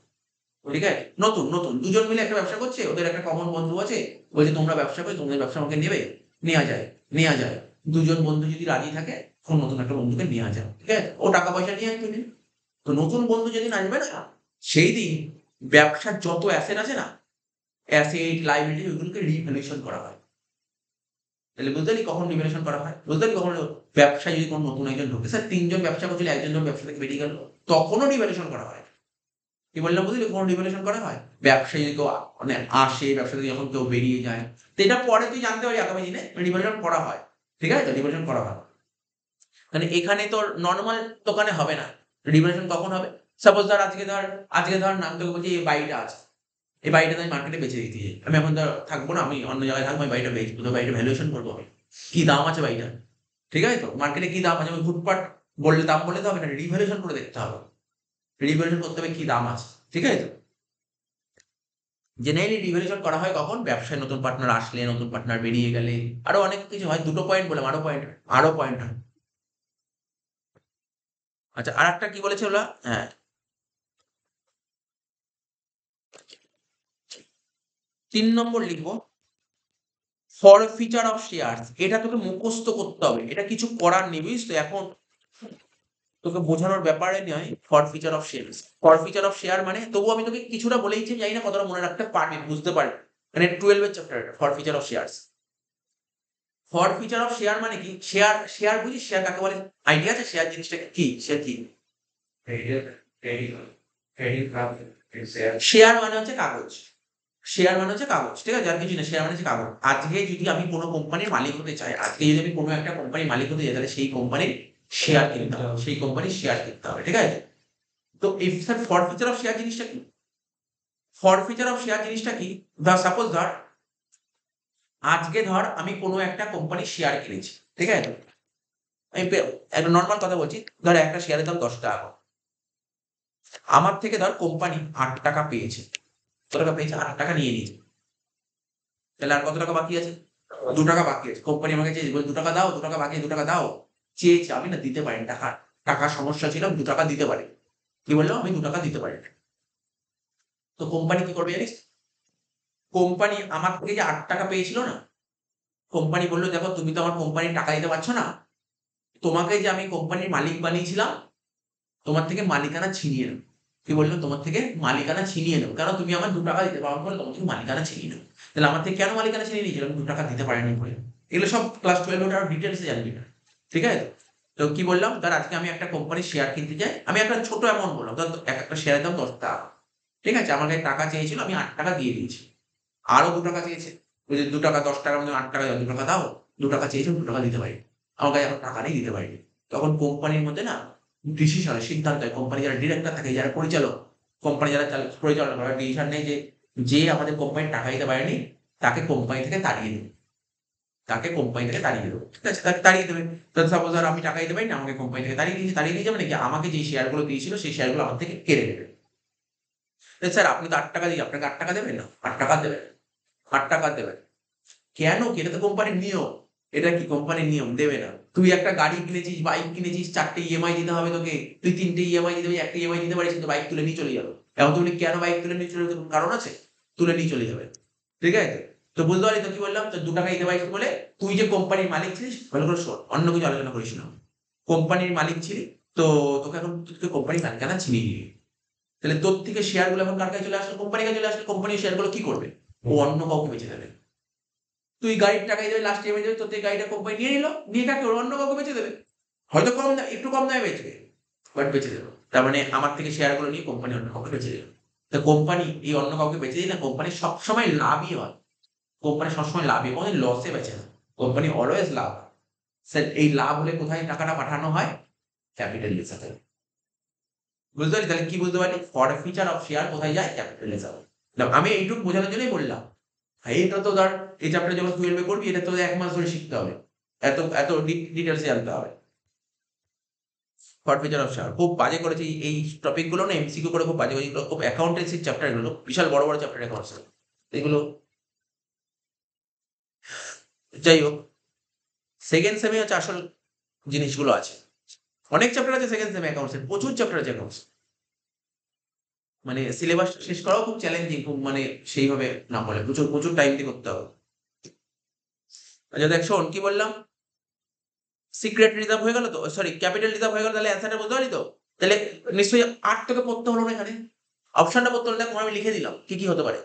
ঠিক আছে? নতুন নতুন দুজন মিলে একটা ব্যবসা করছে, ওদের একটা কমন বন্ধু আছে, বলছে তোমরা ব্যবসা করে তোমাদের ব্যবসা আমাকে নেবে, নেওয়া যায়, নেওয়া যায়। দুজন বন্ধু যদি রাজি থাকে, তখন নতুন একটা বন্ধুকে নেওয়া যায়, ঠিক আছে? ও টাকা পয়সা নিয়ে আসবে না। তো নতুন বন্ধু যেদিন আসবে না, সেই দিন ব্যবসার যত অ্যাসেট আছে না, অ্যাসেট লাইবিলিটি ওইগুলোকে রিভ্যালুয়েশন করা হয়। তাহলে বুঝতে পারলি কখন রিভ্যালুয়েশন করা হয়? বুঝতে পারলি কখন? ব্যবসায় যদি কোনো নতুন একজন ঢোকে, স্যার ৩ জন ব্যবসা করছিল, একজন যখন ব্যবসা থেকে বেরিয়ে গেল, তখনও রিভ্যালুয়েশন করা হয়। কি বললাম বুঝলি? কখন রিভ্যালুয়েশন করা হয়? ব্যবসায় যদি কেউ মানে আসে, ব্যবসা থেকে যখন কেউ বেরিয়ে যায়, তো এটা পরে তুই জানতে পারবি আগামী দিনে রিভ্যালুয়েশন করা হয়। ঠিক আছে তো? রিভ্যালুয়েশন করা হয়। মানে এখানে তোর নরমাল দোকানে হবে না। রিভ্যালুয়েশন কখন হবে? সাপোজ ধর আজকে ধর আমি তোকে বলছি এই বাড়িটা আছে। এই বাড়িটা আমি মার্কেটে বেচে দিতে চাই। আমি এখন ধর থাকবো না, আমি অন্য জায়গায় থাকবো, আমি বাড়িটা বেচবো। তো বাড়িটা ভ্যালুয়েশন করবো আমি। কি দাম আছে বাড়িটার? ঠিক আছে তো? মার্কেটে কি দাম আছে? আমি ফুটপাত বললে দাম বললে তো হবে না। রিভ্যালুয়েশন করে দেখতে হবে। রিভ্যালুয়েশন করতে হবে কি দাম আছে। ঠিক আছে তো? জেনারেলি রিভ্যালুয়েশন করা হয় কখন? ব্যবসায় নতুন পার্টনার আসলে, নতুন পার্টনার বেরিয়ে গেলে, আরো অনেক কিছু হয়। ২ টো পয়েন্ট বললাম, আরো পয়েন্ট হয়। আচ্ছা, আরেকটা কি বলেছে ওরা? হ্যাঁ, ৩ নম্বর লিখবো ফরফিচার অফ শেয়ারস। এটা তোকে মুখস্থ করতে হবে। এটা কিছু করার নেই, বুঝিস তো? এখন তোকে বোঝানোর ব্যাপারে নয়, ফরফিচার অফ শেয়ারস। ফরফিচার অফ শেয়ার মানে, তবুও আমি তোকে কিছুটা বলেইছি, জানি না কতটা মনে রাখতে পারবি, বুঝতে পারবি। মানে 12 এর চ্যাপ্টার এটা, ফরফিচার অফ শেয়ারস। ফরফিচার অফ শেয়ার মানে কি? শেয়ার বুঝিস? শেয়ার কাকে বলে? আইডিয়া আছে শেয়ার জিনিসটা কি? শেয়ার কি? শেয়ার মানে হচ্ছে কাগজ। শেয়ার মানে হচ্ছে কাগজ। ঠিক আছে? আর কিছু না। শেয়ার মানে হচ্ছে কাগজ। আজকে যদি আমি কোন কোম্পানির মালিক হতে চাই, আজকে যদি আমি কোন একটা কোম্পানির মালিক হতে চাই, তাহলে সেই কোম্পানির শেয়ার কিনতে হবে। সেই কোম্পানির শেয়ার কিনতে হবে। ঠিক আছে? তো এই স্যার ফরফিচার অফ শেয়ার জিনিসটা কি? ফরফিচার অফ শেয়ার জিনিসটা কি? সাপোজ ধর আজকে ধর আমি কোন একটা কোম্পানির শেয়ার কিনেছি। ঠিক আছে? আমি একটা নরমাল কথা বলছি। ধর একটা শেয়ারের দাম ৳১০ করে। আমার থেকে ধর কোম্পানি ৳৮ পেয়েছে। কত টাকা পেয়েছে? ৳৮ নিয়ে নিয়েছে। তাহলে আর কত টাকা বাকি আছে? ৳২ বাকি আছে। কোম্পানি আমাকে চেয়েছে, বলছে ৳২ দাও, ৳২ বাকি আছে, ৳২ দাও। চেয়েছে, আমি না দিতে পারিনি টাকা। টাকার সমস্যা ছিল, আমি ৳২ দিতে পারিনি। কি বললাম? আমি ৳২ দিতে পারিনি। তো কোম্পানি কি করবে জানিস? কোম্পানি আমার থেকে যে ৳৮ পেয়েছিল না? কোম্পানি বলল, "দেখো তুমি তো আমার কোম্পানির টাকা দিতে পারছ না। তোমাকে যে আমি কোম্পানির মালিক বানিয়েছিলাম, তোমার থেকে মালিকানা ছিনিয়ে নেব।" কি বলল? "তোমার থেকে মালিকানা ছিনিয়ে নেব। কারণ তুমি আমার ৳২ দিতে পারো না বলে তোমার থেকে মালিকানা ছিনিয়ে নেব।" তাহলে আমার থেকে কেন মালিকানা ছিনিয়ে নিয়েছিল? আমি ৳২ দিতে পারিনি বলে। এগুলো সব ক্লাস 12 এ আরো ডিটেইলস এ জানবি না। ঠিক আছে? তো কি বললাম? ধর আজকে আমি একটা কোম্পানির শেয়ার কিনতে চাই। আমি একটা ছোট অ্যামাউন্ট বললাম। ধর একটা শেয়ারের দাম ৳১০। ঠিক আছে? আমার কাছে টাকা চেয়েছিল, আমি ৳৮ দিয়ে দিয়েছি। আরো ৳২ চেয়েছে। ওই যে ৳২, ৳১০ মধ্যে ৳৮ ৳২ দাও। ৳২ চেয়েছে, ৳২ দিতে পারিনি। আমার কাছে এখন টাকা নেই, দিতে পারিনি। তখন কোম্পানির মধ্যে না ডিসিশন হয়, সিদ্ধান্ত হয়। কোম্পানির যারা ডিরেক্টর থাকে, যারা পরিচালক, কোম্পানি যারা পরিচালনা করে, ডিসিশন নেয় যে, যে আমাদের কোম্পানির টাকা দিতে পারেনি, তাকে কোম্পানি থেকে তাড়িয়ে দেব। তাকে কোম্পানি থেকে তাড়িয়ে দেব। ঠিক আছে? তাকে তাড়িয়ে দেবে। তো সাপোজ ধর আমি টাকা দিতে পারিনি, আমাকে কোম্পানি থেকে তাড়িয়ে দিয়েছে। তাড়িয়ে দিয়েছে মানে কি? আমাকে যেই শেয়ার গুলো দিয়েছিল, সেই শেয়ার গুলো আমার থেকে কেড়ে নেবে। স্যার আপনি তো ৳৮ দিয়ে আপনাকে ৳৮ দেবে না? ৳৮ দেবে। ৳৮ দেবে। কেন কি? এটা তো কোম্পানির নিয়ম। এটা কি কোম্পানির নিয়ম? দেবে না। তুই একটা গাড়ি কিনেছিস, বাইক কিনেছিস, ৪ টে ইএমআই দিতে হবে তোকে। তুই ৩ টে ইএমআই দিতে পারিস, ১ টা ইএমআই দিতে পারিস, কিন্তু বাইক তুলে নিয়ে চলে যাবে। এখন তুমি কেন বাইক তুলে নিয়ে চলে যাবে? কোনো কারণ আছে? তুলে নিয়ে চলে যাবে। ঠিক আছে? তো বুঝতে পারলি তো কি বললাম? তো ৳২ দিতে পারিস বলে তুই যে কোম্পানির মালিক ছিলিস, ভালো করে শোন। অন্য কিছু আলোচনা করিস না। কোম্পানির মালিক ছিলি, তো তোকে এখন তোকে কোম্পানির মালিকানা ছিনিয়ে নিবে। তাহলে তোর থেকে শেয়ার গুলো এখন কার কাছে চলে আসলো? কোম্পানির কাছে চলে আসলো। কোম্পানির শেয়ার গুলো কি করবে? ও অন্য কাউকে বেচে দেবে। তুই গাড়ির টাকা দিবি, লাস্ট ইএমআই দিবি, তোর থেকে গাড়িটা কোম্পানি নিয়ে নিল। নিয়ে কাকে? অন্য কাউকে বেচে দেবে। হয়তো কম দামে, একটু কম দামে বেচবে। বাট বেচে দেবে। তার মানে আমার থেকে শেয়ার গুলো নিয়ে কোম্পানি অন্য কাউকে বেচে দিল। তো কোম্পানি এই অন্য কাউকে বেচে দিলে কোম্পানি সবসময় লাভই হয়। কোম্পানি সবসময় লাভই, কোনদিন লসে বেচে না। কোম্পানি অলওয়েজ লাভ। স্যার এই লাভ হলে কোথায় টাকাটা পাঠানো হয়? ক্যাপিটাল রিজার্ভে। বুঝতে পারলি? তাহলে কি বুঝতে পারলি? ফরফিচার অফ শেয়ার কোথায় যায়? Capital reserve. আমি এইটুকু বোঝানোর জন্যই বললাম, এটা তো ধর এই চ্যাপ্টার যখন 12 করবি এটা তো 1 মাস ধরে শিখতে হবে, এত এত ডিটেলসে জানতে হবে। ফর ফিচার অফ শাওয়ার খুব বাজে করেছে এই টপিক গুলো না, এমসিকিউ করে খুব বাজে করেছে, এগুলো খুব অ্যাকাউন্টেন্সির চ্যাপ্টার, এগুলো বিশাল বড় বড় চ্যাপ্টার অ্যাকাউন্টস, এগুলো। যাই হোক, সেকেন্ড সেমে হচ্ছে আসল জিনিসগুলো আছে, অনেক চ্যাপ্টার আছে সেকেন্ড সেমে অ্যাকাউন্টসের, প্রচুর চ্যাপ্টার আছে অ্যাকাউন্টস, মানে সিলেবাস শেষ করাও খুব চ্যালেঞ্জিং, খুব মানে সেইভাবে না বলে প্রচুর প্রচুর টাইম দিয়ে করতে হবে। আচ্ছা দেখ শোন কি বললাম, সিক্রেট রিজার্ভ হয়ে গেল তো, সরি ক্যাপিটাল রিজার্ভ হয়ে গেল, তাহলে অ্যান্সারটা বুঝতে পারলি তো? তাহলে নিশ্চয়ই 8 তোকে পড়তে হলো না এখানে, অপশনটা পড়তে হলো, দেখো আমি লিখে দিলাম কি কি হতে পারে।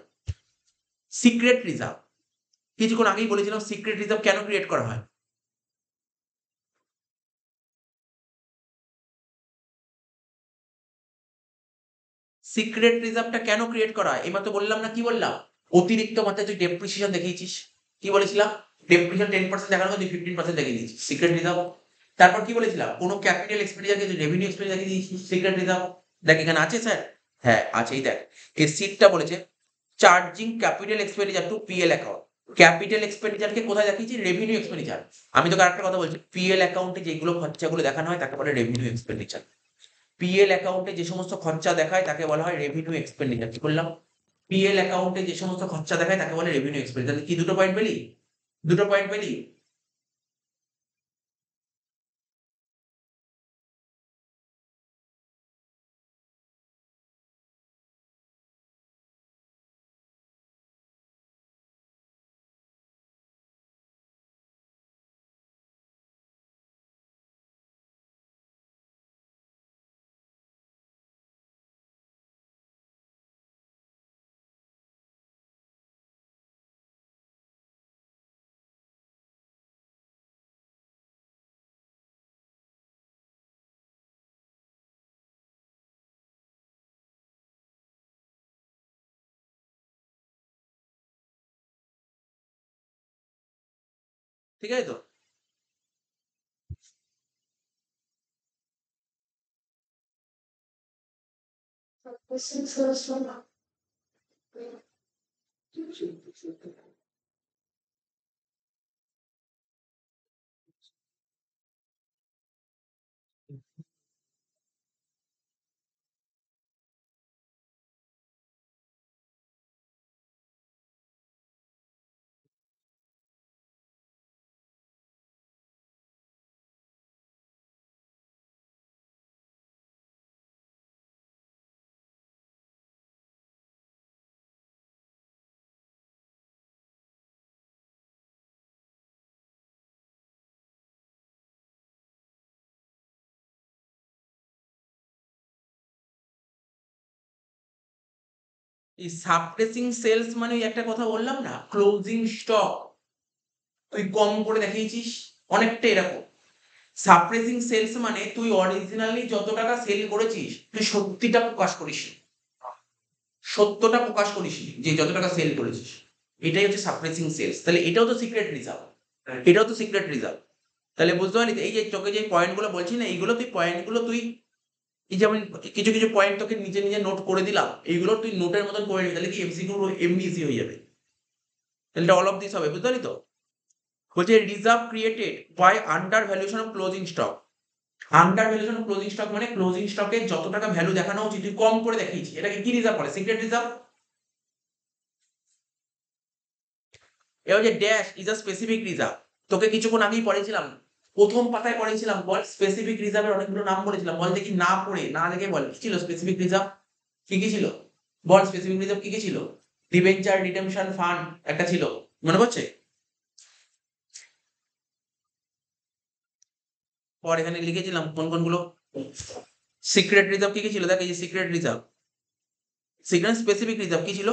সিক্রেট রিজার্ভ, কিছুক্ষণ আগেই বলেছিলাম সিক্রেট রিজার্ভ কেন ক্রিয়েট করা হয়। সিক্রেট রিজার্ভটা কেন ক্রিয়েট করা হয় এইমাত্র বললাম না, কি বললাম? অতিরিক্ত মাত্রায় তুই ডেপ্রিসিয়েশন দেখিয়েছিস, কি বলেছিলাম? ডেপ্রিসিয়েশন 10% দেখানো তুই 15% দেখিয়ে দিয়েছিস, সিক্রেট রিজার্ভ। তারপর কি বলেছিলাম? কোনো ক্যাপিটাল এক্সপেন্ডিচারকে তুই রেভিনিউ এক্সপেন্ডিচার দেখিয়ে দিয়েছিস, সিক্রেট রিজার্ভ। দেখ এখানে আছে স্যার, হ্যাঁ আছে, এই দেখ এই সিটটা বলেছে charging capital expenditure to PL account. Capital এক্সপেন্ডিচারকে কোথায় দেখিয়েছি? Revenue expenditure. আমি তোকে আরেকটা কথা বলছি, পিএল অ্যাকাউন্টে যেগুলো খরচাগুলো দেখানো হয় তাকে বলে রেভিনিউ এক্সপেন্ডিচার। পিএল অ্যাকাউন্টে যে সমস্ত খরচা দেখায় তাকে বলা হয় রেভিনিউ এক্সপেন্ডিচার। কি বললাম? পিএল অ্যাকাউন্টে যে সমস্ত খরচা দেখায় তাকে বলে রেভিনিউ এক্সপেন্ডিচার। কি দুটো পয়েন্ট পেলি? দুটো পয়েন্ট পেলি? ঠিক আছে তো? এই সাপ্রেসিং সেলস মানে ওই একটা কথা বললাম না, ক্লোজিং স্টক তুই কম করে দেখিয়েছিস, অনেকটা এরকম। সাপ্রেসিং সেলস মানে তুই অরিজিনালি যত টাকা সেল করেছিস তুই সত্যিটা প্রকাশ করিস, সত্যটা প্রকাশ করিস যে যত টাকা সেল করেছিস, এটাই হচ্ছে সাপ্রেসিং সেলস। তাহলে এটাও তো সিক্রেট রিজার্ভ, এটাও তো সিক্রেট রিজার্ভ। তাহলে বুঝতে পারলি তো? এই যে তোকে যে পয়েন্টগুলো বলছি না, এইগুলো তুই পয়েন্টগুলো তুই এই যেমন কিছু কিছু পয়েন্ট তোকে নিজে নিজে নোট করে দিলাম, এইগুলো তুই নোটের মতন করে নিবি, তাহলে কি এমসিকিউ এমনি ইজি হয়ে যাবে। তাহলে অল অফ দিস হবে, বুঝতে পারলি তো? বলছে reserve created by under valuation of closing stock. Under valuation of closing stock মানে ক্লোজিং স্টকে যত টাকা ভ্যালু দেখানো উচিত তুই কম করে দেখিয়েছি, এটাকে কি রিজার্ভ বলে? Secret reserve. এবার যে dash is a specific reserve, তোকে কিছুক্ষণ আগেই পড়েছিলাম, প্রথম পাতায় পড়েছিলাম, বল স্পেসিফিক রিজার্ভের অনেকগুলো নাম বলেছিলাম, বল দেখি না পড়ে না দেখে বল কি ছিল স্পেসিফিক রিজার্ভ, কি কি ছিল? বল স্পেসিফিক রিজার্ভ কি কি ছিল? ডিবেঞ্চার রিডেমশন ফান্ড একটা ছিল, মনে পড়ছে? পর এখানে লিখেছিলাম কোন কোনগুলো। সিক্রেট রিজার্ভ কি কি ছিল? দেখ এই যে secret reserve, secret specific reserve কি ছিল?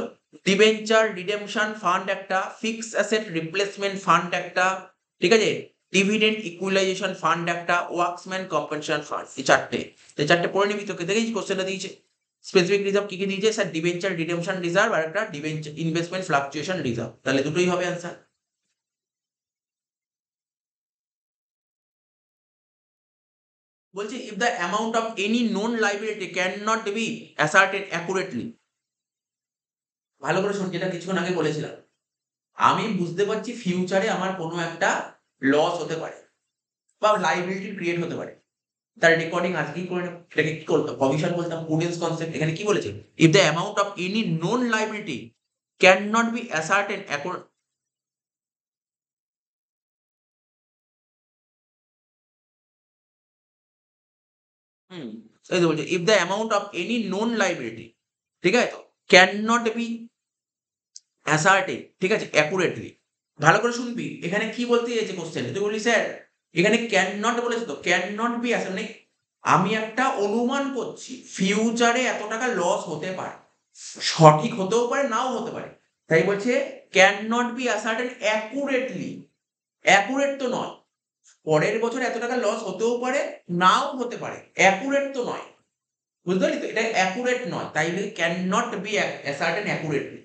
ডিবেঞ্চার রিডেমশন ফান্ড একটা, ফিক্স অ্যাসেট রিপ্লেসমেন্ট ফান্ড একটা, ঠিক আছে, ডিভিডেন্ড ইকুইলাইজেশন ফান্ড একটা, ওয়ার্কসম্যান কম্পেনসেশন ফান্ড, এই চারটে। এই চারটে পড়ে নিবি, তোকে দেখেছি কোশ্চেনটা দিয়েছে। স্পেসিফিক রিজার্ভ কি কি দিয়েছে স্যার? ডিবেঞ্চার রিডেমশন রিজার্ভ আর একটা ডিবেঞ্চার ইনভেস্টমেন্ট ফ্লাকচুয়েশন রিজার্ভ, তাহলে দুটোই হবে অ্যান্সার। বলছে if the amount of any known liability can not be asserted accurately, ভালো করে শোন, যেটা কিছুক্ষণ আগে বলেছিলাম। আমি বুঝতে পারছি ফিউচারে আমার কোনো একটা লস হতে পারে বা লায়াবিলিটি ক্রিয়েট হতে পারে। তার রেকর্ডিং আজকেই করে নেব। এটাকে কি করতাম? প্রভিশন বলতাম, prudence কনসেপ্ট। এখানে কি বলেছে? If the amount of any known liability can not be ascertain hmm, এই তো বলছে if the amount of any known liability, ঠিক আছে তো? ক্যান নট বি অ্যাসার্টেড, ঠিক আছে, অ্যাকুরেটলি। ভালো করে শুনবি, এখানে কি বলতে চাইছে কোশ্চেনে? তুই বললি স্যার এখানে ক্যান নট বলেছে, তো ক্যান নট বি অ্যাসার্টেড মানে আমি একটা অনুমান করছি ফিউচারে এত টাকা লস হতে পারে, সঠিক হতেও পারে নাও হতে পারে। তাই বলছে can not be asserted accurately. Accurate তো নয়, পরের বছর এত টাকা লস হতেও পারে নাও হতে পারে, অ্যাকুরেট তো নয়। বুঝতে পারলি তো? এটা অ্যাকুরেট নয়, তাই can not be ascertain accurately.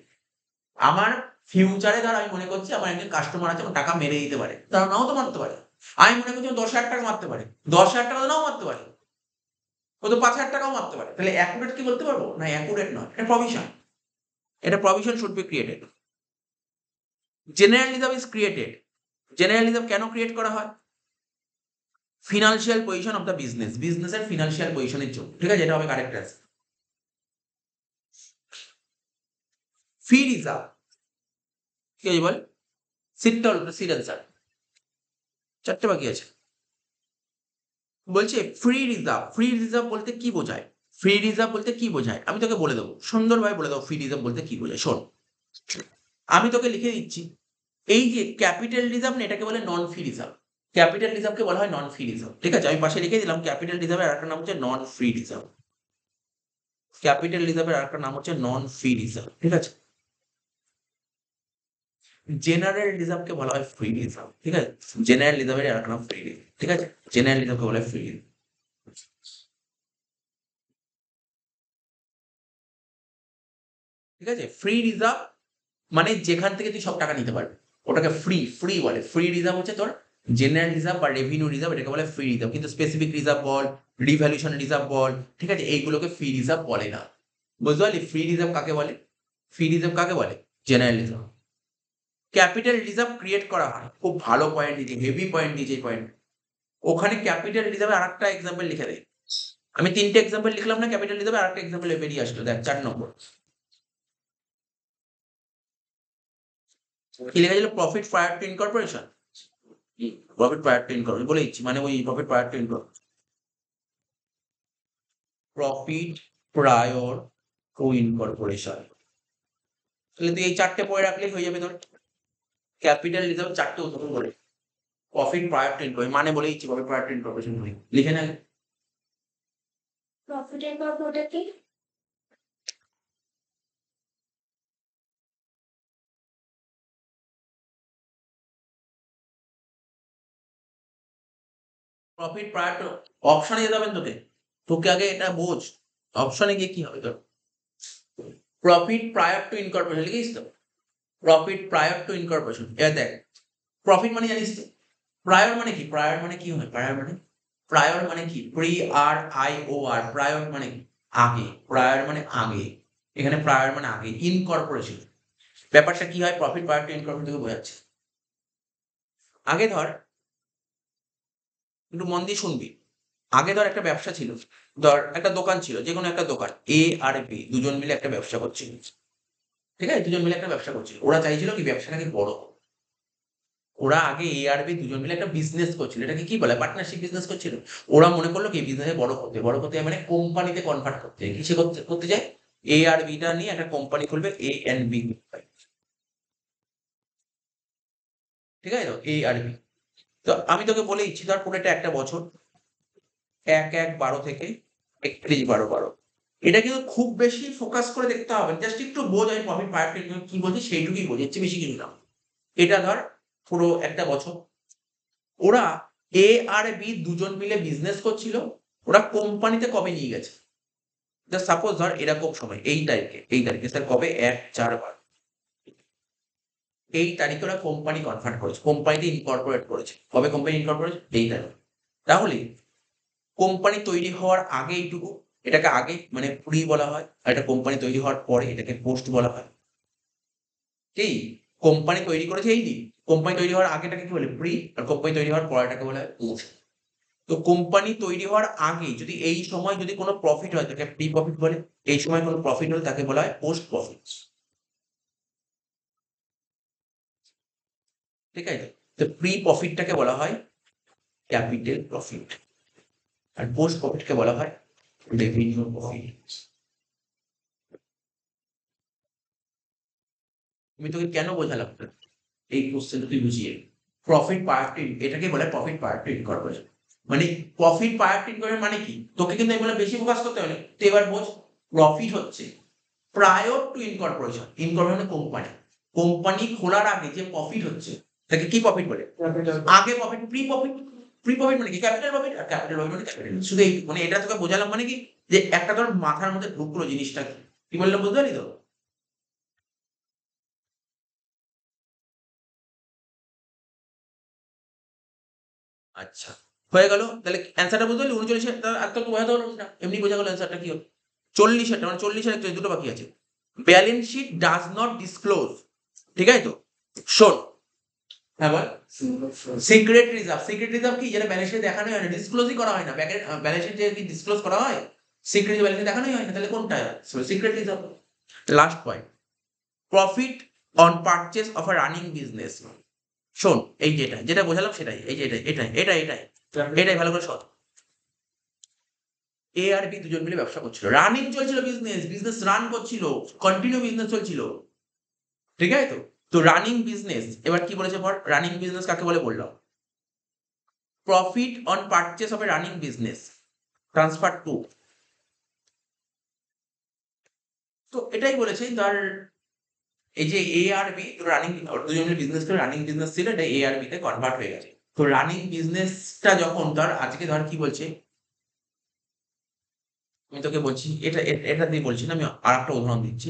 আমার ফিউচারে ধর আমি মনে করছি আমার একজন কাস্টমার আছে, আমার টাকা মেরে দিতে পারে, তারা নাও তো মারতে পারে। আমি মনে করছি 10,000 টাকা মারতে পারে, 10,000 টাকা তো নাও মারতে পারে, ও তো 5,000 টাকাও মারতে পারে। তাহলে অ্যাকুরেট কি বলতে পারবো? না, অ্যাকুরেট নয়, এটা প্রভিশন। এটা provision should be created. General reserve is created. General reserve কেন ক্রিয়েট করা হয়? Financial position of the business, বিজনেসের ফিনান্সিয়াল পজিশনের জন্য, ঠিক আছে? এটা হবে কারেক্ট অ্যান্সার। ফি রিজার্ভ কি আছে বল? সিটটা হলো সিট অ্যান্সার। 4টে বাকি আছে। বলছে ফ্রি রিজার্ভ। ফ্রি রিজার্ভ বলতে কি বোঝায়? ফ্রি রিজার্ভ বলতে কি বোঝায় আমি তোকে বলে দেবো, সুন্দরভাবে বলে দেবো ফ্রি রিজার্ভ বলতে কি বোঝায়। শোন, আমি তোকে লিখে দিচ্ছি, এই যে ক্যাপিটাল রিজার্ভ না, এটাকে বলে নন ফি রিজার্ভ। ক্যাপিটাল রিজার্ভকে বলা হয় নন ফি রিজার্ভ, ঠিক আছে? আমি পাশে লিখে দিলাম ক্যাপিটাল রিজার্ভের আরেকটা নাম হচ্ছে নন ফ্রি রিজার্ভ। ক্যাপিটাল রিজার্ভের আরেকটা নাম হচ্ছে নন ফি রিজার্ভ, ঠিক আছে? জেনারেল রিজার্ভকে বলা হয় ফ্রি রিজার্ভ, ঠিক আছে? জেনারেল রিজার্ভের আরেকটা নাম ফ্রি রিজার্ভ, ঠিক আছে? জেনারেল রিজার্ভকে বলা হয় ফ্রি রিজার্ভ, ঠিক আছে? ফ্রি রিজার্ভ মানে যেখান থেকে তুই সব টাকা নিতে পারবি, ওটাকে ফ্রি ফ্রি বলে। ফ্রি রিজার্ভ হচ্ছে তোর জেনারেল রিজার্ভ বা রেভিনিউ রিজার্ভ, এটাকে বলে ফ্রি রিজার্ভ। কিন্তু স্পেসিফিক রিজার্ভ বল, রিভ্যালুয়েশন রিজার্ভ বল, ঠিক আছে, এইগুলোকে ফ্রি রিজার্ভ বলে না। বুঝতে পারলি? ফ্রি রিজার্ভ কাকে বলে? ফ্রি রিজার্ভ কাকে বলে? General reserve. Capital reserve create করা হয়, খুব ভালো পয়েন্ট দিয়েছে, হেভি পয়েন্ট দিয়েছে এই পয়েন্ট। ওখানে ক্যাপিটাল রিজার্ভের আরেকটা এক্সাম্পল লিখে দেয়। আমি 3টে এক্সাম্পল লিখলাম না ক্যাপিটাল রিজার্ভে, আরেকটা এক্সাম্পল বেরিয়ে আসলো, দেখ 4 নম্বর কি লেখা ছিল? Profit prior to incorporation. Profit prior to incorporation বলে দিচ্ছি, মানে ওই profit prior to incorporation. Profit prior to incorporation, তাহলে তুই এই 4টে পড়ে রাখলেই হয়ে যাবে তোর। ক্যাপিটাল রিজার্ভ 4টে উদাহরণ বলে, প্রফিট প্রায়র টু ইনকর্পোরেশন মানে বলে দিচ্ছি, প্রফিট প্রায়র টু ইনকর্পোরেশন লিখে না। প্রফিট এন্ড লস ওটা কি? প্রফিট প্রায়র টু, অপশনে যেতে হবে তোকে, তোকে আগে এটা বোঝ। অপশনে গিয়ে কি হবে তোর? প্রফিট প্রায়র টু ইনকর্পোরেশন লিখিস তো? প্রফিট প্রায়র টু ইনকর্পোরেশন, এবার দেখ, প্রফিট মানে জানিস তো? প্রায়র মানে কি? প্রায়র মানে কি হয়? প্রায়র মানে কি? P R I O R, prior মানে কি? আগে। প্রায়র মানে আগে, এখানে প্রায়র মানে আগে। ইনকর্পোরেশন ব্যাপারটা কি হয়? প্রফিট প্রায়র টু ইনকর্পোরেশন থেকে বোঝাচ্ছে। আগে ধর, একটু মন দিয়ে শুনবি, আগে ধর একটা ব্যবসা ছিল, ধর একটা দোকান ছিল, যে কোনো একটা দোকান, এ আর বি দুজন মিলে একটা ব্যবসা করছিল, ঠিক আছে? দুজন মিলে একটা ব্যবসা করছিল, ওরা চাইছিল কি ব্যবসাটাকে বড় হোক। ওরা আগে এ আর বি দুজন মিলে একটা বিজনেস করছিল, এটাকে কি বলে? পার্টনারশিপ বিজনেস করছিল। ওরা মনে করলো কি বিজনেসে বড় করতে মানে কোম্পানিতে কনভার্ট করতে, কিসে করতে করতে যায়? এ আর বিটা নিয়ে একটা কোম্পানি খুলবে, এ এন্ড বি, ঠিক আছে তো? এ আর বি। তো আমি তোকে বলে দিচ্ছি, ধর পুরোটা একটা বছর, 1/1/12 থেকে 31/12/12। এটা কিন্তু খুব বেশি ফোকাস করে দেখতে হবে না, জাস্ট একটু বোঝ আমি প্রফিট পার কি বলছি সেইটুকুই বোঝ, এর চেয়ে বেশি কিছু না। এটা ধর পুরো একটা বছর, ওরা এ আর বি দুজন মিলে বিজনেস করছিল, ওরা কোম্পানিতে কবে নিয়ে গেছে? জাস্ট সাপোজ ধর এরকম সময়, এই তারিখে স্যার কবে? 1/4/12, এই তারিখে ওরা কোম্পানি কনভার্ট করেছে, কোম্পানিতে ইনকর্পোরেট করেছে। কবে কোম্পানি ইনকর্পোরেট? এই তারিখ। তাহলে কোম্পানি তৈরি হওয়ার আগে এইটুকু, এটাকে আগে মানে প্রি বলা হয়, আর এটা কোম্পানি তৈরি হওয়ার পরে এটাকে পোস্ট বলা হয়। কি কোম্পানি তৈরি করেছে এই দিন, কোম্পানি তৈরি হওয়ার আগেটাকে কি বলে প্রি, আর কোম্পানি তৈরি হওয়ার পরেটাকে বলে পোস্ট। তো কোম্পানি তৈরি হওয়ার আগে যদি এই সময় যদি কোনো প্রফিট হয় তাকে প্রি প্রফিট বলে, এই সময় কোনো প্রফিট হলে তাকে বলা হয় পোস্ট প্রফিট। ঠিক আছে, তো প্রি প্রফিটটাকে বলা হয় ক্যাপিটাল প্রফিট, আর পোস্ট প্রফিটকে বলা হয় রেভিনিউ প্রফিট। আমি তোকে কেন বোঝালাম এই কোশ্চেনটা তুই বুঝিয়ে, প্রফিট পার্ট এটাকে বলে প্রফিট পার্ট ইনকর্পোরেশন। মানে প্রফিট পার্ট ইনকর্পোরেশন মানে কি, তোকে কিন্তু এগুলো বেশি ফোকাস করতে হবে না, তো এবার বোঝ প্রফিট হচ্ছে prior to incorporation. Incorporation company, company খোলার আগে যে প্রফিট হচ্ছে তাকে কি প্রফিট বলে, আগে profit pre profit. Pre profit মানে কি ক্যাপিটাল প্রফিট, আর ক্যাপিটাল প্রফিট মানে ক্যাপিটাল। শুধু এই মানে এটা তোকে বোঝালাম মানে কি, যে একটা তোর মাথার মধ্যে ঢুকলো জিনিসটা কি বললাম বুঝতে পারলি তো। আচ্ছা, হয়ে গেল তাহলে অ্যান্সারটা বুঝতে পারলি 39 আর তো বোঝাতে পারবো না, এমনি বোঝা গেল অ্যান্সারটা কি হলো। 40 মানে 40 দুটো বাকি আছে। Balance sheet does not disclose, ঠিক আছে তো। শোন, হ্যাঁ বল। সিক্রেট রিজার্ভ, সিক্রেট রিজার্ভ কি, যেটা ব্যালেন্স শিটে দেখানোই হয় না, ডিসক্লোজই করা হয় না। ব্যালেন্স শিট যে কি ডিসক্লোজ করা হয়, সিক্রেট ব্যালেন্স শিটে দেখানোই হয় না, তাহলে কোনটা secret reserve. Last point, profit on purchase of a running business. শোন, এই যেটা যেটা বোঝালাম সেটাই, এই যে এটাই ভালো করে শোন। এ আর বি দুজন মিলে ব্যবসা করছিল, রানিং চলছিল, বিজনেস বিজনেস রান করছিল, কন্টিনিউ বিজনেস চলছিল, ঠিক আছে তো। তো রানিং বিজনেস, এবার কি বলেছে পর, রানিং বিজনেস কাকে বলে বললাম, profit on purchase of A running business transfer to. তো এটাই বলেছে তার, এই যে এ আর বি রানিং দুজন মিলে বিজনেস করে, রানিং বিজনেস ছিল, এটা এ আর বি তে কনভার্ট হয়ে গেছে। তো রানিং বিজনেসটা যখন ধর আজকে ধর কি বলছে, আমি তোকে বলছি এটা এটা দিয়ে বলছি না, আমি আর একটা উদাহরণ দিচ্ছি।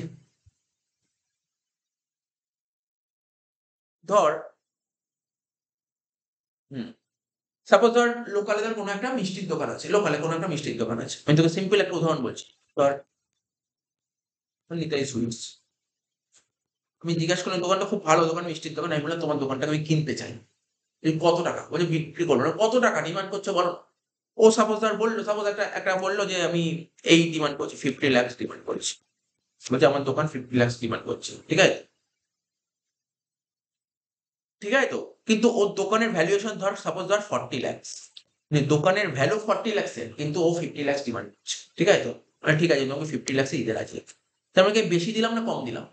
ধর, হুম, সাপোজ ধর লোকালে ধর কোনো একটা মিষ্টির দোকান আছে, লোকালে কোনো একটা মিষ্টির দোকান আছে, আমি তোকে সিম্পল একটা উদাহরণ বলছি। ধর নিতাই সুইটস, আমি জিজ্ঞাসা করলাম দোকানটা খুব ভালো দোকান, মিষ্টির দোকান, আমি বললাম তোমার দোকানটাকে আমি কিনতে চাই, এই কত টাকা, বলছে বিক্রি করবো না, কত টাকা ডিমান্ড করছো বলো। ও সাপোজ ধর বললো, সাপোজ একটা একটা বললো যে আমি এই ডিমান্ড করছি, 50 লাখ ডিমান্ড করছি, বলছে আমার দোকান 50 লাখ ডিমান্ড করছে, ঠিক আছে, ঠিক আছে তো। কিন্তু ওর দোকানের ভ্যালুয়েশন ধর সাপোজ ধর 40 লাখ, দোকানের ভ্যালু 40 লাখ কিন্তু ও 50 লাখ ডিমান্ড করছে, ঠিক আছে তো। ঠিক আছে তোমাকে 50 লাখ দিতে রাজি আছি। তার মানে কি বেশি দিলাম না কম দিলাম,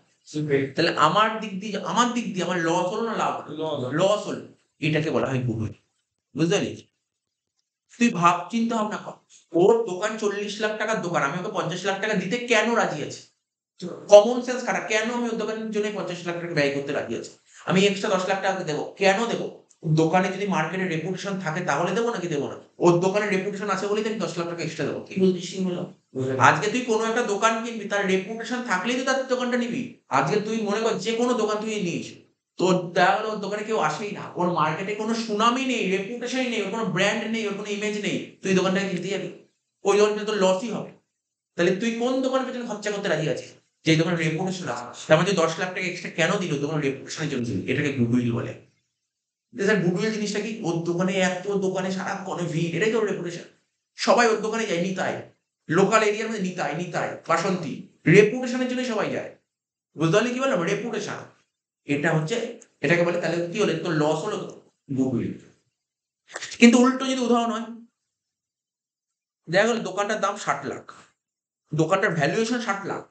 তাহলে আমার দিক দিয়ে আমার লস হলো না লাভ, লস হলো, এটাকে বলা হয় গুডউইল। বুঝতে পারলি, তুই ভাব চিন্তা ভাবনা কর, ওর দোকান 40 লাখ টাকার দোকান, আমি ওকে 50 লাখ টাকা দিতে কেন রাজি আছি, কমন সেন্স খারাপ, কেন আমি ওর দোকানের জন্য 50 লাখ টাকা ব্যয় করতে রাজি আছি, আমি এক্সট্রা 10 লাখ টাকা দেবো, কেন দেবো, দোকানে যদি মার্কেটে রেপুটেশন থাকে তাহলে দেবো নাকি দেবো না, ওর দোকানে রেপুটেশন আছে বলেই তো আমি 10 লাখ টাকা এক্সট্রা দেবো, কি বলছিস বলো। আজকে তুই কোনো একটা দোকান কিনবি, তার রেপুটেশন থাকলেই তো তার দোকানটা নিবি। আজকে তুই মনে কর যে কোনো দোকান তুই নিস, তোর দেখা গেলো ওর দোকানে কেউ আসেই না, ওর মার্কেটে কোনো সুনামই নেই, রেপুটেশনই নেই, ওর কোনো ব্র্যান্ড নেই, ওর কোনো ইমেজ নেই, তুই দোকানটাকে কিনতে যাবি, ওই দোকানটা তোর লসই হবে। তাহলে তুই কোন দোকানের পেছনে খরচা করতে রাজি আছিস, যে দোকানের রেপুটেশন আছে, তার মানে 10 লাখ টাকা এক্সট্রা কেন দিল, দোকানের রেপুটেশনের জন্য দিল, এটাকে গুডউইল বলে। স্যার গুডউইল জিনিসটা কি, ওর দোকানে এত দোকানে সারাক্ষণ ভিড়, এটাই তো রেপুটেশন, সবাই ওর দোকানে যায়, নিতাই লোকাল এরিয়ার মধ্যে, নিতাই নিতাই বাসন্তী, রেপুটেশনের জন্য সবাই যায়। বুঝতে পারলি কি বললাম, রেপুটেশন, এটা হচ্ছে, এটাকে বলে, তাহলে কি হলো তোর লস হলো তো, গুডউইল। কিন্তু উল্টো যদি উদাহরণ হয়, দেখা গেল দোকানটার দাম 60 লাখ, দোকানটার ভ্যালুয়েশন 60 লাখ,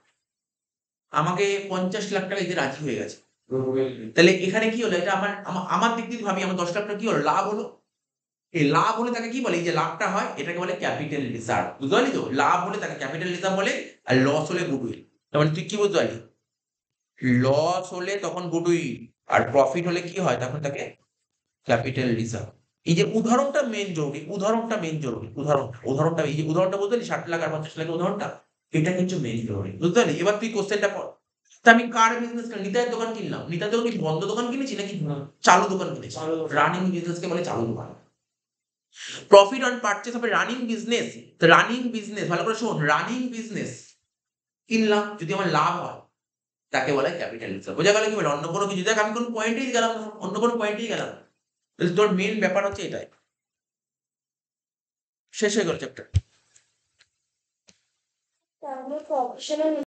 আমাকে 50 লাখ টাকা দিতে রাজি হয়ে গেছে, তাহলে এখানে কি হলো, এটা আমার দিক দিয়ে ভাবি, আমার 10 লাখ টাকা কি হলো, লাভ হলো। এই লাভ হলে তাকে কি বলে, এই যে লাভটা হয় এটাকে বলে ক্যাপিটাল রিজার্ভ। বুঝতে পারলি তো, লাভ হলে তাকে ক্যাপিটাল রিজার্ভ বলে, আর লস হলে গুডউইল। তার মানে তুই কি বুঝতে পারলি, লস হলে তখন গুডউইল, আর প্রফিট হলে কি হয় তখন তাকে ক্যাপিটাল রিজার্ভ। এই যে উদাহরণটা মেন জরুরি, উদাহরণটা এই যে উদাহরণটা বুঝতে পারলি, 60 লাখ আর 50 লাখের উদাহরণটা, এটা কিন্তু মেন জরুরি। বুঝতে পারলি, এবার তুই কোশ্চেনটা পড়। তা আমি কার বিজনেস কিনলাম, নিতাইয়ের দোকান কিনলাম, নিতাইয়ের দোকান কি বন্ধ দোকান কিনেছি নাকি চালু দোকান কিনেছি, রানিং বিজনেস কে বলে চালু দোকান। Profit on purchase of A running business, running business ভালো করে শোন, রানিং বিজনেস কিনলাম যদি আমার লাভ হয়, তাকে বলা হয় ক্যাপিটালিজম। বোঝা গেল কি বলে? অন্য কোনো কিছু দেখ আমি কোনো পয়েন্টেই গেলাম না, অন্য কোনো পয়েন্টেই গেলাম না। তাহলে তোর মেইন ব্যাপার হচ্ছে এটাই। শেষ হয়ে গেল চ্যাপ্টার। তাহলে প্রফেশনাল